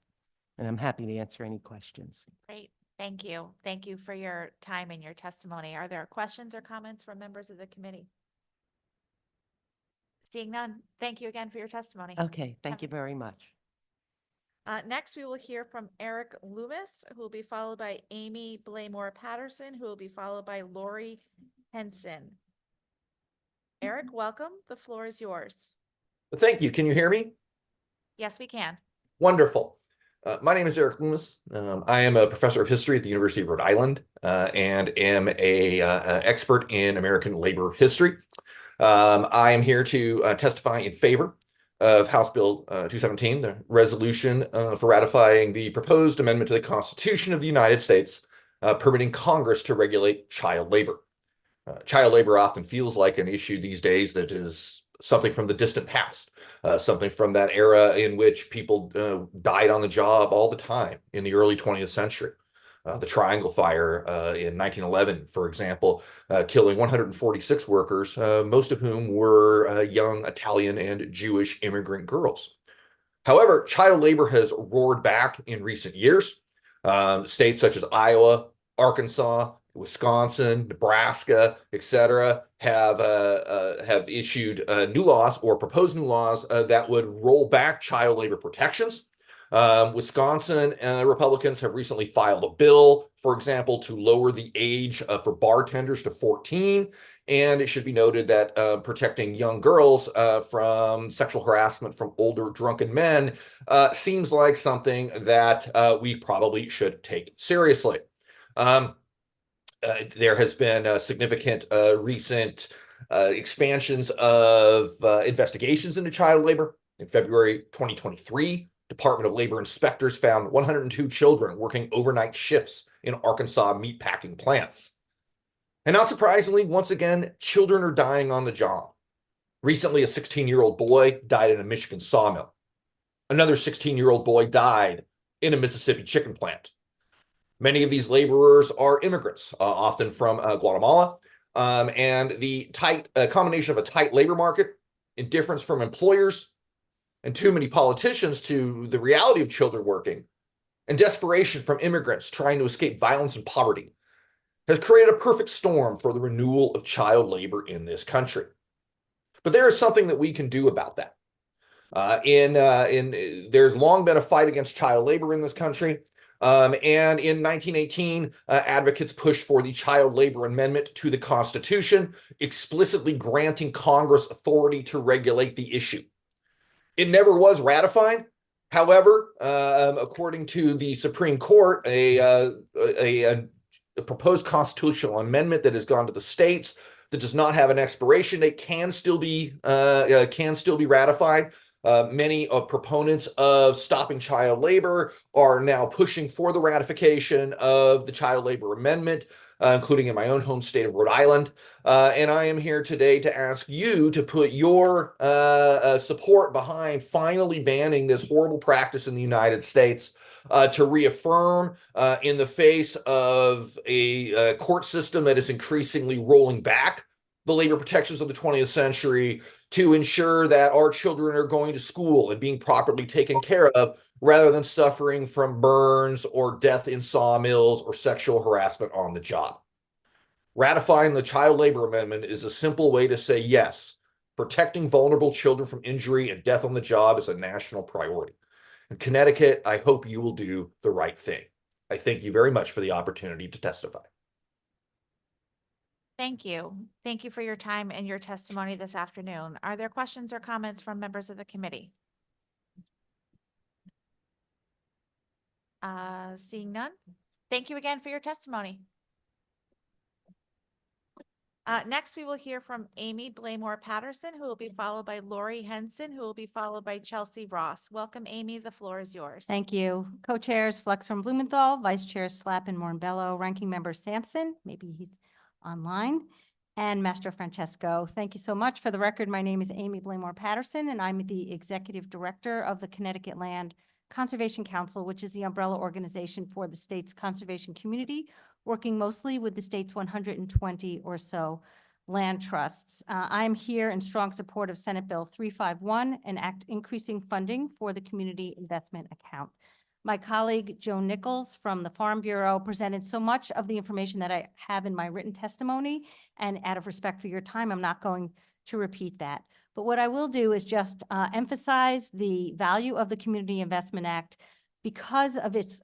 And I'm happy to answer any questions. Great. Thank you. Thank you for your time and your testimony. Are there questions or comments from members of the committee? Seeing none, thank you again for your testimony. Okay, thank you very much. Next, we will hear from Eric Loomis, who will be followed by Amy Blaymore Patterson, who will be followed by Lori Henson. Eric, welcome. The floor is yours. Thank you. Can you hear me? Yes, we can. Wonderful. My name is Eric Loomis. I am a professor of history at the University of Rhode Island and am an expert in American labor history. I am here to testify in favor of House Bill 217, the resolution for ratifying the proposed amendment to the Constitution of the United States, permitting Congress to regulate child labor. Child labor often feels like an issue these days that is something from the distant past, something from that era in which people died on the job all the time in the early 20th century. The Triangle Fire in 1911, for example, killing 146 workers, most of whom were young Italian and Jewish immigrant girls. However, child labor has roared back in recent years. States such as Iowa, Arkansas, Wisconsin, Nebraska, et cetera, have issued new laws or proposed new laws that would roll back child labor protections. Wisconsin Republicans have recently filed a bill, for example, to lower the age for bartenders to 14. And it should be noted that protecting young girls from sexual harassment from older drunken men seems like something that we probably should take seriously. There has been significant recent expansions of investigations into child labor. In February 2023, Department of Labor inspectors found 102 children working overnight shifts in Arkansas meatpacking plants. And not surprisingly, once again, children are dying on the job. Recently, a 16-year-old boy died in a Michigan sawmill. Another 16-year-old boy died in a Mississippi chicken plant. Many of these laborers are immigrants, often from Guatemala, and the combination of a tight labor market, indifference from employers, and too many politicians to the reality of children working, and desperation from immigrants trying to escape violence and poverty has created a perfect storm for the renewal of child labor in this country. But there is something that we can do about that. There's long been a fight against child labor in this country. And in 1918, advocates pushed for the Child Labor Amendment to the Constitution, explicitly granting Congress authority to regulate the issue. It never was ratified. However, according to the Supreme Court, a proposed constitutional amendment that has gone to the states that does not have an expiration date can still be ratified. Many proponents of stopping child labor are now pushing for the ratification of the Child Labor Amendment, including in my own home state of Rhode Island. And I am here today to ask you to put your support behind finally banning this horrible practice in the United States, to reaffirm in the face of a court system that is increasingly rolling back the labor protections of the 20th century, to ensure that our children are going to school and being properly taken care of, rather than suffering from burns or death in sawmills or sexual harassment on the job. Ratifying the Child Labor Amendment is a simple way to say yes, protecting vulnerable children from injury and death on the job is a national priority. In Connecticut, I hope you will do the right thing. I thank you very much for the opportunity to testify. Thank you. Thank you for your time and your testimony this afternoon. Are there questions or comments from members of the committee? Seeing none. Thank you again for your testimony. Next, we will hear from Amy Blaymore Patterson, who will be followed by Lori Henson, who will be followed by Chelsea Ross. Welcome, Amy. The floor is yours. Thank you. Co-chairs Flexer and Blumenthal, Vice Chairs Slapp and Morinbello, Ranking Member Sampson, maybe he's online, and Master Francesco. Thank you so much. For the record, my name is Amy Blaymore Patterson, and I'm the Executive Director of the Connecticut Land Conservation Council, which is the umbrella organization for the state's conservation community, working mostly with the state's 120 or so land trusts. I'm here in strong support of Senate Bill 351, an act increasing funding for the community investment account. My colleague, Joan Nichols from the Farm Bureau, presented so much of the information that I have in my written testimony, and out of respect for your time, I'm not going to repeat that. But what I will do is just emphasize the value of the Community Investment Act because of its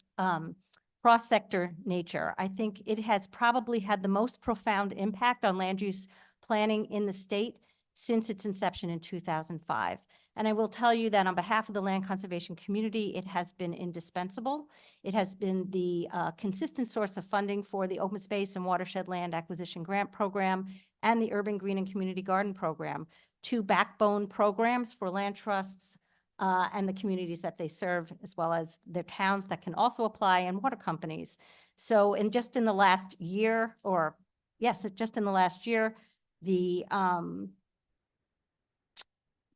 cross-sector nature. I think it has probably had the most profound impact on land use planning in the state since its inception in 2005. And I will tell you that on behalf of the land conservation community, it has been indispensable. It has been the consistent source of funding for the Open Space and Watershed Land Acquisition Grant Program and the Urban Green and Community Garden Program, two backbone programs for land trusts and the communities that they serve, as well as the towns that can also apply, and water companies. So just in the last year, just in the last year, the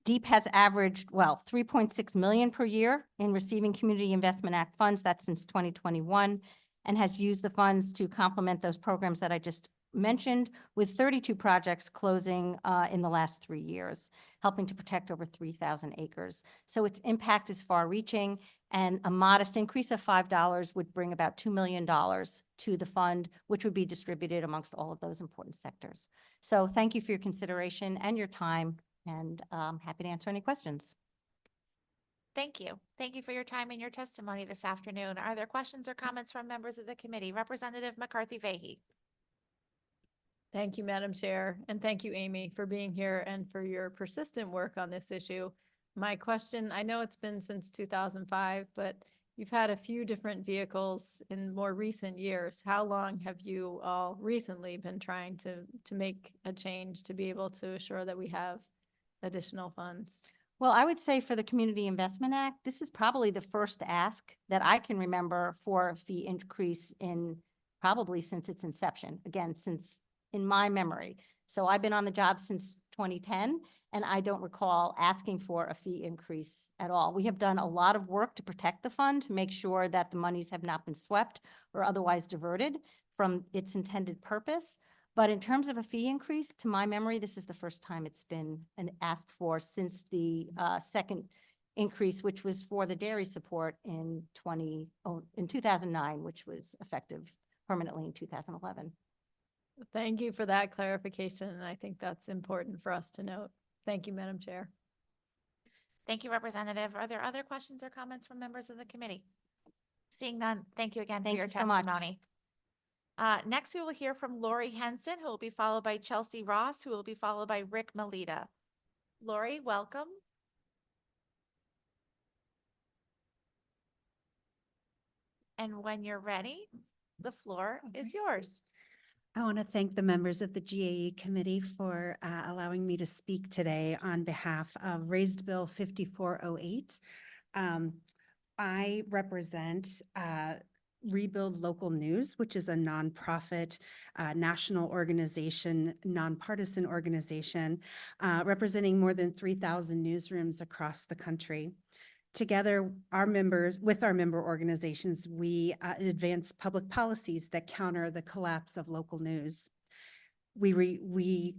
DEEP has averaged, 3.6 million per year in receiving Community Investment Act funds. That's since 2021, and has used the funds to complement those programs that I just mentioned, with 32 projects closing in the last 3 years, helping to protect over 3,000 acres. So its impact is far-reaching, and a modest increase of $5 would bring about $2 million to the fund, which would be distributed amongst all of those important sectors. So thank you for your consideration and your time, and I'm happy to answer any questions. Thank you. Thank you for your time and your testimony this afternoon. Are there questions or comments from members of the committee? Representative McCarthy Vahey. Thank you, Madam Chair, and thank you, Amy, for being here and for your persistent work on this issue. My question, I know it's been since 2005, but you've had a few different vehicles in more recent years. How long have you all recently been trying to make a change to be able to assure that we have additional funds? Well, I would say for the Community Investment Act, this is probably the first ask that I can remember for a fee increase in probably since its inception, again, since in my memory. So I've been on the job since 2010, and I don't recall asking for a fee increase at all. We have done a lot of work to protect the fund, to make sure that the monies have not been swept or otherwise diverted from its intended purpose. But in terms of a fee increase, to my memory, this is the first time it's been asked for since the second increase, which was for the dairy support in 2009, which was effective permanently in 2011. Thank you for that clarification, and I think that's important for us to note. Thank you, Madam Chair. Thank you, Representative. Are there other questions or comments from members of the committee? Seeing none, thank you again for Thank your you so much. testimony. Next, we will hear from Lori Henson, who will be followed by Chelsea Ross, who will be followed by Rick Melita. Lori, welcome. And when you're ready, the floor is yours. I want to thank the members of the GAE committee for allowing me to speak today on behalf of Raised Bill 5408. I represent Rebuild Local News, which is a nonprofit national organization, nonpartisan organization, representing more than 3,000 newsrooms across the country. Together, with our member organizations, we advance public policies that counter the collapse of local news. We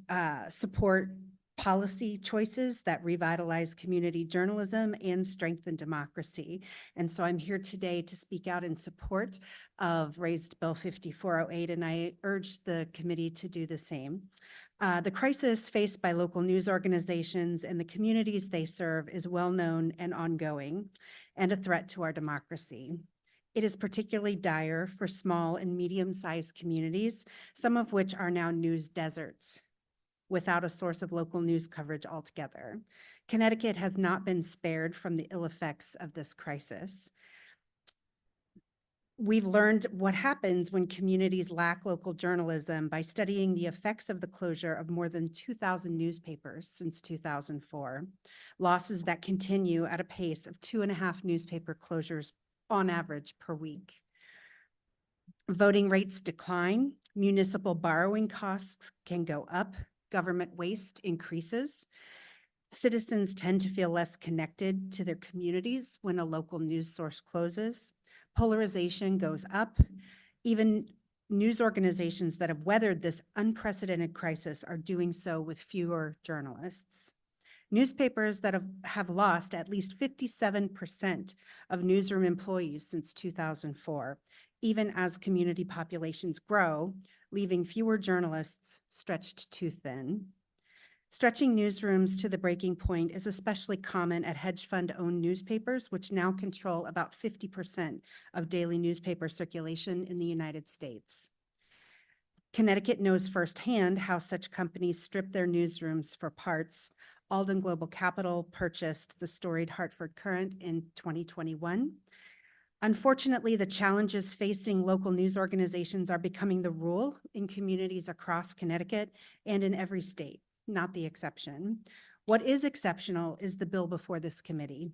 support policy choices that revitalize community journalism and strengthen democracy. And so I'm here today to speak out in support of Raised Bill 5408, and I urge the committee to do the same. The crisis faced by local news organizations and the communities they serve is well known and ongoing, and a threat to our democracy. It is particularly dire for small and medium-sized communities, some of which are now news deserts, without a source of local news coverage altogether. Connecticut has not been spared from the ill effects of this crisis. We've learned what happens when communities lack local journalism by studying the effects of the closure of more than 2,000 newspapers since 2004, losses that continue at a pace of 2.5 newspaper closures on average per week. Voting rates decline, municipal borrowing costs can go up, government waste increases. Citizens tend to feel less connected to their communities when a local news source closes. Polarization goes up. Even news organizations that have weathered this unprecedented crisis are doing so with fewer journalists. Newspapers that have lost at least 57% of newsroom employees since 2004, even as community populations grow, leaving fewer journalists stretched too thin. Stretching newsrooms to the breaking point is especially common at hedge fund-owned newspapers, which now control about 50% of daily newspaper circulation in the United States. Connecticut knows firsthand how such companies strip their newsrooms for parts. Alden Global Capital purchased the storied Hartford Courant in 2021. Unfortunately, the challenges facing local news organizations are becoming the rule in communities across Connecticut and in every state, not the exception. What is exceptional is the bill before this committee.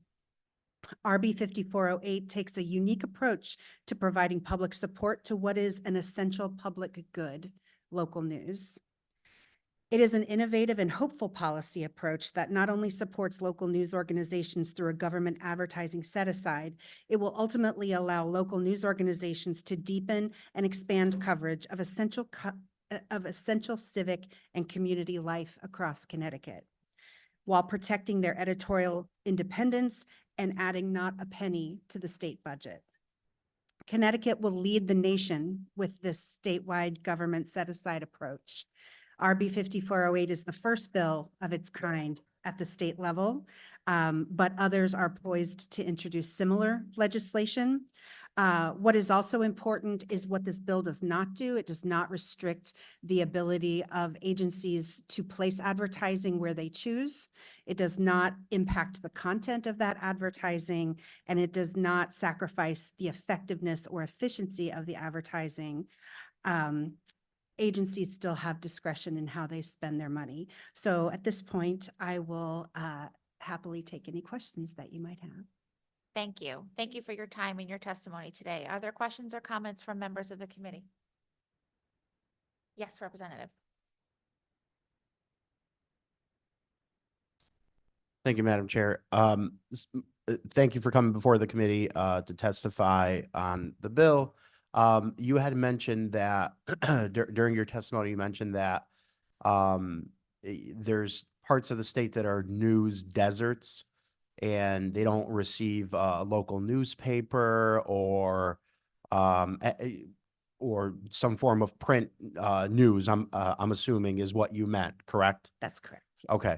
RB 5408 takes a unique approach to providing public support to what is an essential public good, local news. It is an innovative and hopeful policy approach that not only supports local news organizations through a government advertising set-aside, it will ultimately allow local news organizations to deepen and expand coverage of essential of essential civic and community life across Connecticut, while protecting their editorial independence and adding not a penny to the state budget. Connecticut will lead the nation with this statewide government set-aside approach. RB 5408 is the first bill of its kind at the state level, but others are poised to introduce similar legislation. What is also important is what this bill does not do. It does not restrict the ability of agencies to place advertising where they choose. It does not impact the content of that advertising, and it does not sacrifice the effectiveness or efficiency of the advertising. Agencies still have discretion in how they spend their money. So at this point, I will happily take any questions that you might have. Thank you. Thank you for your time and your testimony today. Are there questions or comments from members of the committee? Yes, Representative. Thank you, Madam Chair. Thank you for coming before the committee to testify on the bill. You had mentioned that during your testimony, you mentioned that there's parts of the state that are news deserts and they don't receive a local newspaper or some form of print news. I'm assuming is what you meant, correct? That's correct. Yes. Okay.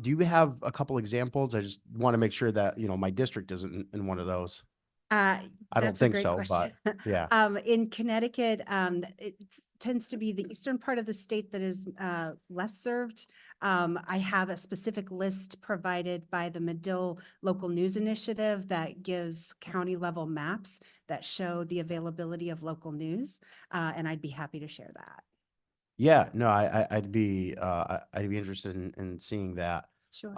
Do you have a couple examples? I just want to make sure that, my district isn't in one of those. I don't That's a think great so, question. but yeah. In Connecticut, it tends to be the eastern part of the state that is less served. I have a specific list provided by the Medill Local News Initiative that gives county level maps that show the availability of local news, and I'd be happy to share that. Yeah, no, I'd be interested in seeing that. Sure.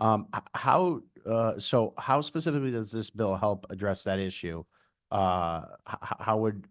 So how specifically does this bill help address that issue? How would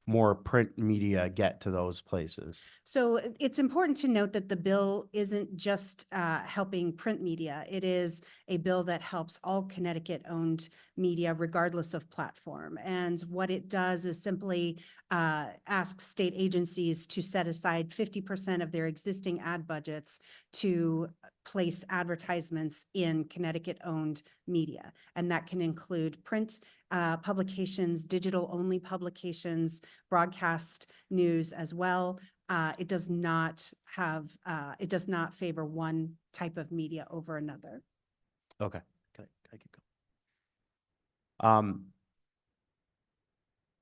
more print media get to those places? So it's important to note that the bill isn't just helping print media. It is a bill that helps all Connecticut-owned media regardless of platform. And what it does is simply ask state agencies to set aside 50% of their existing ad budgets to place advertisements in Connecticut-owned media. And that can include print publications, digital-only publications, broadcast news as well. It does not favor one type of media over another. Okay, can I keep going?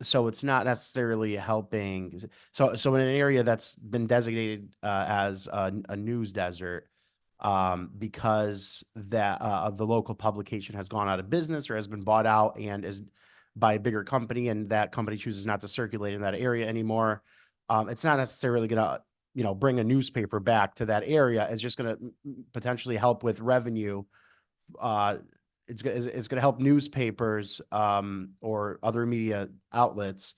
So it's not necessarily helping. So in an area that's been designated as a news desert, because that the local publication has gone out of business or has been bought out and is by a bigger company, and that company chooses not to circulate in that area anymore. It's not necessarily going to, bring a newspaper back to that area. It's just going to potentially help with revenue. It's going to help newspapers or other media outlets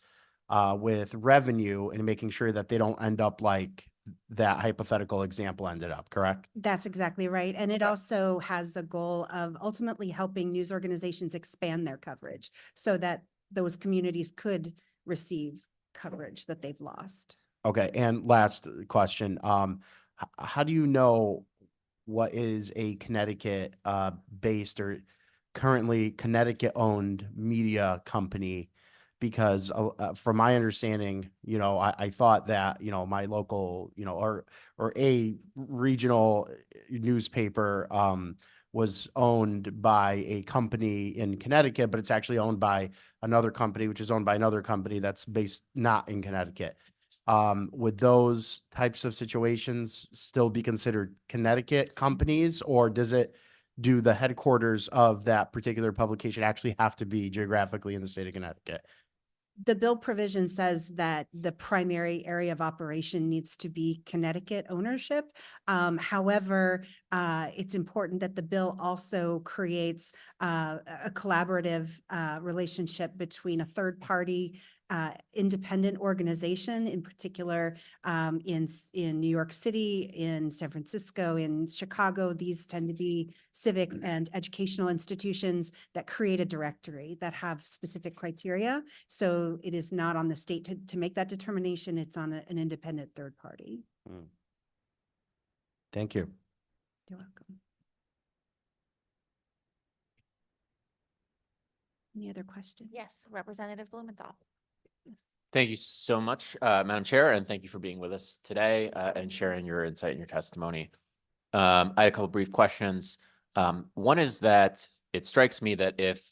with revenue and making sure that they don't end up like that hypothetical example ended up, correct? That's exactly right. And it also has a goal of ultimately helping news organizations expand their coverage so that those communities could receive coverage that they've lost. Okay, and last question. How do you know what is a Connecticut based or currently Connecticut owned media company? Because from my understanding, I thought that, my local, or a regional newspaper was owned by a company in Connecticut, but it's actually owned by another company, which is owned by another company that's based not in Connecticut. Would those types of situations still be considered Connecticut companies, or do the headquarters of that particular publication actually have to be geographically in the state of Connecticut? The bill provision says that the primary area of operation needs to be Connecticut ownership. However, it's important that the bill also creates a collaborative relationship between a third party independent organization, in particular in New York City, in San Francisco, in Chicago. These tend to be civic and educational institutions that create a directory that have specific criteria. So so it is not on the state to make that determination. It's on an independent third party. Thank you. You're welcome. Any other questions? Yes, Representative Blumenthal. Thank you so much, Madam Chair, and thank you for being with us today and sharing your insight and your testimony. I had a couple brief questions. One is that it strikes me that if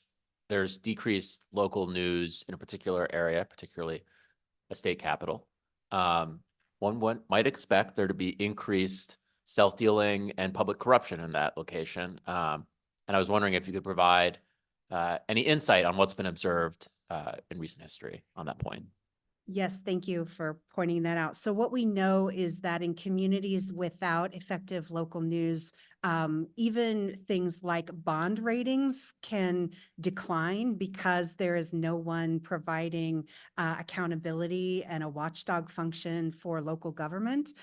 there's decreased local news in a particular area, particularly a state capital, one might expect there to be increased self-dealing and public corruption in that location. And I was wondering if you could provide any insight on what's been observed in recent history on that point. Yes, thank you for pointing that out. So what we know is that in communities without effective local news, even things like bond ratings can decline because there is no one providing accountability and a watchdog function for local government.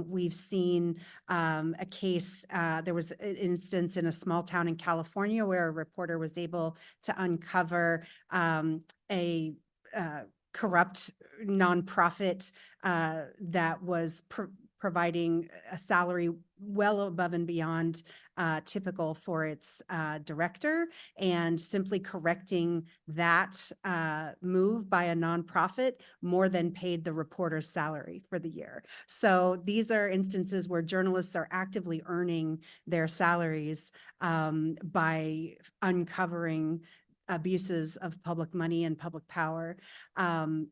We've seen a case, there was an instance in a small town in California where a reporter was able to uncover a corrupt nonprofit that was providing a salary well above and beyond typical for its director, and simply correcting that move by a nonprofit more than paid the reporter's salary for the year. So these are instances where journalists are actively earning their salaries by uncovering abuses of public money and public power.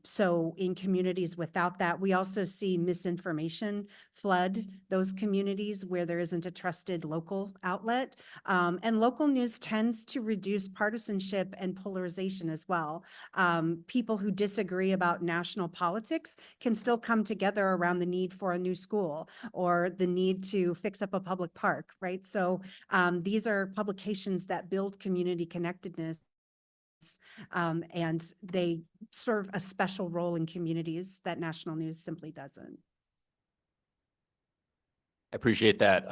So in communities without that, we also see misinformation flood those communities where there isn't a trusted local outlet. And local news tends to reduce partisanship and polarization as well. People who disagree about national politics can still come together around the need for a new school or the need to fix up a public park, right? So these are publications that build community connectedness. And they serve a special role in communities that national news simply doesn't. I appreciate that.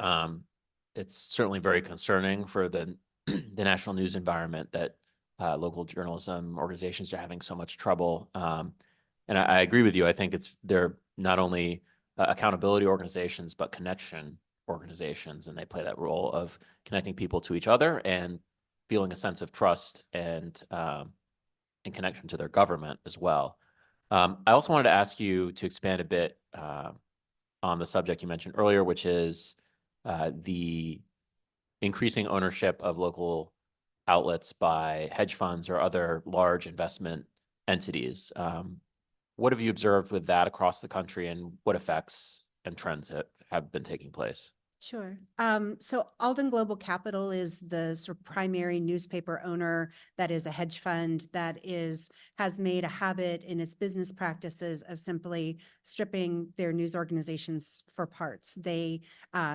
It's certainly very concerning for the the national news environment that local journalism organizations are having so much trouble. And I agree with you. I think they're not only accountability organizations, but connection organizations, and they play that role of connecting people to each other and feeling a sense of trust and connection to their government as well. I also wanted to ask you to expand a bit on the subject you mentioned earlier, which is the increasing ownership of local outlets by hedge funds or other large investment entities. What have you observed with that across the country, and what effects and trends have been taking place? Sure. So Alden Global Capital is the sort of primary newspaper owner that is a hedge fund that has made a habit in its business practices of simply stripping their news organizations for parts. They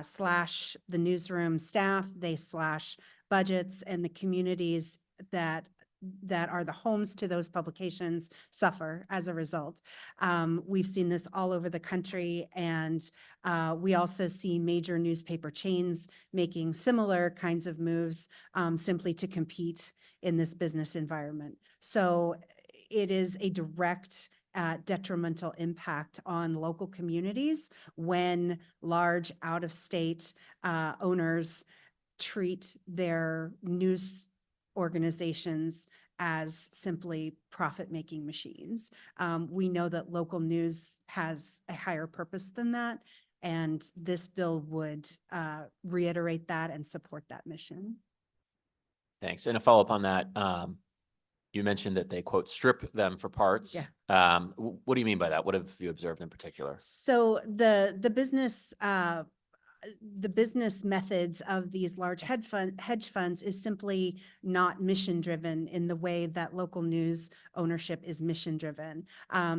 slash the newsroom staff, they slash budgets, and the communities that are the homes to those publications suffer as a result. We've seen this all over the country, and we also see major newspaper chains making similar kinds of moves simply to compete in this business environment. So it is a direct detrimental impact on local communities when large out-of-state owners treat their news organizations as simply profit-making machines. We know that local news has a higher purpose than that, and this bill would reiterate that and support that mission. Thanks. And a follow-up on that, you mentioned that they, quote, strip them for parts. Yeah. What do you mean by that? What have you observed in particular? So the business methods of these large hedge funds is simply not mission driven in the way that local news ownership is mission driven.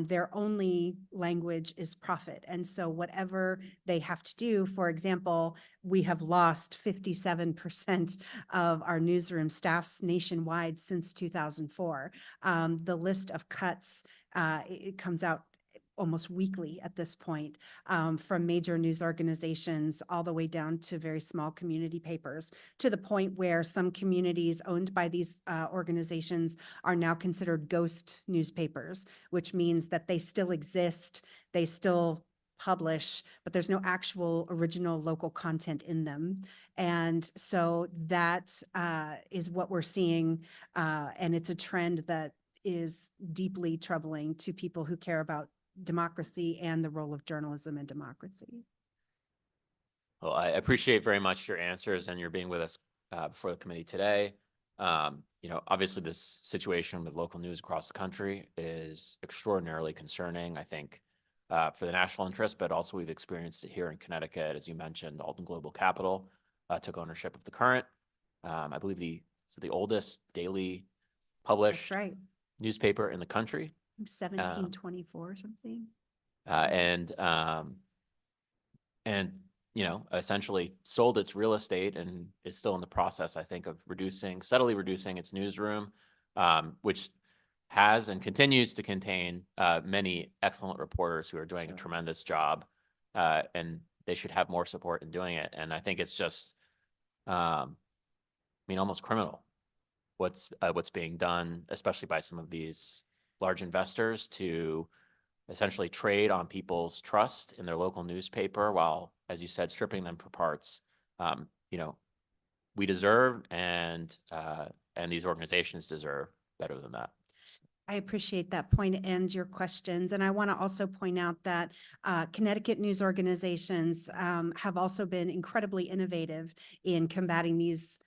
Their only language is profit. And so whatever they have to do, for example, we have lost 57% of our newsroom staffs nationwide since 2004. The list of cuts, it comes out almost weekly at this point, from major news organizations all the way down to very small community papers, to the point where some communities owned by these organizations are now considered ghost newspapers, which means that they still exist, they still publish, but there's no actual original local content in them. And so that is what we're seeing, and it's a trend that is deeply troubling to people who care about democracy and the role of journalism in democracy. Well, I appreciate very much your answers and your being with us before the committee today. Obviously this situation with local news across the country is extraordinarily concerning, I think, for the national interest, but also we've experienced it here in Connecticut. As you mentioned, Alton Global Capital took ownership of the Current, I believe the oldest daily published That's right. newspaper in the country. 1724 or something. And essentially sold its real estate and is still in the process, I think, of steadily reducing its newsroom, which has and continues to contain many excellent reporters who are doing a tremendous job, and they should have more support in doing it. And I think it's just, almost criminal what's being done, especially by some of these large investors, to essentially trade on people's trust in their local newspaper while, as you said, stripping them for parts. We deserve and these organizations deserve better than that. I appreciate that point and your questions. And I want to also point out that Connecticut news organizations have also been incredibly innovative in combating these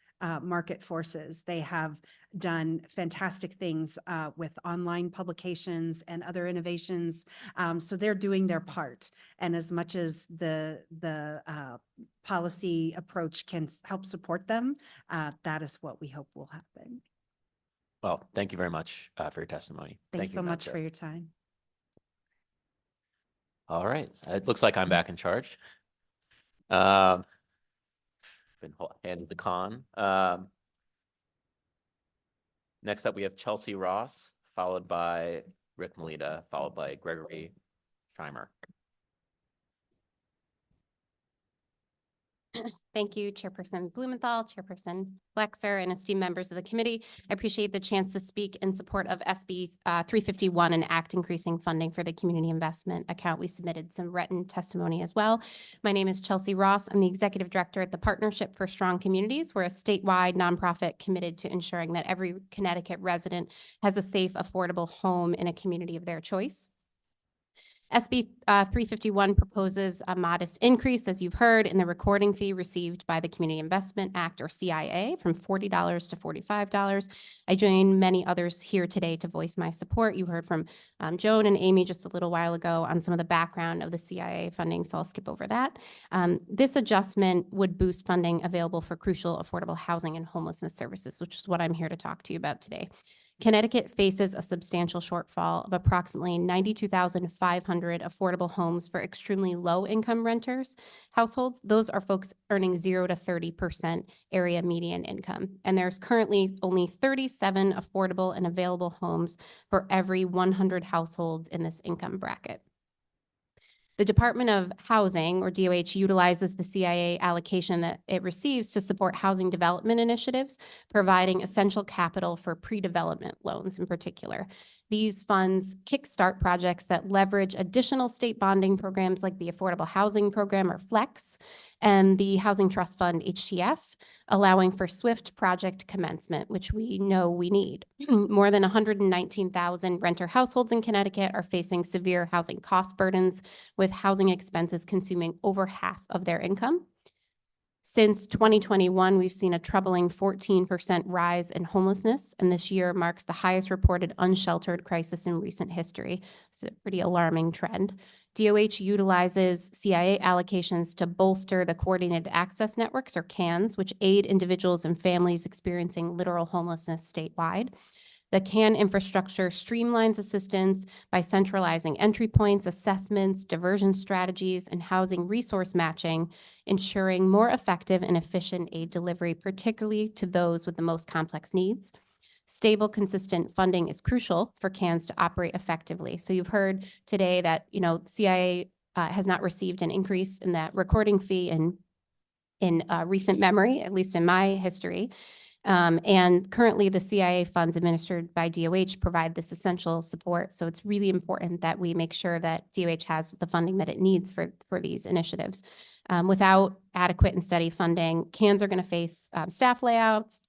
market forces. They have done fantastic things with online publications and other innovations. So they're doing their part. And as much as the policy approach can help support them, that is what we hope will happen. Well, thank you very much for your testimony. Thanks Thank you, so Madam much Chair. for your time. All right, it looks like I'm back in charge. Been handed the con. Next up, we have Chelsea Ross, followed by Rick Melita, followed by Gregory Schreimer. Thank you, Chairperson Blumenthal, Chairperson Flexer, and esteemed members of the committee. I appreciate the chance to speak in support of SB 351, an act increasing funding for the community investment account. We submitted some written testimony as well. My name is Chelsea Ross. I'm the executive director at the Partnership for Strong Communities. We're a statewide nonprofit committed to ensuring that every Connecticut resident has a safe, affordable home in a community of their choice. SB 351 proposes a modest increase, as you've heard, in the recording fee received by the Community Investment Act, or CIA, from $40 to $45. I join many others here today to voice my support. You heard from Joan and Amy just a little while ago on some of the background of the CIA funding, so I'll skip over that. This adjustment would boost funding available for crucial affordable housing and homelessness services, which is what I'm here to talk to you about today. Connecticut faces a substantial shortfall of approximately 92,500 affordable homes for extremely low-income renters households. Those are folks earning 0 to 30% area median income. And there's currently only 37 affordable and available homes for every 100 households in this income bracket. The Department of Housing, or DOH, utilizes the CIA allocation that it receives to support housing development initiatives, providing essential capital for pre-development loans in particular. These funds kickstart projects that leverage additional state bonding programs like the Affordable Housing Program, or FLEX, and the Housing Trust Fund, HTF, allowing for swift project commencement, which we know we need. More than 119,000 renter households in Connecticut are facing severe housing cost burdens, with housing expenses consuming over half of their income. Since 2021, we've seen a troubling 14% rise in homelessness, and this year marks the highest reported unsheltered crisis in recent history. It's a pretty alarming trend. DOH utilizes CIA allocations to bolster the Coordinated Access Networks, or CANs, which aid individuals and families experiencing literal homelessness statewide. The CAN infrastructure streamlines assistance by centralizing entry points, assessments, diversion strategies, and housing resource matching, ensuring more effective and efficient aid delivery, particularly to those with the most complex needs. Stable, consistent funding is crucial for CANS to operate effectively. So you've heard today that, CIA has not received an increase in that recording fee in recent memory, at least in my history. And currently, the CIA funds administered by DOH provide this essential support. So it's really important that we make sure that DOH has the funding that it needs for these initiatives. Without adequate and steady funding, CANs are going to face staff layoffs.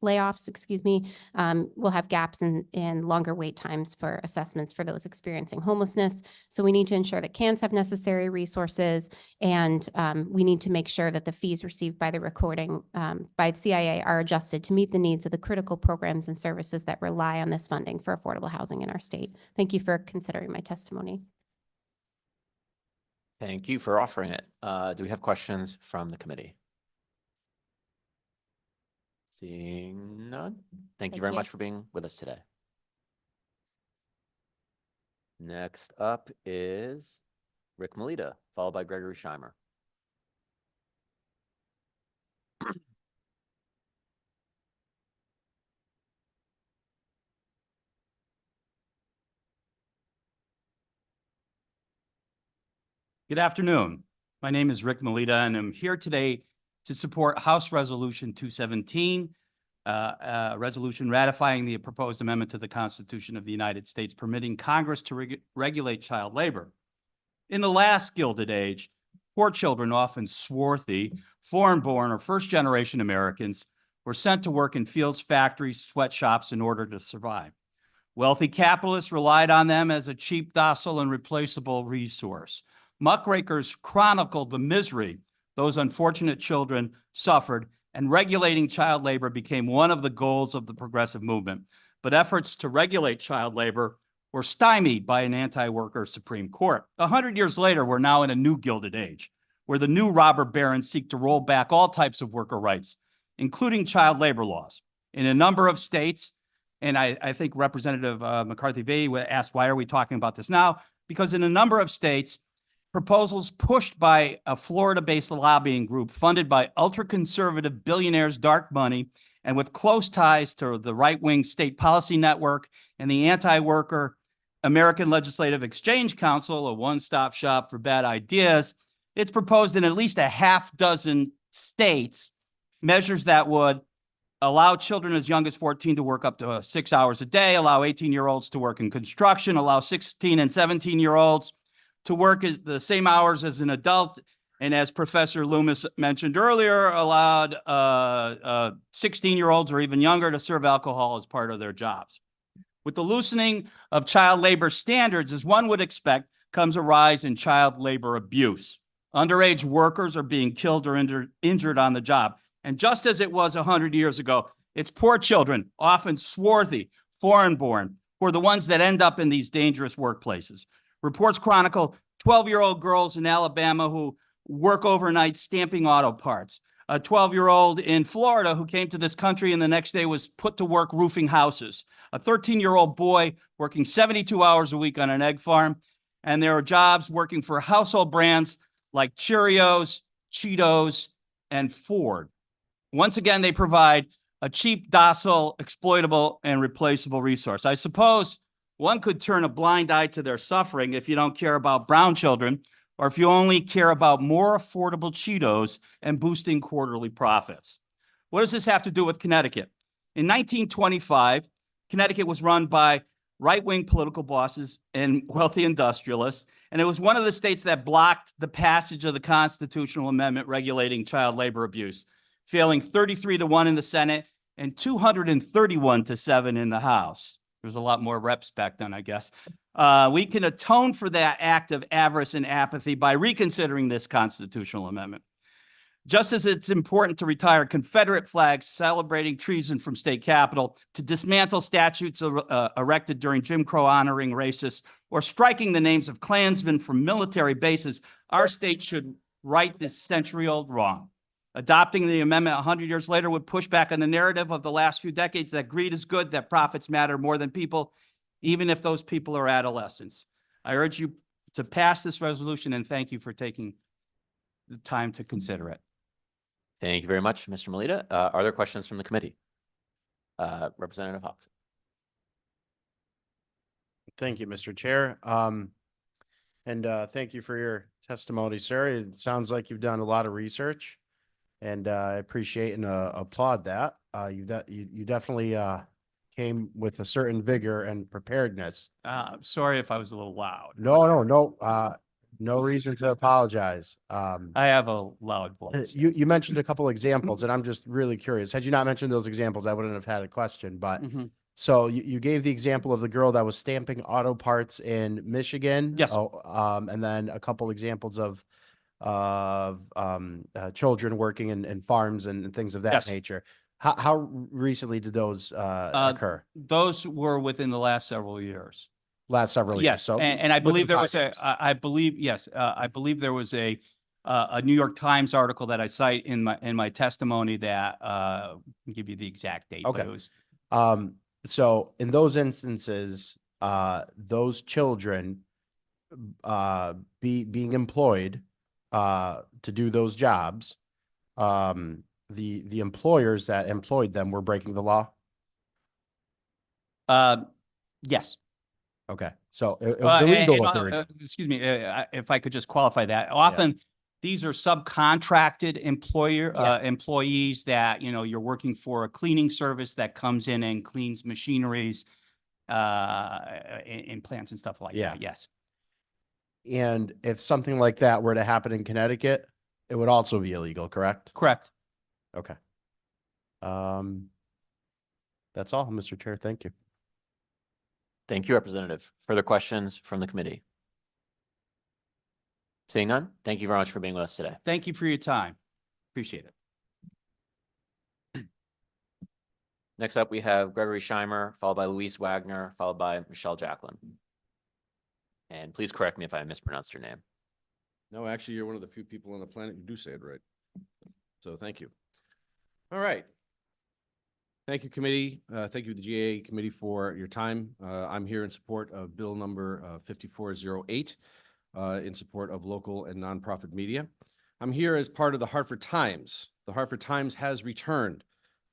We'll have gaps in longer wait times for assessments for those experiencing homelessness. So we need to ensure that CANs have necessary resources, and we need to make sure that the fees received by the recording by CIA are adjusted to meet the needs of the critical programs and services that rely on this funding for affordable housing in our state. Thank you for considering my testimony. Thank you for offering it. Do we have questions from the committee? Seeing none. Thank you very much for being with us today. Next up is Rick Melita, followed by Gregory Scheimer. Good afternoon. My name is Rick Melita, and I'm here today to support House Resolution 217, a resolution ratifying the proposed amendment to the Constitution of the United States permitting Congress to regulate child labor. In the last Gilded Age, poor children, often swarthy, foreign-born, or first-generation Americans, were sent to work in fields, factories, sweatshops in order to survive. Wealthy capitalists relied on them as a cheap, docile, and replaceable resource. Muckrakers chronicled the misery those unfortunate children suffered, and regulating child labor became one of the goals of the progressive movement. But efforts to regulate child labor were stymied by an anti-worker Supreme Court. 100 years later, we're now in a new Gilded Age, where the new robber barons seek to roll back all types of worker rights, including child labor laws. In a number of states, and I think Representative McCarthy-V asked, why are we talking about this now? Because in a number of states, proposals pushed by a Florida-based lobbying group funded by ultra-conservative billionaires' dark money and with close ties to the right-wing State Policy Network and the anti-worker American Legislative Exchange Council, a one-stop shop for bad ideas. It's proposed in at least a half dozen states measures that would allow children as young as 14 to work up to 6 hours a day, allow 18-year-olds to work in construction, allow 16 and 17-year-olds to work as the same hours as an adult, and as Professor Loomis mentioned earlier, allowed 16-year-olds or even younger to serve alcohol as part of their jobs. With the loosening of child labor standards, as one would expect, comes a rise in child labor abuse. Underage workers are being killed or injured on the job. And just as it was 100 years ago, it's poor children, often swarthy, foreign-born, who are the ones that end up in these dangerous workplaces. Reports chronicle 12-year-old girls in Alabama who work overnight stamping auto parts. A 12-year-old in Florida who came to this country and the next day was put to work roofing houses. A 13-year-old boy working 72 hours a week on an egg farm. And there are jobs working for household brands like Cheerios, Cheetos, and Ford. Once again, they provide a cheap, docile, exploitable, and replaceable resource. I suppose one could turn a blind eye to their suffering if you don't care about brown children, or if you only care about more affordable Cheetos and boosting quarterly profits. What does this have to do with Connecticut? In 1925, Connecticut was run by right-wing political bosses and wealthy industrialists, and it was one of the states that blocked the passage of the constitutional amendment regulating child labor abuse, failing 33-1 in the Senate and 231-7 in the House. There's a lot more reps back then, I guess. We can atone for that act of avarice and apathy by reconsidering this constitutional amendment. Just as it's important to retire Confederate flags celebrating treason from state capitol, to dismantle statues erected during Jim Crow honoring racists, or striking the names of Klansmen from military bases, our state should right this century-old wrong. Adopting the amendment 100 years later would push back on the narrative of the last few decades that greed is good, that profits matter more than people, even if those people are adolescents. I urge you to pass this resolution, and thank you for taking the time to consider it. Thank you very much, Mr. Melita. Are there questions from the committee? Representative Hawks. Thank you, Mr. Chair. And thank you for your testimony, sir. It sounds like you've done a lot of research, and I appreciate and applaud that. You definitely came with a certain vigor and preparedness. Sorry if I was a little loud. No reason to apologize. I have a loud voice. You mentioned a couple examples, and I'm just really curious. Had you not mentioned those examples, I wouldn't have had a question. But so you gave the example of the girl that was stamping auto parts in Michigan. Yes. And then a couple examples of children working in farms and things of that Yes. nature. How recently did those occur? Those were within the last several years. Last several years. Yes, So and I believe within there was 5 years. I believe, yes, I believe there was a New York Times article that I cite in my testimony that, I'll give you the exact date. but Okay. it was- So in those instances, those children being employed to do those jobs, the employers that employed them were breaking the law? Yes. Okay, so it was illegal what they were. Excuse me, if I could just qualify that. Often, these are subcontracted employees that, you're working for a cleaning service that comes in and cleans machineries in plants and stuff like Yeah. that. Yes. And if something like that were to happen in Connecticut, it would also be illegal, correct? Correct. Okay. That's all, Mr. Chair. Thank you. Thank you, Representative. Further questions from the committee? Seeing none, thank you very much for being with us today. Thank you for your time. Appreciate it. Next up, we have Gregory Scheimer, followed by Luis Wagner, followed by Michelle Jacqueline. And please correct me if I mispronounced your name. No, actually, you're one of the few people on the planet who do say it right. So thank you. All right. Thank you, committee. Thank you, the GAA committee, for your time. I'm here in support of bill number 5408, in support of local and nonprofit media. I'm here as part of the Hartford Times. The Hartford Times has returned.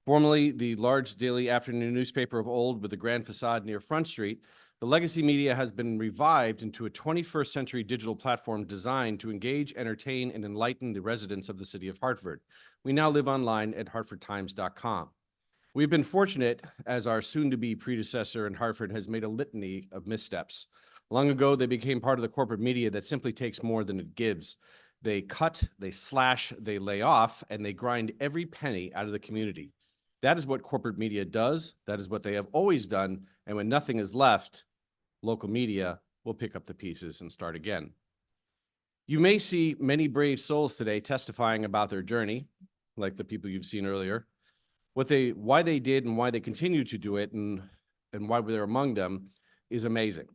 Formerly the large daily afternoon newspaper of old with the grand facade near Front Street, the legacy media has been revived into a 21st century digital platform designed to engage, entertain, and enlighten the residents of the city of Hartford. We now live online at hartfordtimes.com. We've been fortunate as our soon-to-be predecessor in Hartford has made a litany of missteps. Long ago, they became part of the corporate media that simply takes more than it gives. They cut, they slash, they lay off, and they grind every penny out of the community. That is what corporate media does. That is what they have always done. And when nothing is left, local media will pick up the pieces and start again. You may see many brave souls today testifying about their journey, like the people you've seen earlier. Why they did and why they continue to do it and why they're among them is amazing.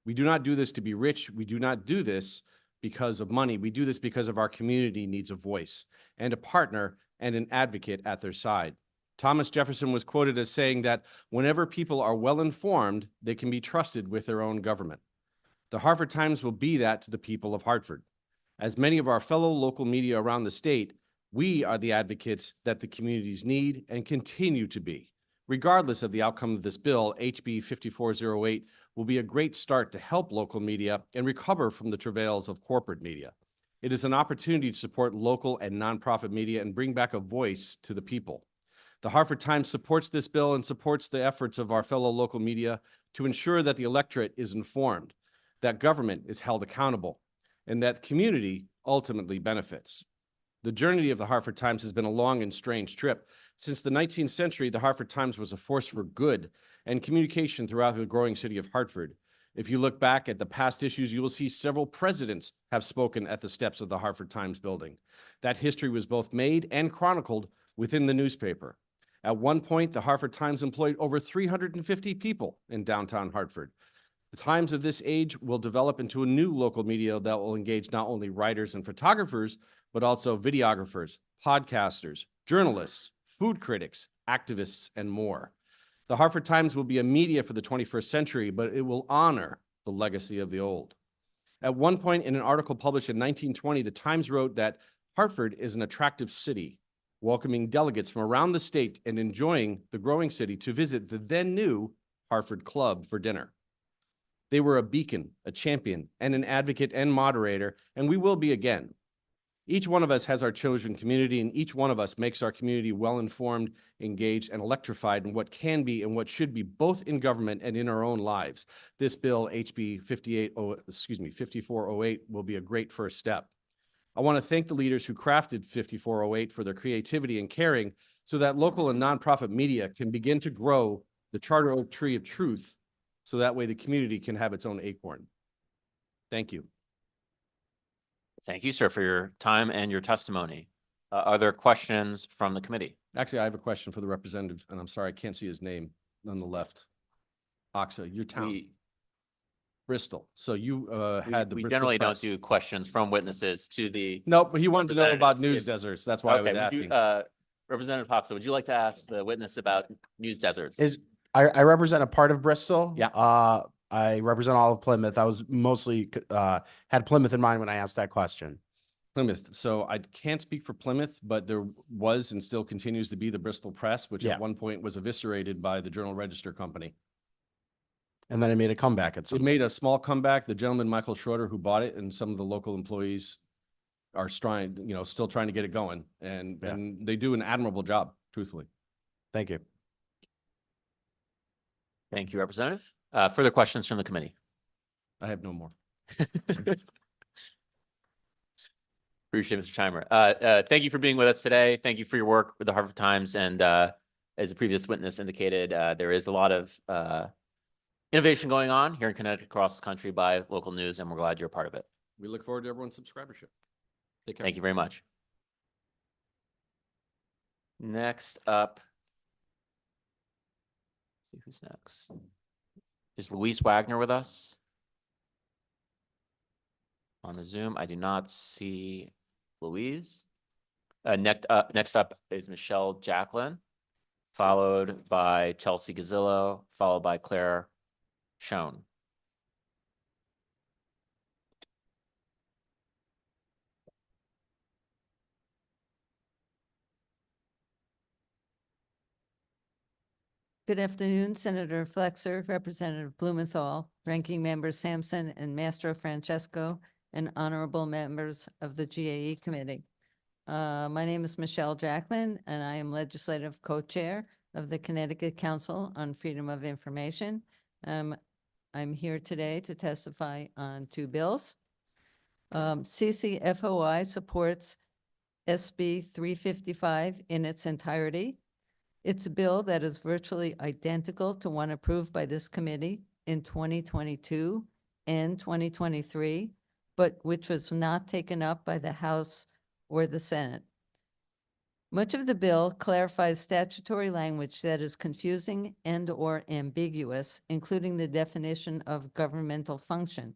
We do not do this to be rich. We do not do this because of money. We do this because of our community needs a voice and a partner and an advocate at their side. Thomas Jefferson was quoted as saying that whenever people are well informed, they can be trusted with their own government. The Hartford Times will be that to the people of Hartford. As many of our fellow local media around the state, we are the advocates that the communities need and continue to be. Regardless of the outcome of this bill, HB 5408 will be a great start to help local media and recover from the travails of corporate media. It is an opportunity to support local and nonprofit media and bring back a voice to the people. The Hartford Times supports this bill and supports the efforts of our fellow local media to ensure that the electorate is informed, that government is held accountable, and that community ultimately benefits. The journey of the Hartford Times has been a long and strange trip. Since the 19th century, the Hartford Times was a force for good and communication throughout the growing city of Hartford. If you look back at the past issues, you will see several presidents have spoken at the steps of the Hartford Times building. That history was both made and chronicled within the newspaper. At one point, the Hartford Times employed over 350 people in downtown Hartford. The Times of this age will develop into a new local media that will engage not only writers and photographers, but also videographers, podcasters, journalists, food critics, activists, and more. The Hartford Times will be a media for the 21st century, but it will honor the legacy of the old. At one point in an article published in 1920, the Times wrote that Hartford is an attractive city, welcoming delegates from around the state and enjoying the growing city to visit the then new Hartford Club for dinner. They were a beacon, a champion, and an advocate and moderator, and we will be again. Each one of us has our chosen community, and each one of us makes our community well-informed, engaged, and electrified in what can be and what should be both in government and in our own lives. This bill, HB 5408, will be a great first step. I want to thank the leaders who crafted 5408 for their creativity and caring so that local and nonprofit media can begin to grow the Charter Oak Tree of Truth so that way the community can have its own acorn. Thank you. Thank you, sir, for your time and your testimony. Are there questions from the committee? Actually, I have a question for the representative, and I'm sorry, I can't see his name on the left. Oxa, your town. Bristol. So you had the We Bristol generally don't Press. do questions from witnesses to the. No, but he wanted to know about representatives. news If- deserts. That's why I was Okay, would you, asking. Representative Hoxha, would you like to ask the witness about news deserts? I represent a part of Bristol. Yeah. I represent all of Plymouth. I was mostly had Plymouth in mind when I asked that question. Plymouth. So I can't speak for Plymouth, but there was and still continues to be the Bristol Press, which Yeah. at one point was eviscerated by the Journal Register Company. And then it made a comeback at some It made a small comeback. The gentleman, Michael Schroeder, who bought it, and some of the local employees are trying, still trying to get it going. And they do an admirable job, truthfully. Thank you. Thank you, Representative. Further questions from the committee? I have no more. Appreciate it, Mr. Chimer. Thank you for being with us today. Thank you for your work with the Hartford Times. And as the previous witness indicated, there is a lot of innovation going on here in Connecticut, across the country by local news, and we're glad you're a part of it. We look forward to everyone's subscribership. Take care. Thank you very much. Next up, let's see who's next. Is Luis Wagner with us on the Zoom? I do not see Louise. Next up is Michelle Jacqueline, followed by Chelsea Gazillo, followed by Claire Schoen. Good afternoon, Senator Flexer, Representative Blumenthal, Ranking Member Sampson, and Mastro Francesco, and honorable members of the GAE Committee. My name is Michelle Jacqueline, and I am Legislative Co-Chair of the Connecticut Council on Freedom of Information. I'm here today to testify on two bills. CCFOI supports SB 355 in its entirety. It's a bill that is virtually identical to one approved by this committee in 2022 and 2023, but which was not taken up by the House or the Senate. Much of the bill clarifies statutory language that is confusing and/or ambiguous, including the definition of governmental function.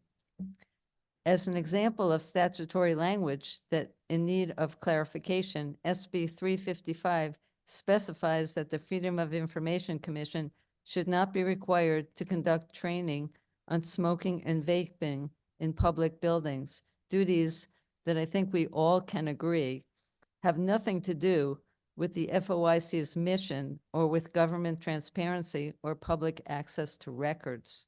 As an example of statutory language that in need of clarification, SB 355 specifies that the Freedom of Information Commission should not be required to conduct training on smoking and vaping in public buildings, duties that I think we all can agree have nothing to do with the FOIC's mission or with government transparency or public access to records.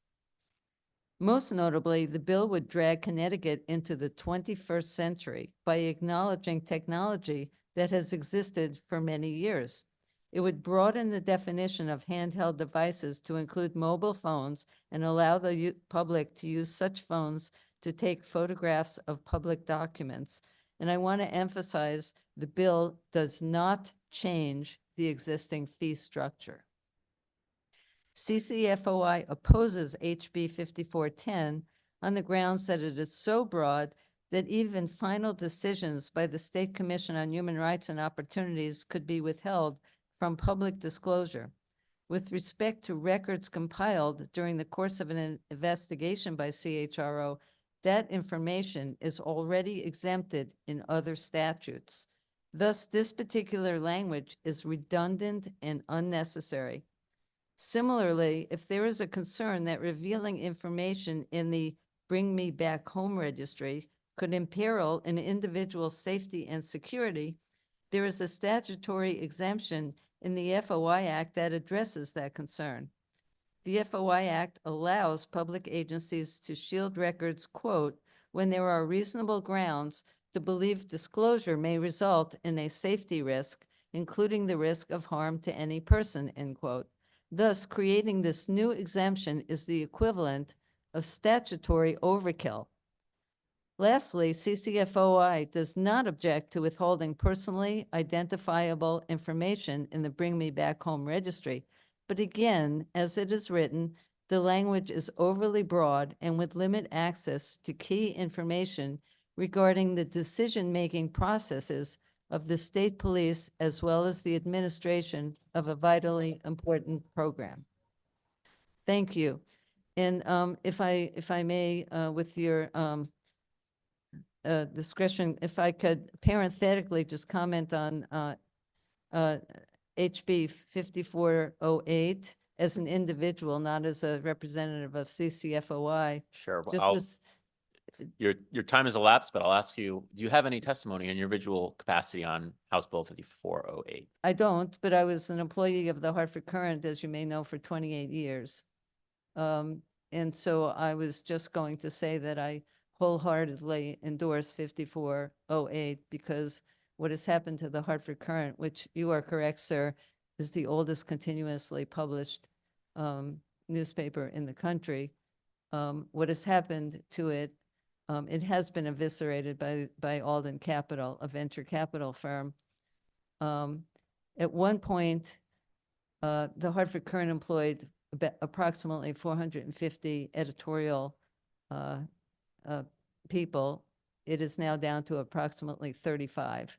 Most notably, the bill would drag Connecticut into the 21st century by acknowledging technology that has existed for many years. It would broaden the definition of handheld devices to include mobile phones and allow the public to use such phones to take photographs of public documents. And I want to emphasize the bill does not change the existing fee structure. CCFOI opposes HB 5410 on the grounds that it is so broad that even final decisions by the State Commission on Human Rights and Opportunities could be withheld from public disclosure. With respect to records compiled during the course of an investigation by CHRO, that information is already exempted in other statutes. Thus, this particular language is redundant and unnecessary. Similarly, if there is a concern that revealing information in the Bring Me Back Home registry could imperil an individual's safety and security, there is a statutory exemption in the FOI Act that addresses that concern. The FOI Act allows public agencies to shield records, quote, when there are reasonable grounds to believe disclosure may result in a safety risk, including the risk of harm to any person, end quote. Thus, creating this new exemption is the equivalent of statutory overkill. Lastly, CCFOI does not object to withholding personally identifiable information in the Bring Me Back Home registry. But again, as it is written, the language is overly broad and would limit access to key information regarding the decision-making processes of the state police as well as the administration of a vitally important program. Thank you. And if I may, with your discretion, if I could parenthetically just comment on HB 5408 as an individual, not as a representative of CCFOI. Sure. Well, Just as your time has elapsed, but I'll ask you, do you have any testimony in your individual capacity on House Bill 5408? I don't, but I was an employee of the Hartford Courant, as you may know, for 28 years. And so I was just going to say that I wholeheartedly endorse 5408 because what has happened to the Hartford Courant, which you are correct, sir, is the oldest continuously published newspaper in the country. What has happened to it, it has been eviscerated by Alden Capital, a venture capital firm. At one point, the Hartford Courant employed approximately 450 editorial people. It is now down to approximately 35.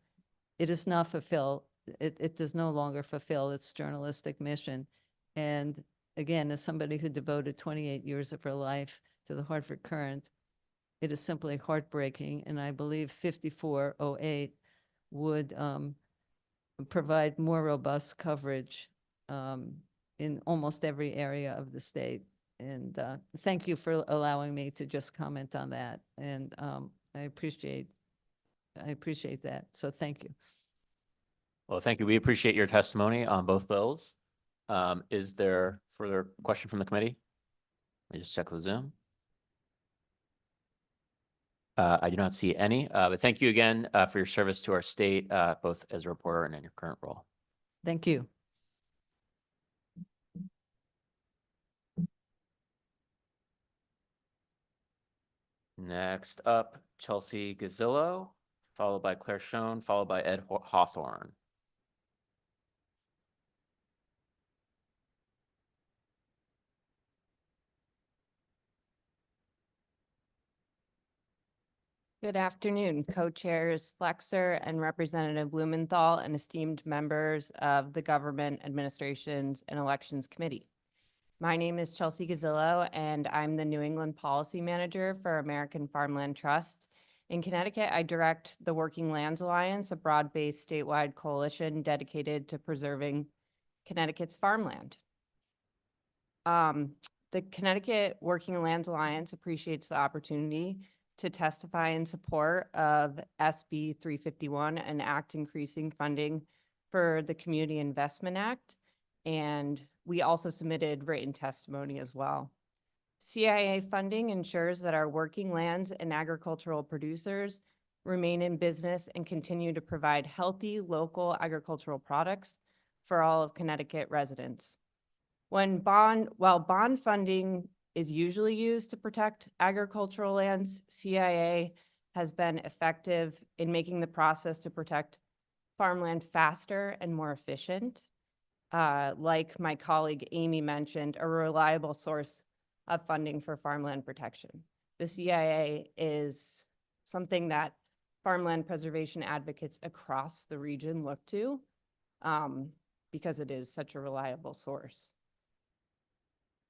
It does not fulfill, it does no longer fulfill its journalistic mission. And again, as somebody who devoted 28 years of her life to the Hartford Courant, it is simply heartbreaking. And I believe 5408 would provide more robust coverage in almost every area of the state. And thank you for allowing me to just comment on that. And I appreciate that. So thank you. Well, thank you. We appreciate your testimony on both bills. Is there further question from the committee? Let me just check the Zoom. I do not see any, but thank you again for your service to our state, both as a reporter and in your current role. Thank you. Next up, Chelsea Gazillo, followed by Claire Schoen, followed by Ed Hawthorne. Good afternoon, co-chairs Flexer and Representative Blumenthal and esteemed members of the Government Administrations and Elections Committee. My name is Chelsea Gazillo, and I'm the New England Policy Manager for American Farmland Trust. In Connecticut, I direct the Working Lands Alliance, a broad-based statewide coalition dedicated to preserving Connecticut's farmland. The Connecticut Working Lands Alliance appreciates the opportunity to testify in support of SB 351, an act increasing funding for the Community Investment Act. And we also submitted written testimony as well. CIA funding ensures that our working lands and agricultural producers remain in business and continue to provide healthy local agricultural products for all of Connecticut residents. While bond funding is usually used to protect agricultural lands, CIA has been effective in making the process to protect farmland faster and more efficient. Like my colleague Amy mentioned, a reliable source of funding for farmland protection. The CIA is something that farmland preservation advocates across the region look to because it is such a reliable source.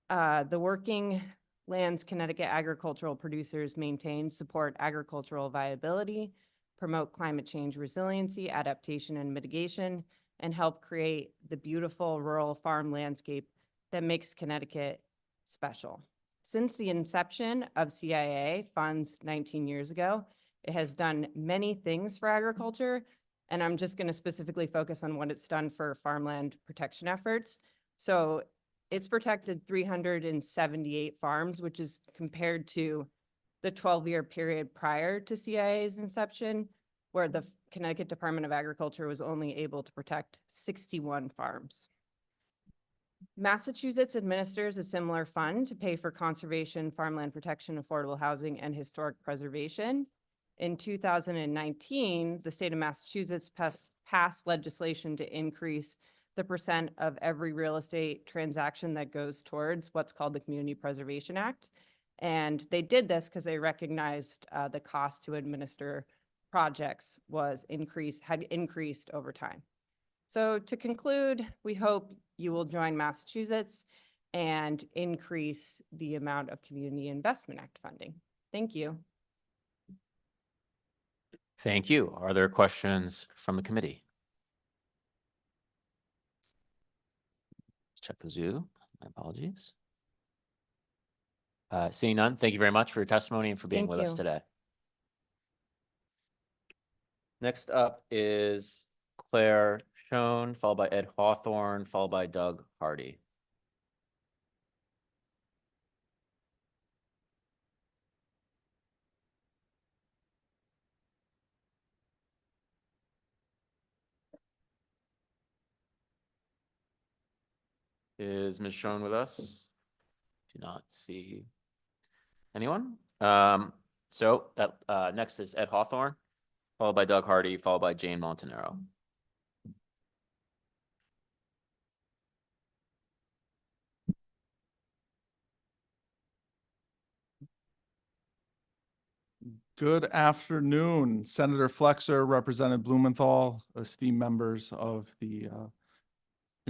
The Working Lands Connecticut agricultural producers maintain, support agricultural viability, promote climate change resiliency, adaptation, and mitigation, and help create the beautiful rural farm landscape that makes Connecticut special. Since the inception of CIA funds 19 years ago, it has done many things for agriculture, and I'm just going to specifically focus on what it's done for farmland protection efforts. So it's protected 378 farms, which is compared to the 12-year period prior to CIA's inception, where the Connecticut Department of Agriculture was only able to protect 61 farms. Massachusetts administers a similar fund to pay for conservation, farmland protection, affordable housing, and historic preservation. In 2019, the state of Massachusetts passed legislation to increase the percent of every real estate transaction that goes towards what's called the Community Preservation Act. And they did this because they recognized the cost to administer projects had increased over time. So to conclude, we hope you will join Massachusetts and increase the amount of Community Investment Act funding. Thank you. Thank you. Are there questions from the committee? Let's check the Zoom. My apologies. Seeing none, thank you very much for your testimony and for being Thank with us you. today. Next up is Claire Schoen, followed by Ed Hawthorne, followed by Doug Hardy. Is Ms. Schoen with us? Do not see anyone. So that next is Ed Hawthorne, followed by Doug Hardy, followed by Jane Montanaro. Good afternoon, Senator Flexer, Representative Blumenthal, esteemed members of the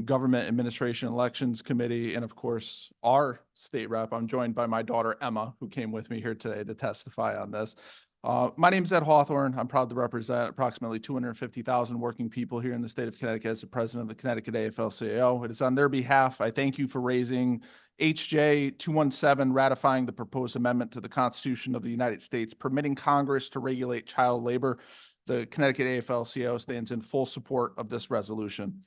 Government Administration Elections Committee, and of course, our state rep. I'm joined by my daughter, Emma, who came with me here today to testify on this. My name is Ed Hawthorne. I'm proud to represent approximately 250,000 working people here in the state of Connecticut as the president of the Connecticut AFL-CIO. It is on their behalf. I thank you for raising HJ 217, ratifying the proposed amendment to the Constitution of the United States, permitting Congress to regulate child labor. The Connecticut AFL-CIO stands in full support of this resolution.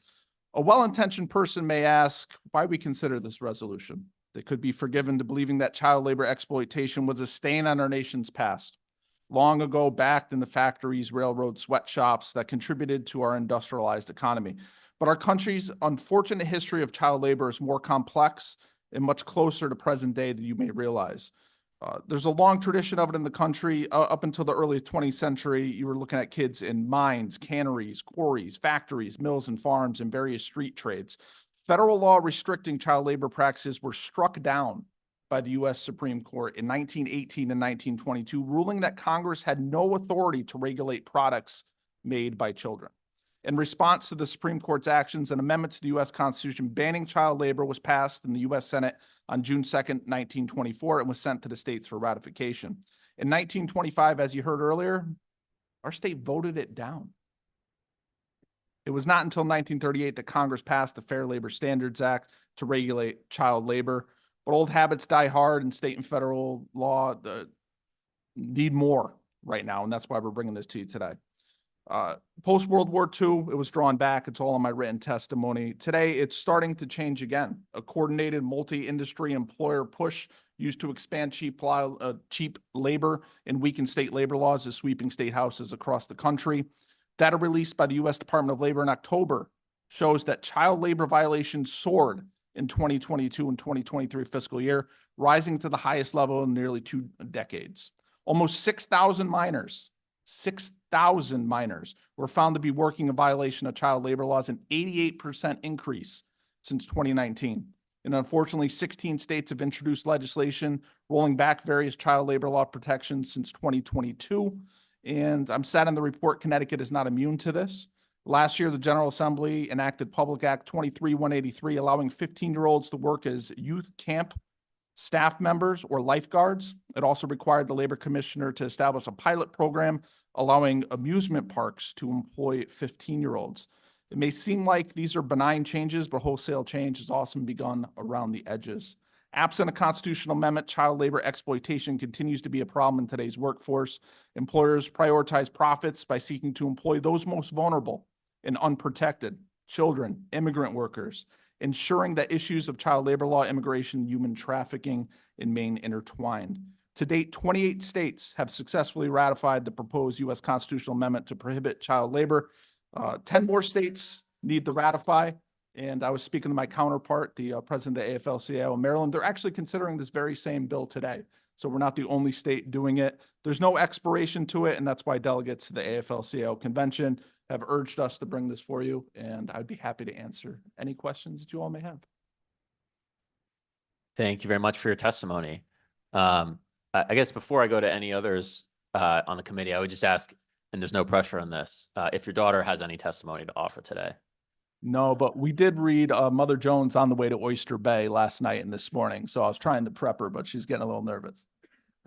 A well-intentioned person may ask why we consider this resolution. They could be forgiven to believing that child labor exploitation was a stain on our nation's past, long ago backed in the factories, railroads, sweatshops that contributed to our industrialized economy. But our country's unfortunate history of child labor is more complex and much closer to present day than you may realize. There's a long tradition of it in the country. Up until the early 20th century, you were looking at kids in mines, canneries, quarries, factories, mills, and farms, and various street trades. Federal law restricting child labor practices were struck down by the U.S. Supreme Court in 1918 and 1922, ruling that Congress had no authority to regulate products made by children. In response to the Supreme Court's actions, an amendment to the U.S. Constitution banning child labor was passed in the U.S. Senate on June 2nd, 1924, and was sent to the states for ratification. In 1925, as you heard earlier, our state voted it down. It was not until 1938 that Congress passed the Fair Labor Standards Act to regulate child labor. But old habits die hard, and state and federal law need more right now, and that's why we're bringing this to you today. Post-World War II, it was drawn back. It's all in my written testimony. Today, it's starting to change again. A coordinated multi-industry employer push used to expand cheap labor and weaken state labor laws is sweeping state houses across the country. Data released by the U.S. Department of Labor in October shows that child labor violations soared in 2022 and 2023 fiscal year, rising to the highest level in nearly 2 decades. Almost 6,000 minors were found to be working in violation of child labor laws, an 88% increase since 2019. And unfortunately, 16 states have introduced legislation rolling back various child labor law protections since 2022. And I'm sad in the report, Connecticut is not immune to this. Last year, the General Assembly enacted Public Act 23-183, allowing 15-year-olds to work as youth camp staff members or lifeguards. It also required the Labor Commissioner to establish a pilot program allowing amusement parks to employ 15-year-olds. It may seem like these are benign changes, but wholesale change has also begun around the edges. Absent a constitutional amendment, child labor exploitation continues to be a problem in today's workforce. Employers prioritize profits by seeking to employ those most vulnerable and unprotected: children, immigrant workers, ensuring that issues of child labor law, immigration, human trafficking remain intertwined. To date, 28 states have successfully ratified the proposed U.S. constitutional amendment to prohibit child labor. 10 more states need to ratify. And I was speaking to my counterpart, the president of the AFL-CIO in Maryland. They're actually considering this very same bill today. So we're not the only state doing it. There's no expiration to it, and that's why delegates to the AFL-CIO convention have urged us to bring this for you, and I'd be happy to answer any questions that you all may have. Thank you very much for your testimony. I guess before I go to any others on the committee, I would just ask, and there's no pressure on this, if your daughter has any testimony to offer today. No, but we did read Mother Jones on the way to Oyster Bay last night and this morning. So I was trying to prep her, but she's getting a little nervous.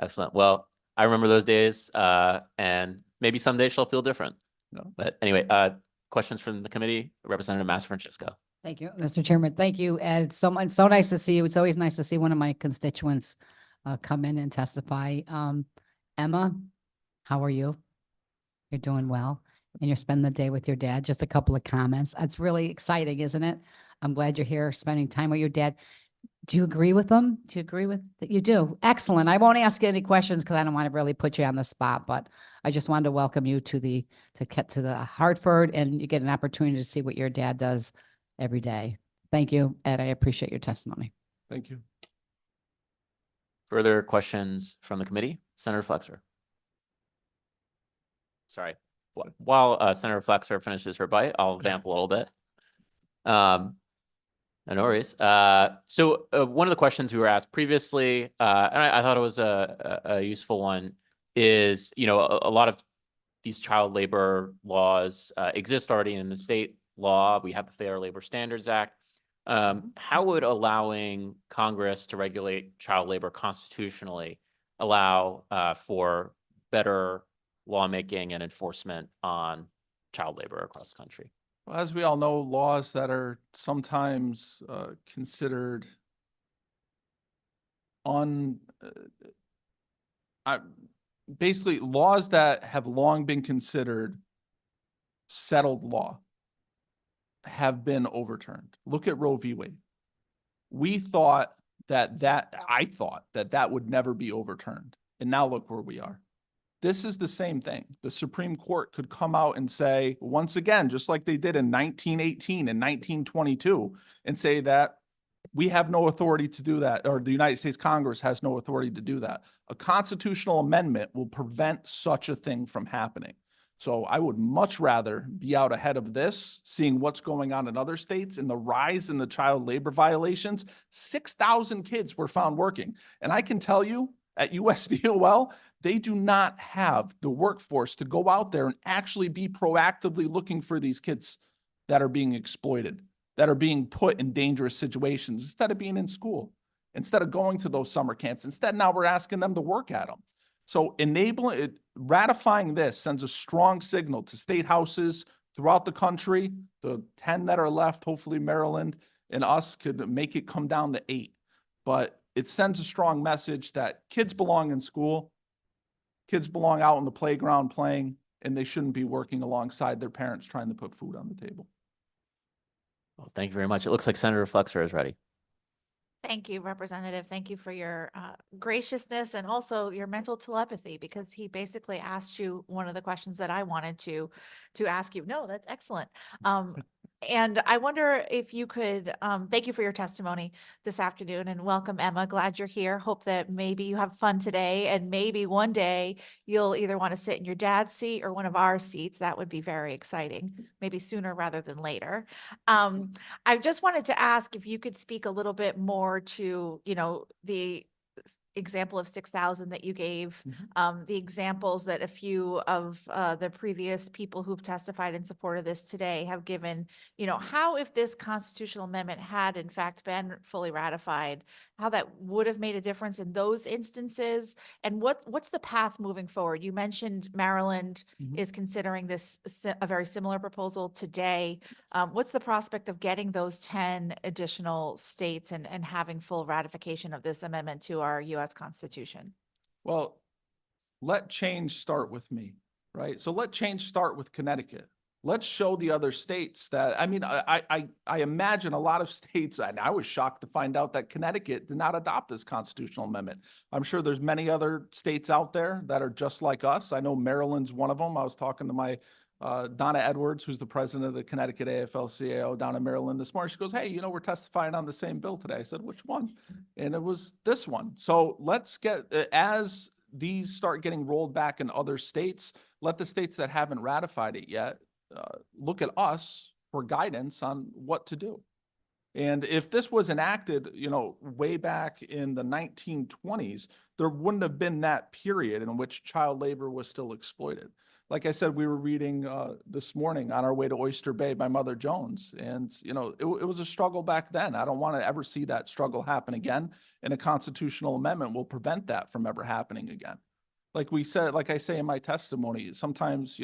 Excellent. Well, I remember those days, and maybe someday she'll feel different. No. But anyway, questions from the committee, Representative Massafrancisco. Thank you, Mr. Chairman. Thank you, Ed. It's so nice to see you. It's always nice to see one of my constituents come in and testify. Emma, how are you? You're doing well, and you're spending the day with your dad. Just a couple of comments. That's really exciting, isn't it? I'm glad you're here spending time with your dad. Do you agree with them? Do you agree with that? You do. Excellent. I won't ask you any questions because I don't want to really put you on the spot, but I just wanted to welcome you to the Hartford, and you get an opportunity to see what your dad does every day. Thank you, Ed. I appreciate your testimony. Thank you. Further questions from the committee? Senator Flexer. Sorry. While Senator Flexer finishes her bite, I'll vamp a little bit. No worries. So one of the questions we were asked previously, and I thought it was a useful one, is, you know, a lot of these child labor laws exist already in the state law. We have the Fair Labor Standards Act. How would allowing Congress to regulate child labor constitutionally allow for better lawmaking and enforcement on child labor across the country? Well, as we all know, laws that are sometimes considered basically laws that have long been considered settled law have been overturned. Look at Roe v. Wade. I thought that would never be overturned. And now look where we are. This is the same thing. The Supreme Court could come out and say, once again, just like they did in 1918 and 1922, and say that we have no authority to do that, or the United States Congress has no authority to do that. A constitutional amendment will prevent such a thing from happening. So I would much rather be out ahead of this, seeing what's going on in other states and the rise in the child labor violations. 6,000 kids were found working. And I can tell you, at USDOL, they do not have the workforce to go out there and actually be proactively looking for these kids that are being exploited, that are being put in dangerous situations instead of being in school, instead of going to those summer camps. Instead, now we're asking them to work at them. So ratifying this sends a strong signal to state houses throughout the country. The 10 that are left, hopefully Maryland and us could make it come down to 8. But it sends a strong message that kids belong in school, kids belong out on the playground playing, and they shouldn't be working alongside their parents trying to put food on the table. Well, thank you very much. It looks like Senator Flexer is ready. Thank you, Representative. Thank you for your graciousness and also your mental telepathy, because he basically asked you one of the questions that I wanted to ask you. No, that's excellent. And I wonder if you could, thank you for your testimony this afternoon, and welcome, Emma. Glad you're here. Hope that maybe you have fun today, and maybe one day you'll either want to sit in your dad's seat or one of our seats. That would be very exciting, maybe sooner rather than later. I just wanted to ask if you could speak a little bit more to, you know, the example of 6,000 that you gave, the examples that a few of the previous people who've testified in support of this today have given, you know, how, if this constitutional amendment had in fact been fully ratified, how that would have made a difference in those instances, and what's the path moving forward? You mentioned Maryland is considering this a very similar proposal today. What's the prospect of getting those 10 additional states and having full ratification of this amendment to our U.S. Constitution? Well, let change start with me, right? So let change start with Connecticut. let's show the other states that, I mean, I imagine a lot of states, and I was shocked to find out that Connecticut did not adopt this constitutional amendment. I'm sure there's many other states out there that are just like us. I know Maryland's one of them. I was talking to my Donna Edwards, who's the president of the Connecticut AFL-CIO down in Maryland this morning. She goes, hey, we're testifying on the same bill today. I said, which one? And it was this one. So let's get, as these start getting rolled back in other states, let the states that haven't ratified it yet look at us for guidance on what to do. And if this was enacted, way back in the 1920s, there wouldn't have been that period in which child labor was still exploited. Like I said, we were reading this morning On Our Way to Oyster Bay by Mother Jones. And, it was a struggle back then. I don't want to ever see that struggle happen again. And a constitutional amendment will prevent that from ever happening again. Like I say in my testimony, sometimes,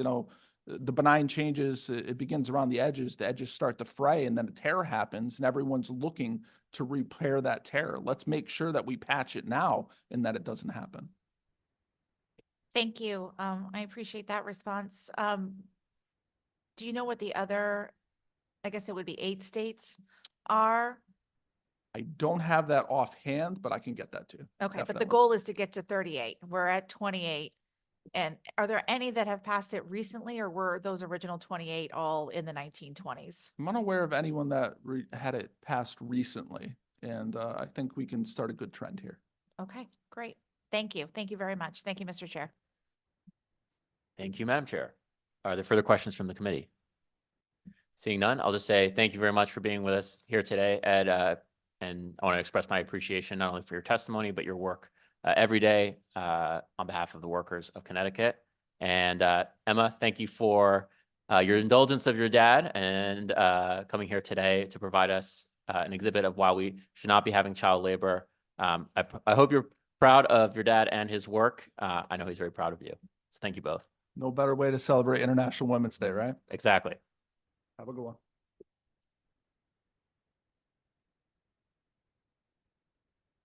the benign changes, it begins around the edges start to fray, and then a tear happens and everyone's looking to repair that tear. Let's make sure that we patch it now and that it doesn't happen. Thank you. I appreciate that response. Do you know what the other, I guess it would be 8 states are? I don't have that offhand, but I can get that to you. Okay, but the Definitely. goal is to get to 38. We're at 28. And are there any that have passed it recently, or were those original 28 all in the 1920s? I'm unaware of anyone that had it passed recently, and I think we can start a good trend here. Okay, great. Thank you. Thank you very much. Thank you, Mr. Chair. Thank you, Madam Chair. Are there further questions from the committee? Seeing none, I'll just say thank you very much for being with us here today, Ed. And I want to express my appreciation not only for your testimony, but your work every day on behalf of the workers of Connecticut. And Emma, thank you for your indulgence of your dad and coming here today to provide us an exhibit of why we should not be having child labor. I hope you're proud of your dad and his work. I know he's very proud of you. So thank you both. No better way to celebrate International Women's Day, right? Exactly. Have a good one.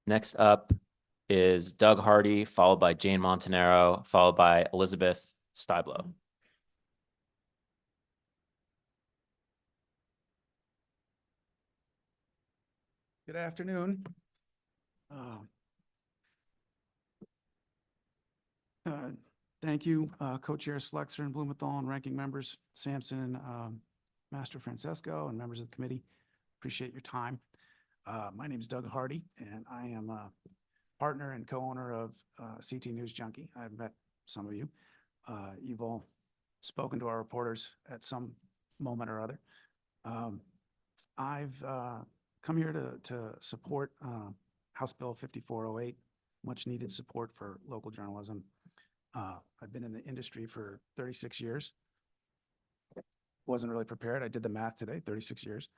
Next up is Doug Hardy, followed by Jane Montanaro, followed by Elizabeth Stiblo. Good afternoon. Thank you, co-chairs Flexer and Blumenthal, and ranking members Sampson, Master Francesco, and members of the committee. Appreciate your time. My name is Doug Hardy, and I am a partner and co-owner of CT News Junkie. I've met some of you. You've all spoken to our reporters at some moment or other. I've come here to support House Bill 5408, much needed support for local journalism. I've been in the industry for 36 years. Wasn't really prepared. I did the math today, 36 years.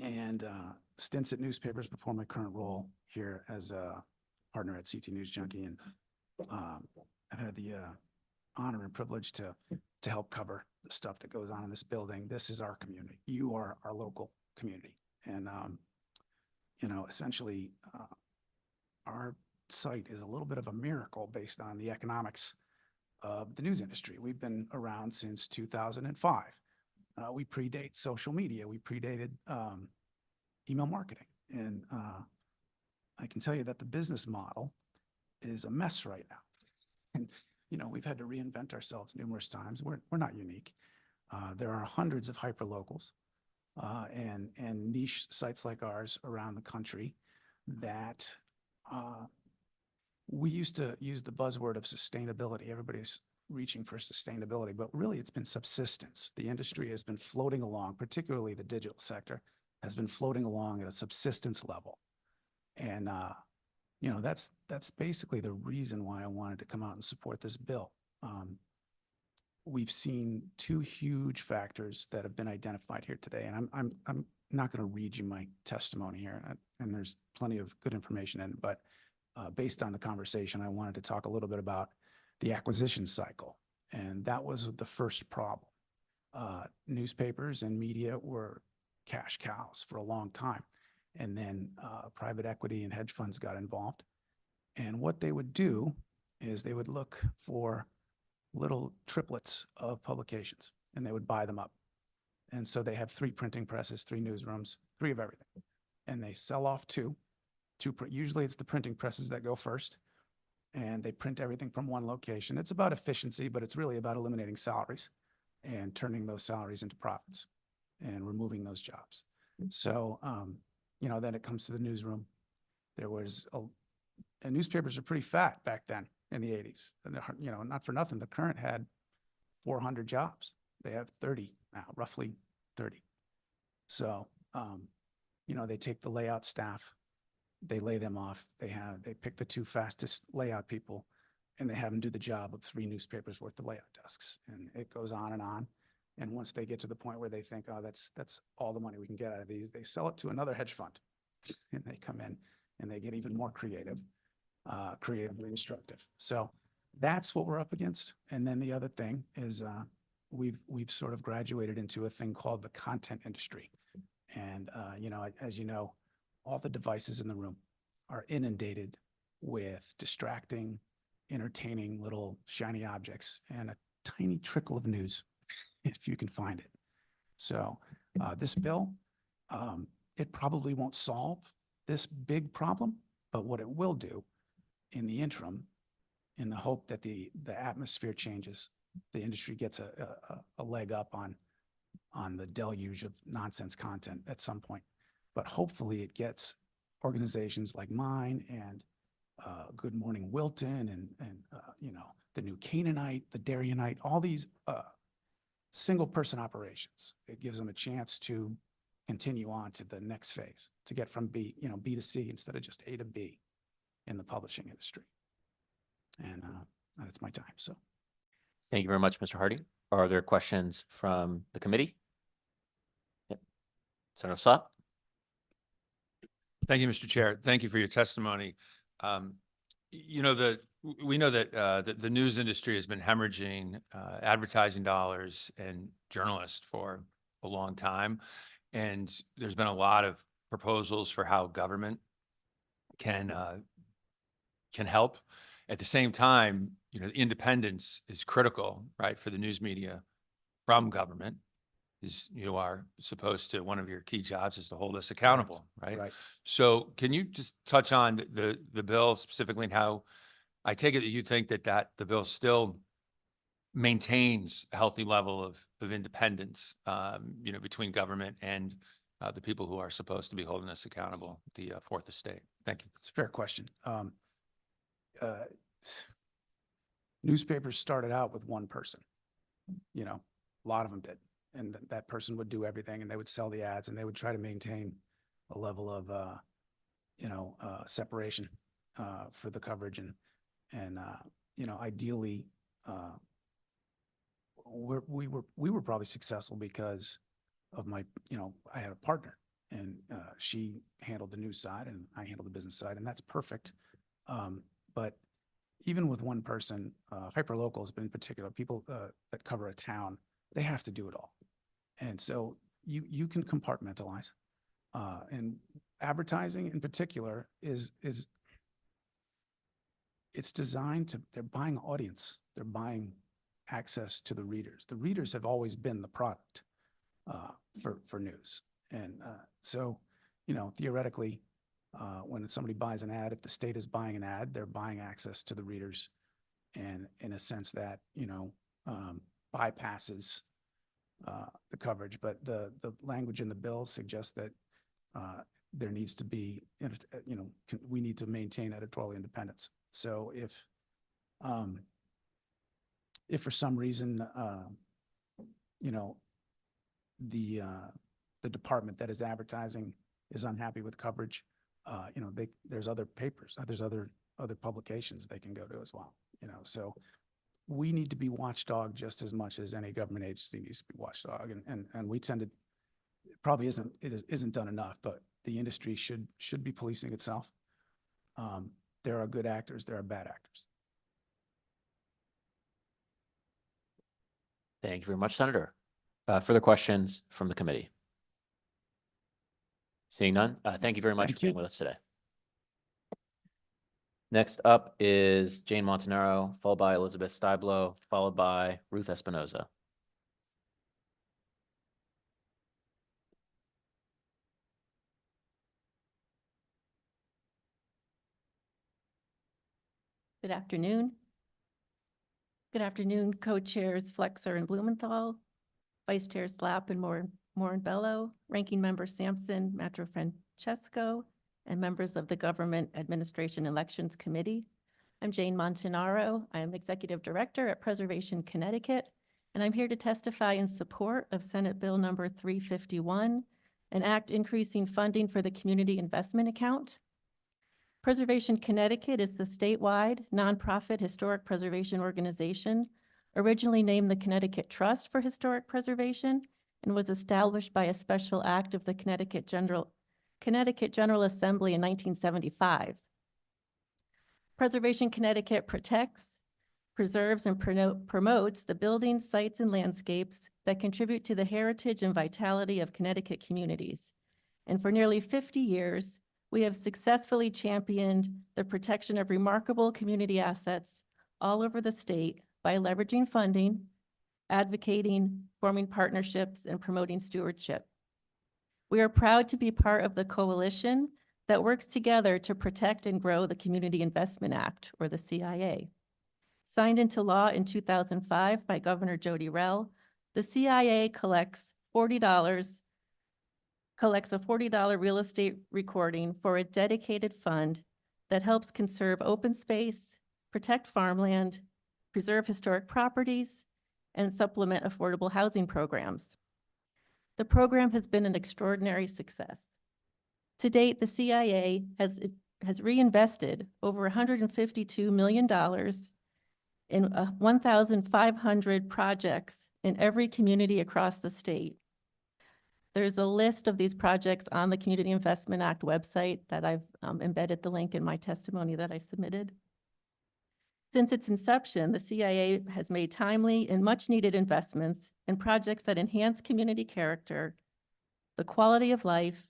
And stints at newspapers before my current role here as a partner at CT News Junkie. And I've had the honor and privilege to help cover the stuff that goes on in this building. This is our community. You are our local community. And, essentially, our site is a little bit of a miracle based on the economics of the news industry. We've been around since 2005. We predate social media. We predated email marketing. And I can tell you that the business model is a mess right now. And, we've had to reinvent ourselves numerous times. We're not unique. There are hundreds of hyperlocals and niche sites like ours around the country that we used to use the buzzword of sustainability. Everybody's reaching for sustainability, but really it's been subsistence. The industry has been floating along, particularly the digital sector, has been floating along at a subsistence level. And, that's basically the reason why I wanted to come out and support this bill. We've seen 2 huge factors that have been identified here today, and I'm not going to read you my testimony here, and there's plenty of good information in it, but based on the conversation, I wanted to talk a little bit about the acquisition cycle. And that was the first problem. Newspapers and media were cash cows for a long time. And then private equity and hedge funds got involved. And what they would do is they would look for little triplets of publications, and they would buy them up. And so they have 3 printing presses, 3 newsrooms, 3 of everything. And they sell off 2. Usually it's the printing presses that go first, and they print everything from one location. It's about efficiency, but it's really about eliminating salaries and turning those salaries into profits and removing those jobs. So, you know, then it comes to the newsroom. There was and newspapers are pretty fat back then in the 80s. And, you know, not for nothing, the Current had 400 jobs. They have 30 now, roughly 30. So, you know, they take the layout staff, they lay them off. They pick the 2 fastest layout people, and they have them do the job of 3 newspapers worth of layout desks. And it goes on and on. And once they get to the point where they think, oh, that's all the money we can get out of these, they sell it to another hedge fund. And they come in and they get even more creative, creatively destructive. So that's what we're up against. And then the other thing is we've sort of graduated into a thing called the content industry. And, you know, as you know, all the devices in the room are inundated with distracting, entertaining little shiny objects and a tiny trickle of news, if you can find it. So this bill, it probably won't solve this big problem, but what it will do in the interim, in the hope that the atmosphere changes, the industry gets a leg up on the deluge of nonsense content at some point. But hopefully it gets organizations like mine and Good Morning Wilton and you know, the New Canaanite, the Darianite, all these single person operations. It gives them a chance to continue on to the next phase, to get from B to C instead of just A to B in the publishing industry. And that's my time. So Thank you very much, Mr. Hardy. Are there questions from the committee? Yep. Senator Slott? Thank you, Mr. Chair. Thank you for your testimony. You know, we know that the news industry has been hemorrhaging advertising dollars and journalists for a long time. And there's been a lot of proposals for how government can help. At the same time, you know, independence is critical, right, for the news media from government. Is you are supposed to, one of your key jobs is to hold us accountable, right? Right. So can you just touch on the bill specifically and how, I take it that you think that the bill still maintains a healthy level of independence, you know, between government and the people who are supposed to be holding us accountable, the Fourth Estate? Thank you. it's a fair question. Newspapers started out with one person, you know, a lot of them did. And that person would do everything, and they would sell the ads, and they would try to maintain a level of, you know, separation for the coverage. And you know, ideally, we were probably successful because of my, you know, I had a partner, and she handled the news side and I handled the business side, and that's perfect. But even with one person, hyperlocals, but in particular, people that cover a town, they have to do it all. And so you can compartmentalize. And advertising in particular is it's designed to, they're buying audience. They're buying access to the readers. The readers have always been the product for news. And so, you know, theoretically, when somebody buys an ad, if the state is buying an ad, they're buying access to the readers, and in a sense that, you know, bypasses the coverage. But the language in the bill suggests that there needs to be, you know, we need to maintain editorial independence. So if for some reason, you know, the department that is advertising is unhappy with coverage, you know, there's other papers, there's other publications they can go to as well, you know. So we need to be watchdog just as much as any government agency needs to be watchdog. And we tend to, it probably isn't done enough, but the industry should be policing itself. There are good actors, there are bad actors. Thank you very much, Senator. Further questions from the committee? Seeing none, thank you very much for being with us today. Next up is Jane Montanaro, followed by Elizabeth Stiblo, followed by Ruth Espinoza. Good afternoon. Good afternoon, co-chairs Flexer and Blumenthal, Vice Chair Slapp and Moore Bello, Ranking Member Sampson, Matro Francesco, and members of the Government Administration Elections Committee. I'm Jane Montanaro. I am Executive Director at Preservation Connecticut, and I'm here to testify in support of Senate Bill number 351, an act increasing funding for the Community Investment Account. Preservation Connecticut is the statewide nonprofit historic preservation organization, originally named the Connecticut Trust for Historic Preservation, and was established by a special act of the Connecticut General Assembly in 1975. Preservation Connecticut protects, preserves, and promotes the buildings, sites, and landscapes that contribute to the heritage and vitality of Connecticut communities. And for nearly 50 years, we have successfully championed the protection of remarkable community assets all over the state by leveraging funding, advocating, forming partnerships, and promoting stewardship. We are proud to be part of the coalition that works together to protect and grow the Community Investment Act, or the CIA. Signed into law in 2005 by Governor Jody Rell, the CIA collects a $40 real estate recording for a dedicated fund that helps conserve open space, protect farmland, preserve historic properties, and supplement affordable housing programs. The program has been an extraordinary success. To date, the CIA has reinvested over $152 million in 1,500 projects in every community across the state. There's a list of these projects on the Community Investment Act website that I've embedded the link in my testimony that I submitted. Since its inception, the CIA has made timely and much-needed investments in projects that enhance community character, the quality of life,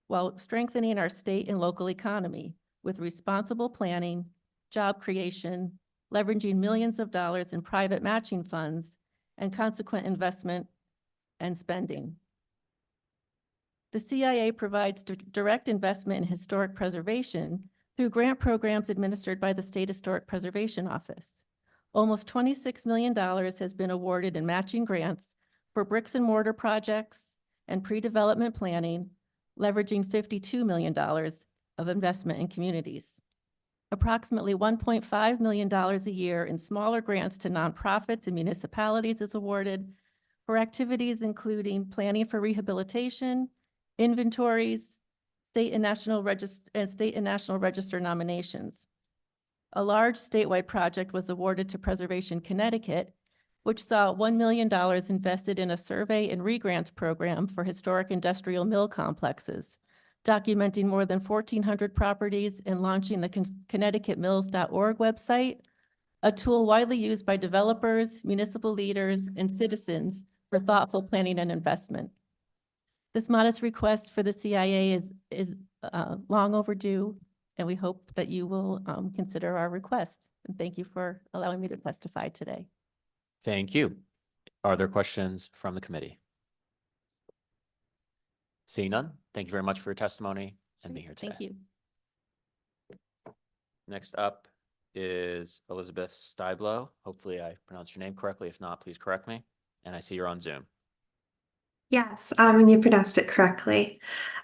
while strengthening our state and local economy with responsible planning, job creation, leveraging millions of dollars in private matching funds, and consequent investment and spending. The CIA provides direct investment in historic preservation through grant programs administered by the State Historic Preservation Office. Almost $26 million has been awarded in matching grants for bricks and mortar projects and pre-development planning, leveraging $52 million of investment in communities. Approximately $1.5 million a year in smaller grants to nonprofits and municipalities is awarded for activities including planning for rehabilitation, inventories, state and national register nominations. A large statewide project was awarded to Preservation Connecticut, which saw $1 million invested in a survey and regrants program for historic industrial mill complexes, documenting more than 1,400 properties and launching the ConnecticutMills.org website, a tool widely used by developers, municipal leaders, and citizens for thoughtful planning and investment. This modest request for the CIA is long overdue, and we hope that you will consider our request. And thank you for allowing me to testify today. Thank you. Are there questions from the committee? Seeing none, thank you very much for your testimony and being here today. Thank you. Next up is Elizabeth Stiblo. Hopefully I pronounced your name correctly. If not, please correct me. And I see you're on Zoom. Yes, and you pronounced it correctly.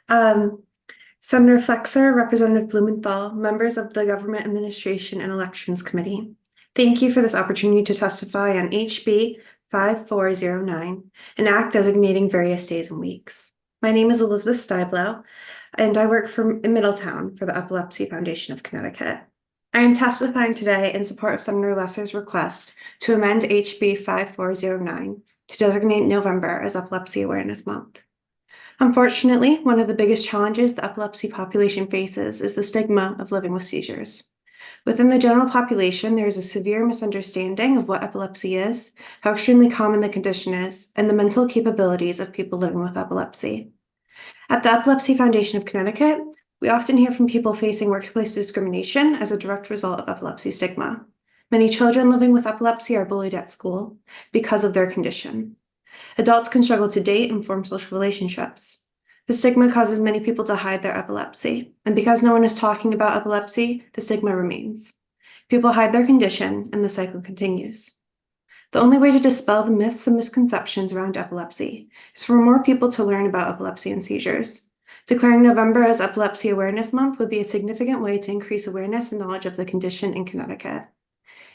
Senator Flexer, Representative Blumenthal, members of the Government Administration and Elections Committee. Thank you for this opportunity to testify on HB 5409, an act designating various days and weeks. My name is Elizabeth Stiblo, and I work in Middletown for the Epilepsy Foundation of Connecticut. I am testifying today in support of Senator Lesser's request to amend HB 5409 to designate November as Epilepsy Awareness Month. Unfortunately, one of the biggest challenges the epilepsy population faces is the stigma of living with seizures. Within the general population, there is a severe misunderstanding of what epilepsy is, how extremely common the condition is, and the mental capabilities of people living with epilepsy. At the Epilepsy Foundation of Connecticut, We often hear from people facing workplace discrimination as a direct result of epilepsy stigma. Many children living with epilepsy are bullied at school because of their condition. Adults can struggle to date and form social relationships. The stigma causes many people to hide their epilepsy, and because no one is talking about epilepsy, the stigma remains. People hide their condition, and the cycle continues. The only way to dispel the myths and misconceptions around epilepsy is for more people to learn about epilepsy and seizures. Declaring November as Epilepsy Awareness Month would be a significant way to increase awareness and knowledge of the condition in Connecticut.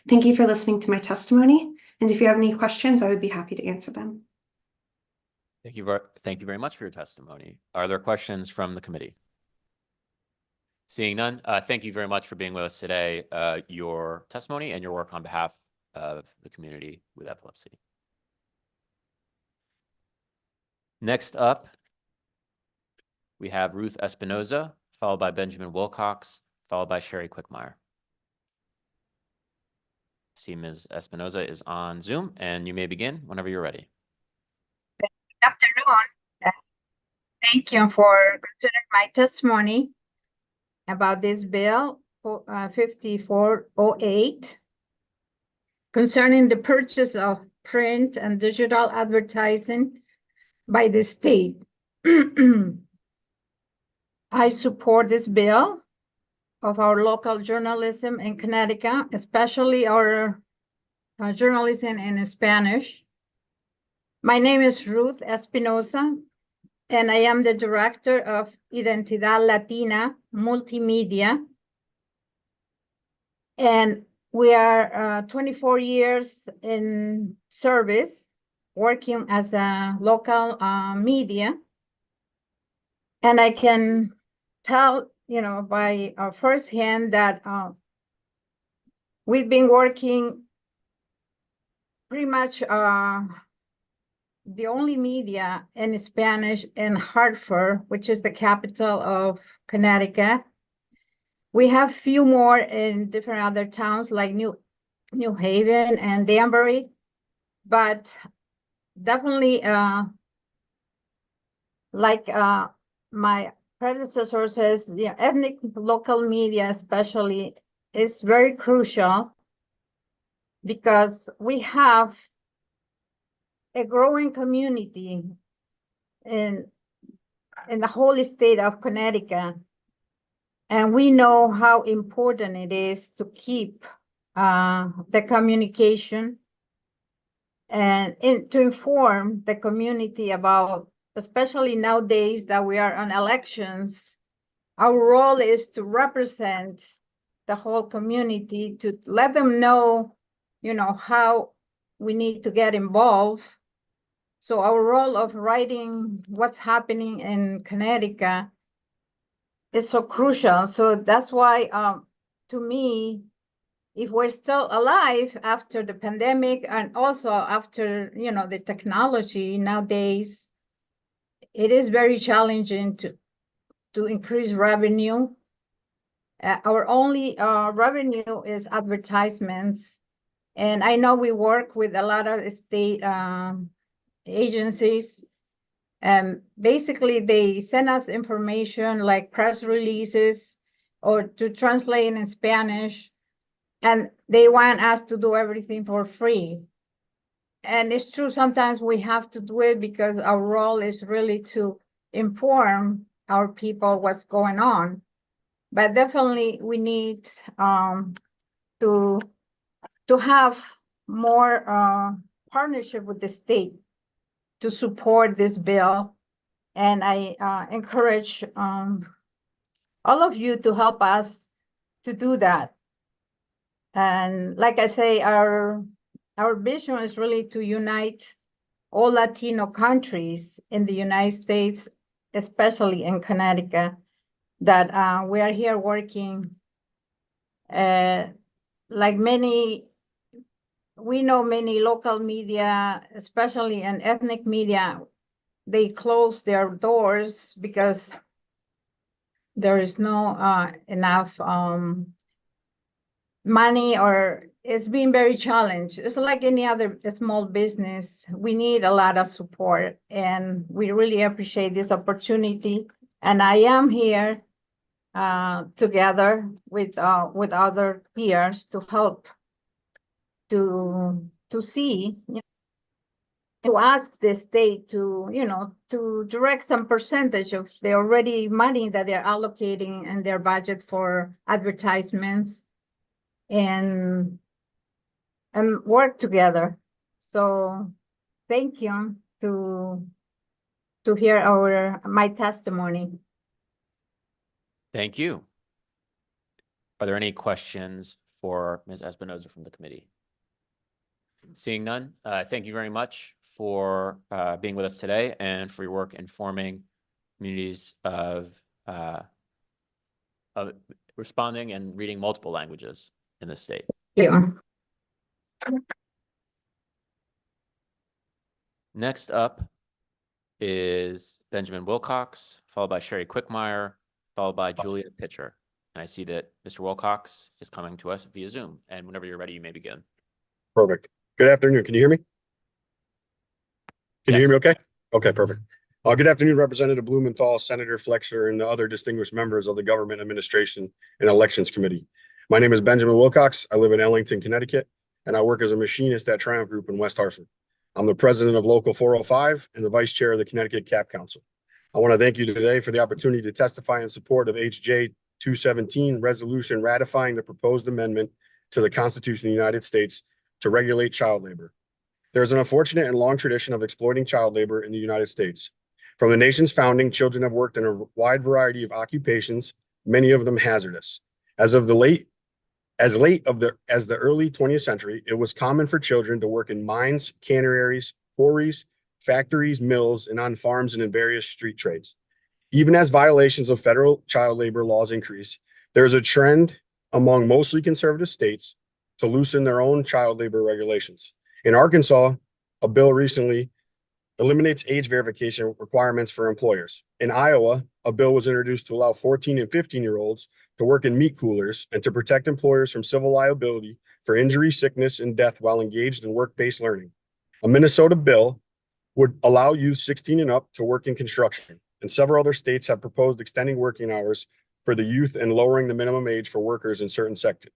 Thank you for listening to my testimony, and if you have any questions, I would be happy to answer them. Thank you very much for your testimony. Are there questions from the committee? Seeing none, thank you very much for being with us today, your testimony and your work on behalf of the community with epilepsy. Next up, we have Ruth Espinoza, followed by Benjamin Wilcox, followed by Sherry Quickmeyer. See Ms. Espinoza is on Zoom, and you may begin whenever you're ready. Good afternoon. Thank you for considering my testimony about this bill 5408 concerning the purchase of print and digital advertising by the state. I support this bill of our local journalism in Connecticut, especially our journalism in Spanish. My name is Ruth Espinoza, and I am the director of Identidad Latina Multimedia. And we are 24 years in service, working as a local media. And I can tell, by firsthand that we've been working pretty much the only media in Spanish in Hartford, which is the capital of Connecticut. We have few more in different other towns like New Haven and Danbury, but definitely like my predecessor says, the ethnic local media especially is very crucial because we have a growing community in the whole state of Connecticut. And we know how important it is to keep the communication and to inform the community about, especially nowadays that we are on elections, our role is to represent the whole community, to let them know, how we need to get involved. So our role of writing what's happening in Connecticut is so crucial. So that's why, to me, if we're still alive after the pandemic and also after, the technology nowadays, it is very challenging to increase revenue. Our only revenue is advertisements. And I know we work with a lot of state agencies. And basically, they send us information like press releases or to translate in Spanish. And they want us to do everything for free. And it's true, sometimes we have to do it because our role is really to inform our people what's going on. But definitely we need to have more partnership with the state to support this bill. And I encourage all of you to help us to do that. And like I say, our vision is really to unite all Latino countries in the United States, especially in Connecticut, that we are here working like we know many local media, especially in ethnic media, they close their doors because there is no enough money, or it's been very challenged. It's like any other small business. We need a lot of support, and we really appreciate this opportunity. And I am here together with other peers to help to see, to ask the state to, to direct some percentage of the already money that they're allocating in their budget for advertisements and work together. So thank you to hear my testimony. Thank you. Are there any questions for Ms. Espinoza from the committee? Seeing none, thank you very much for being with us today and for your work informing communities of responding and reading multiple languages in the state. Yeah. Next up is Benjamin Wilcox, followed by Sherry Quickmeyer, followed by Julia Pitcher. And I see that Mr. Wilcox is coming to us via Zoom. And whenever you're ready, you may begin. Perfect. Good afternoon. Can you hear me? Can you hear me okay? Okay, perfect. Good afternoon, Representative Blumenthal, Senator Flexer, and the other distinguished members of the Government Administration and Elections Committee. My name is Benjamin Wilcox. I live in Ellington, Connecticut, and I work as a machinist at Triumph Group in West Hartford. I'm the president of Local 405 and the vice chair of the Connecticut CAP Council. I want to thank you today for the opportunity to testify in support of HJ 217 resolution ratifying the proposed amendment to the Constitution of the United States to regulate child labor. There is an unfortunate and long tradition of exploiting child labor in the United States. From the nation's founding, children have worked in a wide variety of occupations, many of them hazardous. As the early 20th century, it was common for children to work in mines, canneries, quarries, factories, mills, and on farms and in various street trades. Even as violations of federal child labor laws increase, there is a trend among mostly conservative states to loosen their own child labor regulations. In Arkansas, a bill recently eliminates age verification requirements for employers. In Iowa, a bill was introduced to allow 14 and 15-year-olds to work in meat coolers and to protect employers from civil liability for injury, sickness, and death while engaged in work-based learning. A Minnesota bill would allow youth 16 and up to work in construction, and several other states have proposed extending working hours for the youth and lowering the minimum age for workers in certain sectors.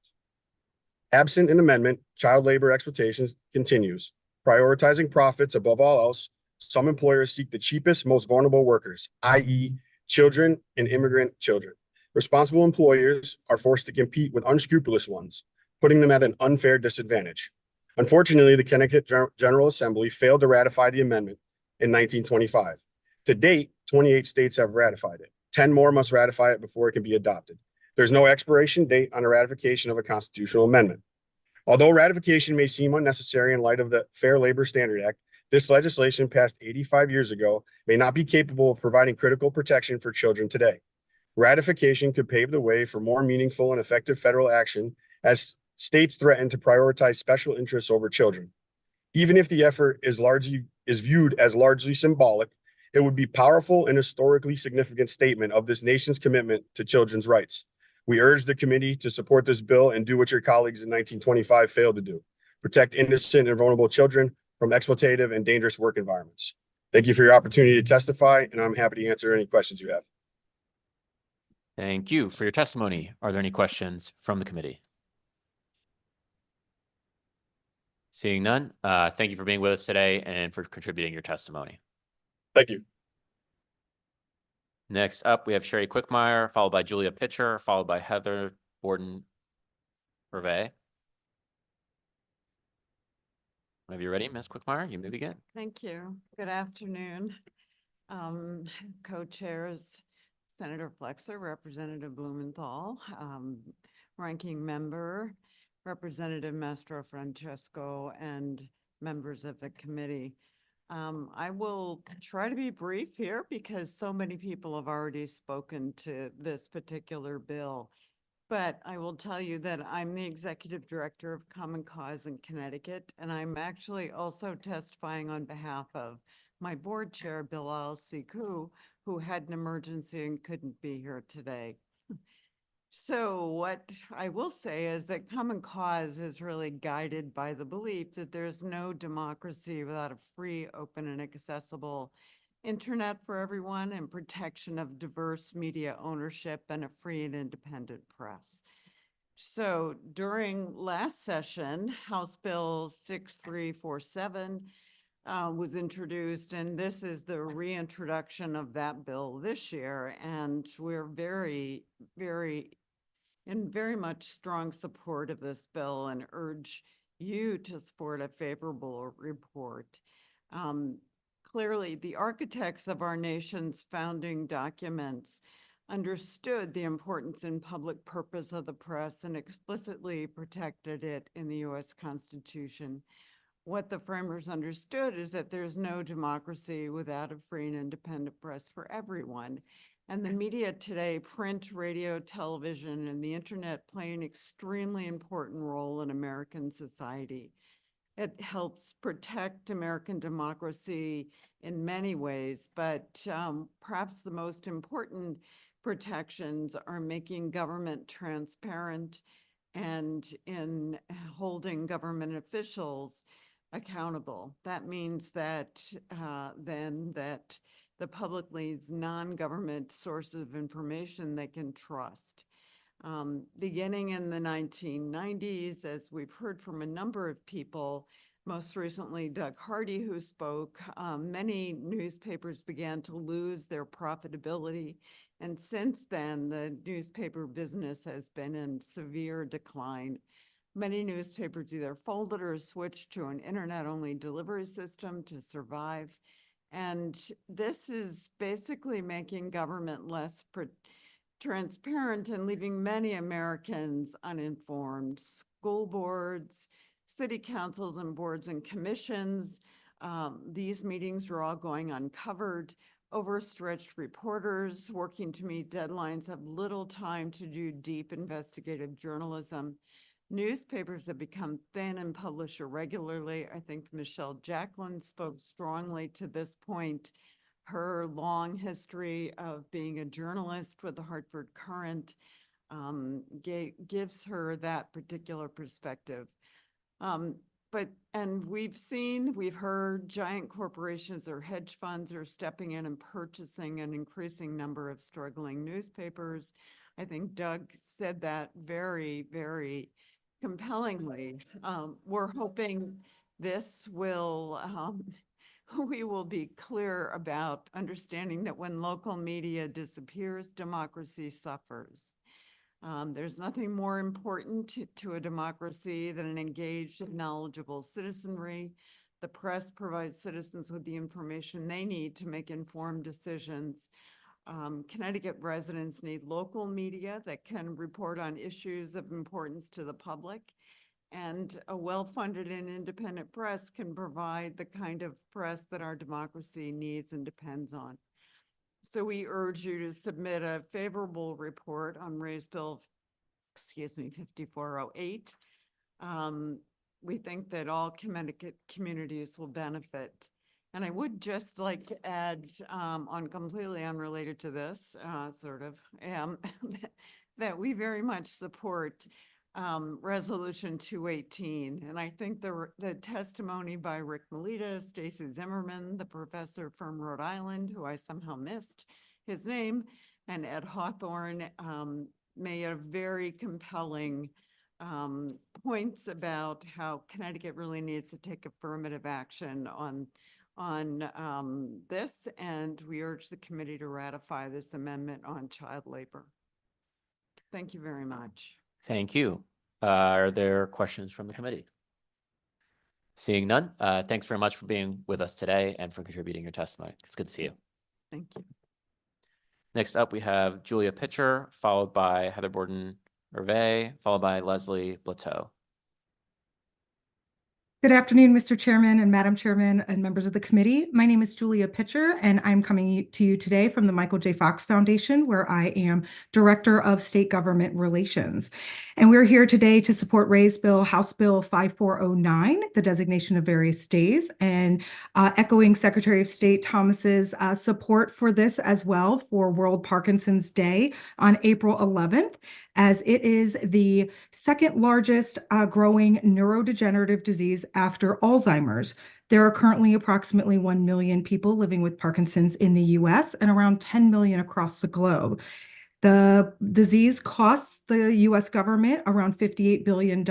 Absent an amendment, child labor exploitations continues. Prioritizing profits above all else, some employers seek the cheapest, most vulnerable workers, i.e. children and immigrant children. Responsible employers are forced to compete with unscrupulous ones, putting them at an unfair disadvantage. Unfortunately, the Connecticut General Assembly failed to ratify the amendment in 1925. To date, 28 states have ratified it. 10 more must ratify it before it can be adopted. There's no expiration date on the ratification of a constitutional amendment. Although ratification may seem unnecessary in light of the Fair Labor Standard Act, this legislation passed 85 years ago may not be capable of providing critical protection for children today. Ratification could pave the way for more meaningful and effective federal action as states threaten to prioritize special interests over children. Even if the effort is viewed as largely symbolic, it would be a powerful and historically significant statement of this nation's commitment to children's rights. We urge the committee to support this bill and do what your colleagues in 1925 failed to do: protect innocent and vulnerable children from exploitative and dangerous work environments. Thank you for your opportunity to testify, and I'm happy to answer any questions you have. Thank you for your testimony. Are there any questions from the committee? Seeing none, thank you for being with us today and for contributing your testimony. Thank you. Next up, we have Sherry Quickmeyer, followed by Julia Pitcher, followed by Heather Borden-Hervé. Whenever you're ready, Ms. Quickmeyer, you may begin. Thank you. Good afternoon. Co-chairs Senator Flexer, Representative Blumenthal, Ranking Member, Representative Mastro Francesco, and members of the committee. I will try to be brief here because so many people have already spoken to this particular bill. But I will tell you that I'm the executive director of Common Cause in Connecticut, and I'm actually also testifying on behalf of my board chair, Bilal Siku, who had an emergency and couldn't be here today. So what I will say is that Common Cause is really guided by the belief that there's no democracy without a free, open, and accessible internet for everyone and protection of diverse media ownership and a free and independent press. So during last session, House Bill 6347 was introduced, and this is the reintroduction of that bill this year. And we're very much strong support of this bill and urge you to support a favorable report. Clearly, the architects of our nation's founding documents understood the importance and public purpose of the press and explicitly protected it in the U.S. Constitution. What the framers understood is that there's no democracy without a free and independent press for everyone. And the media today, print, radio, television, and the internet play an extremely important role in American society. It helps protect American democracy in many ways, but perhaps the most important protections are making government transparent and in holding government officials accountable. That means that that the public needs non-government sources of information they can trust. Beginning in the 1990s, as we've heard from a number of people, most recently Doug Hardy, who spoke, many newspapers began to lose their profitability. And since then, the newspaper business has been in severe decline. Many newspapers either folded or switched to an internet-only delivery system to survive. And this is basically making government less transparent and leaving many Americans uninformed. School boards, city councils and boards and commissions, these meetings are all going uncovered. Overstretched reporters working to meet deadlines have little time to do deep investigative journalism. Newspapers have become thin and publish irregularly. I think Michelle Jacklin spoke strongly to this point. Her long history of being a journalist with the Hartford Courant gives her that particular perspective. And we've heard giant corporations or hedge funds are stepping in and purchasing an increasing number of struggling newspapers. I think Doug said that very, very compellingly. We're hoping this will, we will be clear about understanding that when local media disappears, democracy suffers. There's nothing more important to a democracy than an engaged and knowledgeable citizenry. The press provides citizens with the information they need to make informed decisions. Connecticut residents need local media that can report on issues of importance to the public. And a well-funded and independent press can provide the kind of press that our democracy needs and depends on. So we urge you to submit a favorable report on Raise Bill, 5408. We think that all Connecticut communities will benefit. And I would just like to add, on completely unrelated to this, that we very much support Resolution 218. And I think the testimony by Rick Melita, Stacy Zimmerman, the professor from Rhode Island, who I somehow missed his name, and Ed Hawthorne made a very compelling points about how Connecticut really needs to take affirmative action on this, and we urge the committee to ratify this amendment on child labor. Thank you very much. Thank you. Are there questions from the committee? Seeing none, thanks very much for being with us today and for contributing your testimony. It's good to see you. Thank you. Next up, we have Julia Pitcher, followed by Heather Borden-Hervé, followed by Leslie Blateau. Good afternoon, Mr. Chairman and Madam Chairman and members of the committee. My name is Julia Pitcher, and I'm coming to you today from the Michael J. Fox Foundation, where I am Director of State Government Relations. And we're here today to support Raise Bill, House Bill 5409, the designation of various days, and echoing Secretary of State Thomas's support for this as well for World Parkinson's Day on April 11th. as it is the second largest growing neurodegenerative disease after Alzheimer's. There are currently approximately 1 million people living with Parkinson's in the US and around 10 million across the globe. The disease costs the US government around $58 billion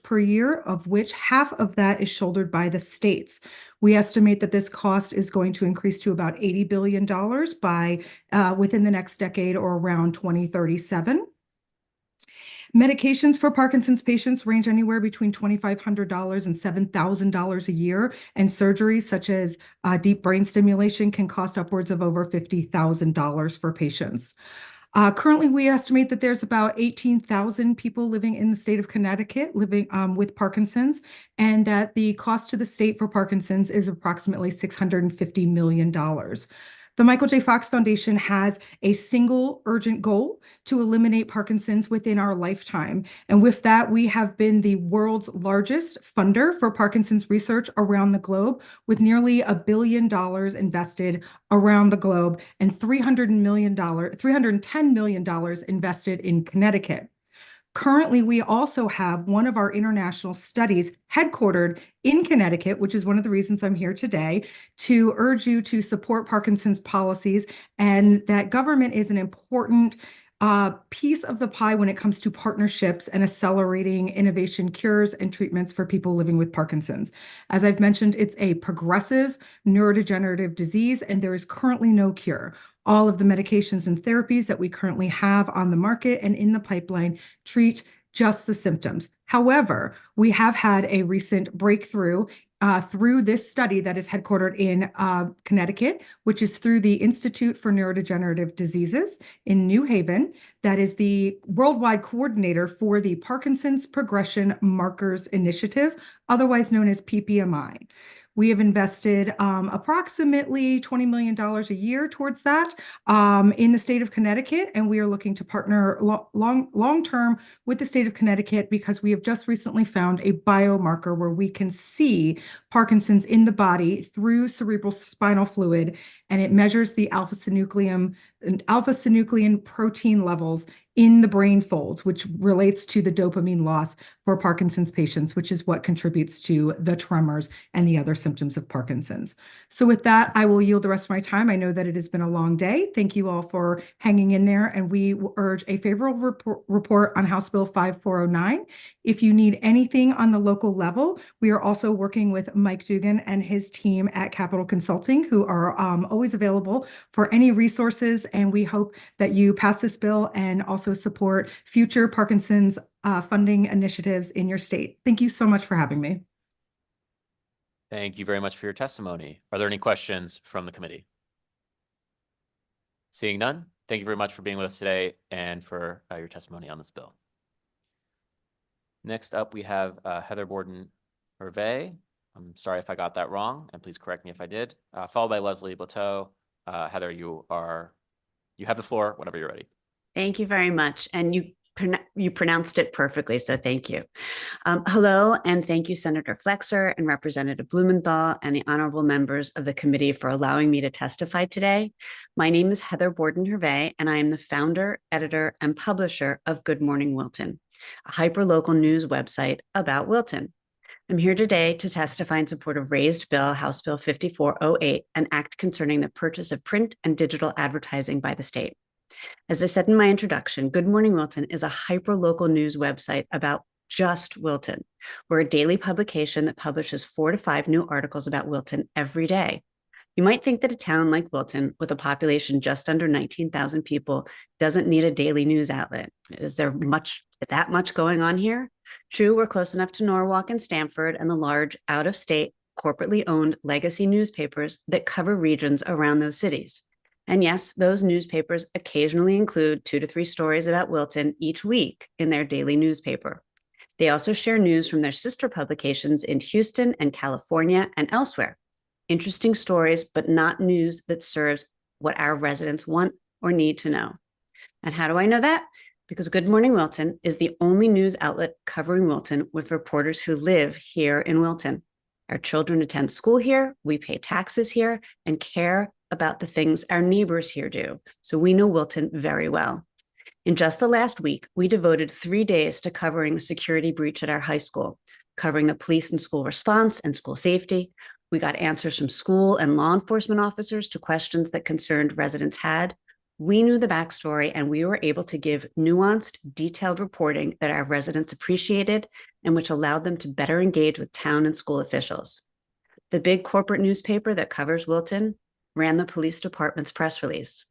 per year, of which half of that is shouldered by the states. We estimate that this cost is going to increase to about $80 billion by within the next decade, or around 2037. Medications for Parkinson's patients range anywhere between $2,500 and $7,000 a year, and surgeries such as deep brain stimulation can cost upwards of over $50,000 for patients. Currently, we estimate that there's about 18,000 people living in the state of Connecticut living with Parkinson's, and that the cost to the state for Parkinson's is approximately $650 million. The Michael J. Fox Foundation has a single urgent goal to eliminate Parkinson's within our lifetime. And with that, we have been the world's largest funder for Parkinson's research around the globe, with nearly $1 billion invested around the globe and $310 million invested in Connecticut. Currently, we also have one of our international studies headquartered in Connecticut, which is one of the reasons I'm here today, to urge you to support Parkinson's policies, and that government is an important piece of the pie when it comes to partnerships and accelerating innovation, cures, and treatments for people living with Parkinson's. As I've mentioned, it's a progressive neurodegenerative disease, and there is currently no cure. All of the medications and therapies that we currently have on the market and in the pipeline treat just the symptoms. However, we have had a recent breakthrough through this study that is headquartered in Connecticut, which is through the Institute for Neurodegenerative Diseases in New Haven. That is the worldwide coordinator for the Parkinson's Progression Markers Initiative, otherwise known as PPMI. We have invested approximately $20 million a year towards that in the state of Connecticut, and we are looking to partner long-term with the state of Connecticut, because we have just recently found a biomarker where we can see Parkinson's in the body through cerebral spinal fluid, and it measures the alpha-synuclein protein levels in the brain folds, which relates to the dopamine loss for Parkinson's patients, which is what contributes to the tremors and the other symptoms of Parkinson's. So with that, I will yield the rest of my time. I know that it has been a long day. Thank you all for hanging in there, and we will urge a favorable report on House Bill 5409. If you need anything on the local level, we are also working with Mike Dugan and his team at Capital Consulting, who are always available for any resources, and we hope that you pass this bill and also support future Parkinson's funding initiatives in your state. Thank you so much for having me. Thank you very much for your testimony. Are there any questions from the committee? Seeing none, thank you very much for being with us today and for your testimony on this bill. Next up, we have Heather Borden-Hervé. I'm sorry if I got that wrong, and please correct me if I did. Followed by Leslie Blateau. Heather, you have the floor whenever you're ready. Thank you very much. And you pronounced it perfectly, so thank you. Hello, and thank you, Senator Flexer and Representative Blumenthal and the honorable members of the committee for allowing me to testify today. My name is Heather Borden-Hervé, and I am the founder, editor, and publisher of Good Morning Wilton, a hyperlocal news website about Wilton. I'm here today to testify in support of raised bill, House Bill 5408, an act concerning the purchase of print and digital advertising by the state. As I said in my introduction, Good Morning Wilton is a hyperlocal news website about just Wilton. We're a daily publication that publishes 4 to 5 new articles about Wilton every day. You might think that a town like Wilton, with a population just under 19,000 people, doesn't need a daily news outlet. Is there that much going on here? True, we're close enough to Norwalk and Stamford and the large out-of-state, corporately owned legacy newspapers that cover regions around those cities. And yes, those newspapers occasionally include 2 to 3 stories about Wilton each week in their daily newspaper. They also share news from their sister publications in Houston and California and elsewhere. Interesting stories, but not news that serves what our residents want or need to know. And how do I know that? Because Good Morning Wilton is the only news outlet covering Wilton with reporters who live here in Wilton. Our children attend school here, we pay taxes here, and care about the things our neighbors here do. So we know Wilton very well. In just the last week, we devoted 3 days to covering a security breach at our high school, covering the police and school response and school safety. We got answers from school and law enforcement officers to questions that concerned residents had. We knew the backstory, and we were able to give nuanced, detailed reporting that our residents appreciated and which allowed them to better engage with town and school officials. The big corporate newspaper that covers Wilton ran the police department's press release.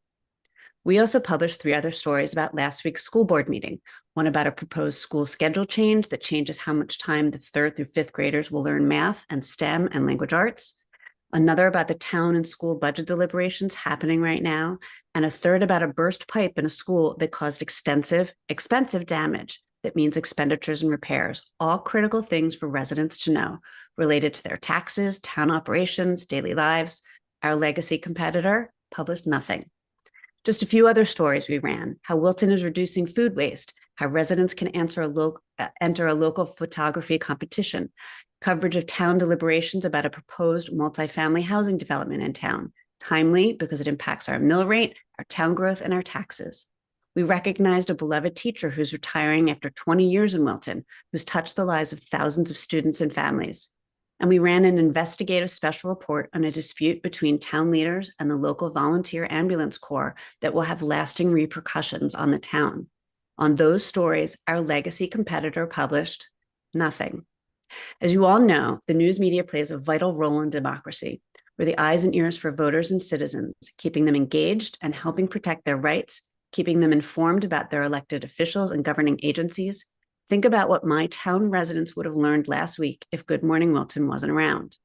We also published 3 other stories about last week's school board meeting, one about a proposed school schedule change that changes how much time the 3rd through 5th graders will learn math and STEM and language arts, another about the town and school budget deliberations happening right now, and a third about a burst pipe in a school that caused expensive damage. That means expenditures and repairs, all critical things for residents to know related to their taxes, town operations, daily lives. Our legacy competitor published nothing. Just a few other stories we ran: how Wilton is reducing food waste, how residents can enter a local photography competition, coverage of town deliberations about a proposed multifamily housing development in town, timely because it impacts our mill rate, our town growth, and our taxes. We recognized a beloved teacher who's retiring after 20 years in Wilton, who's touched the lives of thousands of students and families. And we ran an investigative special report on a dispute between town leaders and the local volunteer ambulance corps that will have lasting repercussions on the town. On those stories, our legacy competitor published nothing. As you all know, the news media plays a vital role in democracy. We're the eyes and ears for voters and citizens, keeping them engaged and helping protect their rights, keeping them informed about their elected officials and governing agencies. Think about what my town residents would have learned last week if Good Morning Wilton wasn't around.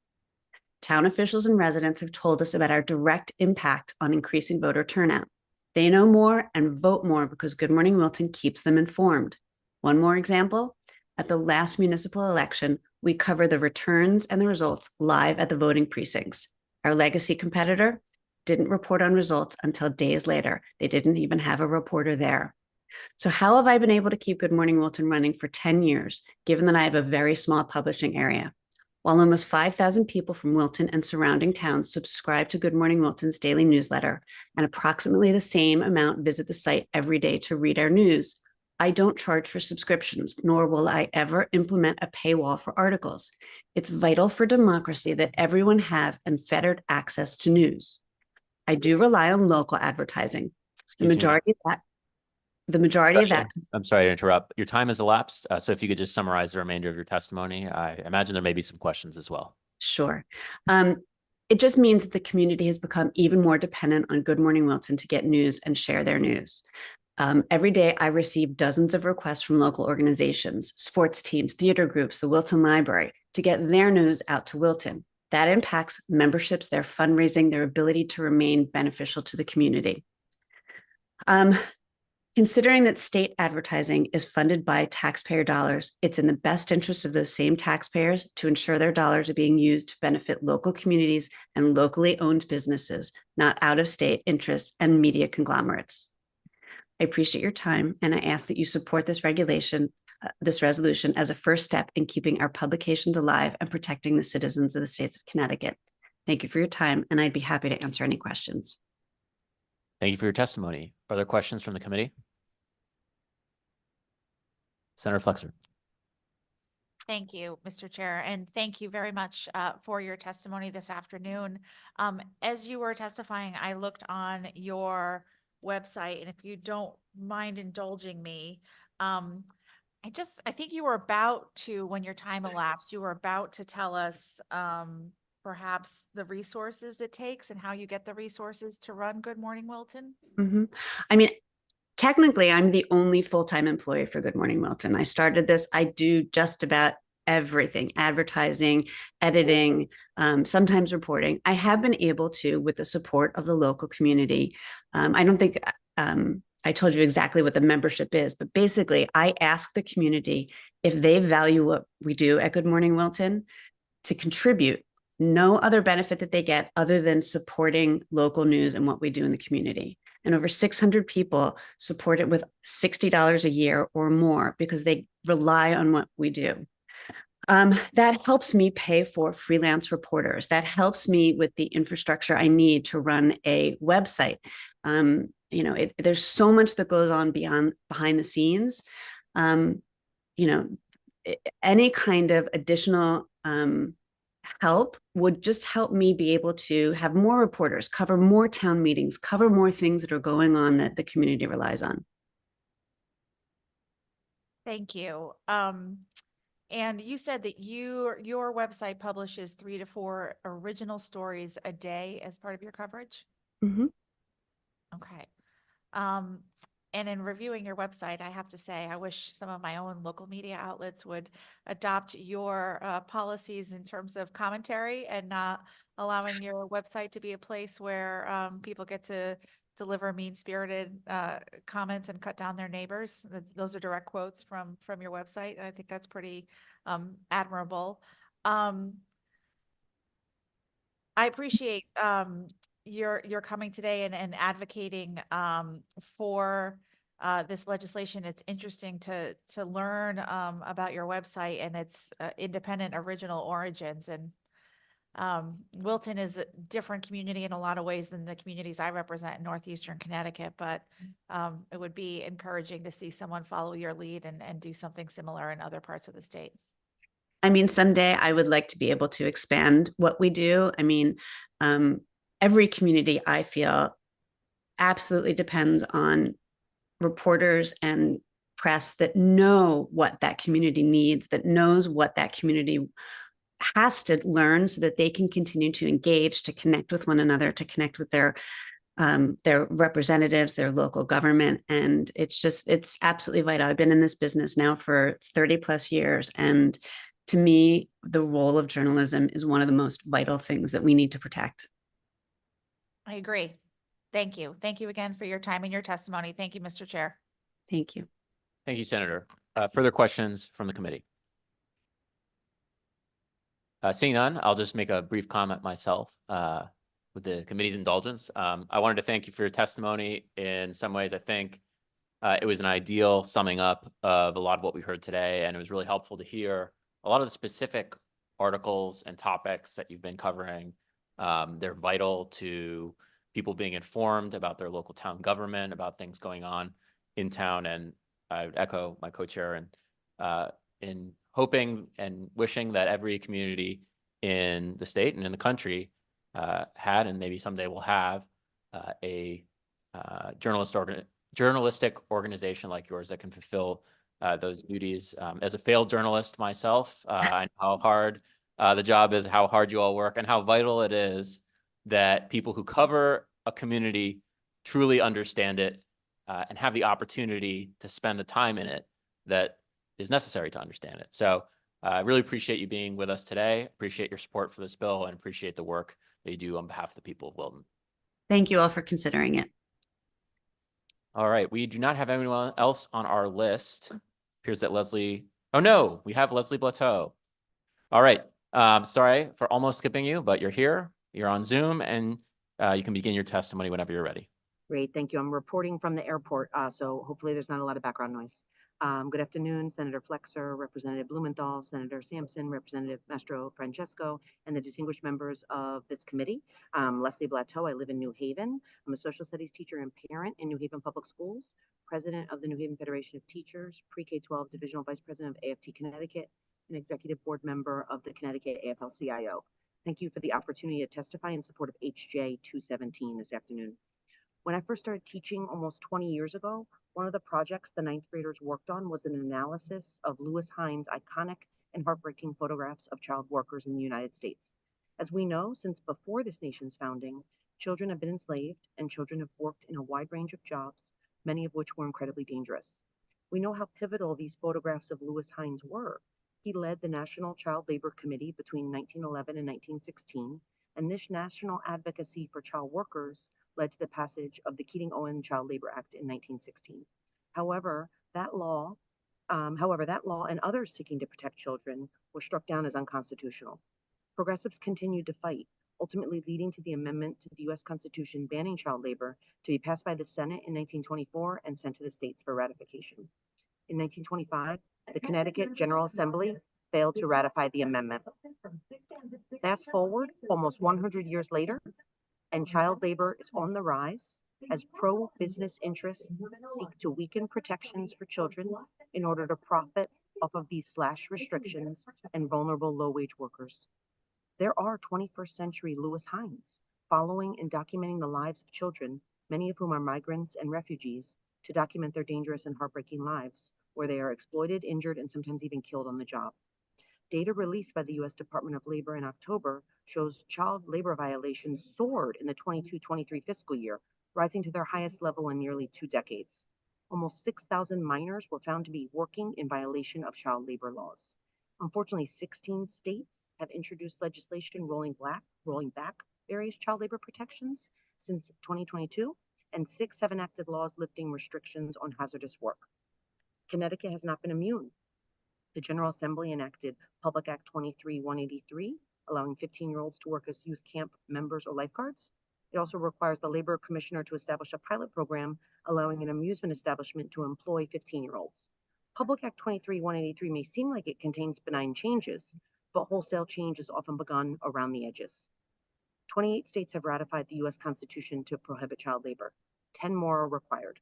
Town officials and residents have told us about our direct impact on increasing voter turnout. They know more and vote more because Good Morning Wilton keeps them informed. One more example: at the last municipal election, we cover the returns and the results live at the voting precincts. Our legacy competitor didn't report on results until days later. They didn't even have a reporter there. So how have I been able to keep Good Morning Wilton running for 10 years, given that I have a very small publishing area? While almost 5,000 people from Wilton and surrounding towns subscribe to Good Morning Wilton's daily newsletter, and approximately the same amount visit the site every day to read our news, I don't charge for subscriptions, nor will I ever implement a paywall for articles. It's vital for democracy that everyone have unfettered access to news. I do rely on local advertising. The majority of that. I'm sorry to interrupt. Your time has elapsed. So if you could just summarize the remainder of your testimony, I imagine there may be some questions as well. Sure. It just means that the community has become even more dependent on Good Morning Wilton to get news and share their news. Every day I receive dozens of requests from local organizations, sports teams, theater groups, the Wilton Library, to get their news out to Wilton. That impacts memberships, their fundraising, their ability to remain beneficial to the community. Considering that state advertising is funded by taxpayer dollars, it's in the best interest of those same taxpayers to ensure their dollars are being used to benefit local communities and locally owned businesses, not out-of-state interests and media conglomerates. I appreciate your time, and I ask that you support this resolution as a first step in keeping our publications alive and protecting the citizens of the states of Connecticut. Thank you for your time, and I'd be happy to answer any questions. Thank you for your testimony. Are there questions from the committee? Senator Flexer. Thank you, Mr. Chair, and thank you very much for your testimony this afternoon. As you were testifying, I looked on your website, and if you don't mind indulging me, I think you were about to, when your time elapsed, you were about to tell us perhaps the resources it takes and how you get the resources to run Good Morning Wilton. Mm-hmm. I mean, technically, I'm the only full-time employee for Good Morning Wilton. I started this, I do just about everything: advertising, editing, sometimes reporting. I have been able to, with the support of the local community. I don't think I told you exactly what the membership is, but basically I ask the community if they value what we do at Good Morning Wilton to contribute. No other benefit that they get other than supporting local news and what we do in the community. And over 600 people support it with $60 a year or more because they rely on what we do. That helps me pay for freelance reporters. That helps me with the infrastructure I need to run a website. there's so much that goes on behind the scenes. Any kind of additional help would just help me be able to have more reporters, cover more town meetings, cover more things that are going on that the community relies on. Thank you. And you said that your website publishes 3 to 4 original stories a day as part of your coverage? Mm-hmm. Okay. And in reviewing your website, I have to say, I wish some of my own local media outlets would adopt your policies in terms of commentary and not allowing your website to be a place where people get to deliver mean-spirited comments and cut down their neighbors. Those are direct quotes from your website. And I think that's pretty admirable. I appreciate your coming today and advocating for this legislation. It's interesting to learn about your website and its independent original origins. And Wilton is a different community in a lot of ways than the communities I represent in Northeastern Connecticut, but it would be encouraging to see someone follow your lead and do something similar in other parts of the state. I mean, someday I would like to be able to expand what we do. I mean, every community, I feel, absolutely depends on reporters and press that know what that community needs, that knows what that community has to learn so that they can continue to engage, to connect with one another, to connect with their representatives, their local government. And it's absolutely vital. I've been in this business now for 30 plus years. And to me, the role of journalism is one of the most vital things that we need to protect. I agree. Thank you. Thank you again for your time and your testimony. Thank you, Mr. Chair. Thank you. Thank you, Senator. Further questions from the committee? Seeing none, I'll just make a brief comment myself with the committee's indulgence. I wanted to thank you for your testimony. In some ways, I think it was an ideal summing up of a lot of what we heard today, and it was really helpful to hear a lot of the specific articles and topics that you've been covering. They're vital to people being informed about their local town government, about things going on in town. And I would echo my co-chair in hoping and wishing that every community in the state and in the country had, and maybe someday will have, a journalistic organization like yours that can fulfill those duties. As a failed journalist myself, I know how hard the job is, how hard you all work, and how vital it is that people who cover a community truly understand it and have the opportunity to spend the time in it that is necessary to understand it. So I really appreciate you being with us today. Appreciate your support for this bill and appreciate the work that you do on behalf of the people of Wilton. Thank you all for considering it. All right, we do not have anyone else on our list. Appears that Leslie, oh no, we have Leslie Blateau. All right, sorry for almost skipping you, but you're here, you're on Zoom, and you can begin your testimony whenever you're ready. Great, thank you. I'm reporting from the airport, so hopefully there's not a lot of background noise. Good afternoon, Senator Flexer, Representative Blumenthal, Senator Sampson, Representative Mastro Francesco, and the distinguished members of this committee. Leslie Blateau, I live in New Haven. I'm a social studies teacher and parent in New Haven Public Schools, president of the New Haven Federation of Teachers, Pre-K-12 Divisional Vice President of AFT Connecticut, and executive board member of the Connecticut AFL-CIO. Thank you for the opportunity to testify in support of HJ 217 this afternoon. When I first started teaching almost 20 years ago, one of the projects the ninth graders worked on was an analysis of Lewis Hines' iconic and heartbreaking photographs of child workers in the United States. As we know, since before this nation's founding, children have been enslaved and children have worked in a wide range of jobs, many of which were incredibly dangerous. We know how pivotal these photographs of Lewis Hines were. He led the National Child Labor Committee between 1911 and 1916, and this national advocacy for child workers led to the passage of the Keating-Owen Child Labor Act in 1916. However, that law and others seeking to protect children were struck down as unconstitutional. Progressives continued to fight, ultimately leading to the amendment to the U.S. Constitution banning child labor to be passed by the Senate in 1924 and sent to the states for ratification. In 1925, the Connecticut General Assembly failed to ratify the amendment. Fast forward almost 100 years later, and child labor is on the rise. as pro-business interests seek to weaken protections for children in order to profit off of these slash restrictions and vulnerable low-wage workers. There are 21st century Lewis Hines following and documenting the lives of children, many of whom are migrants and refugees, to document their dangerous and heartbreaking lives, where they are exploited, injured, and sometimes even killed on the job. Data released by the U.S. Department of Labor in October shows child labor violations soared in the 22-23 fiscal year, rising to their highest level in nearly 2 decades. Almost 6,000 minors were found to be working in violation of child labor laws. Unfortunately, 16 states have introduced legislation rolling back various child labor protections since 2022, and 6 have enacted laws lifting restrictions on hazardous work. Connecticut has not been immune. The General Assembly enacted Public Act 23-183, allowing 15-year-olds to work as youth camp members or lifeguards. It also requires the Labor Commissioner to establish a pilot program allowing an amusement establishment to employ 15-year-olds. Public Act 23-183 may seem like it contains benign changes, but wholesale change is often begun around the edges. 28 states have ratified the U.S. Constitution to prohibit child labor. 10 more are required.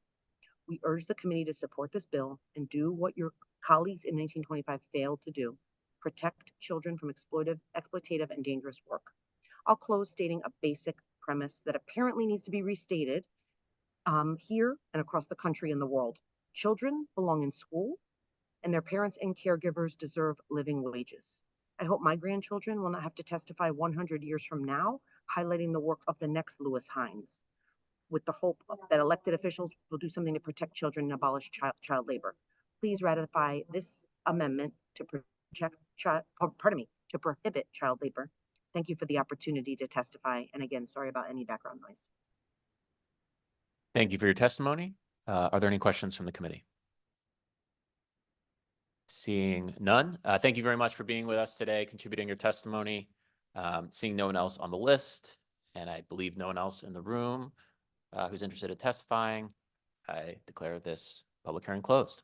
We urge the committee to support this bill and do what your colleagues in 1925 failed to do: protect children from exploitative, and dangerous work. I'll close stating a basic premise that apparently needs to be restated here and across the country and the world. Children belong in school, and their parents and caregivers deserve living wages. I hope my grandchildren will not have to testify 100 years from now, highlighting the work of the next Lewis Hines, with the hope that elected officials will do something to protect children and abolish child labor. Please ratify this amendment to prohibit child labor. Thank you for the opportunity to testify. And again, sorry about any background noise. Thank you for your testimony. Are there any questions from the committee? Seeing none, thank you very much for being with us today, contributing your testimony. Seeing no one else on the list, and I believe no one else in the room who's interested in testifying, I declare this public hearing closed.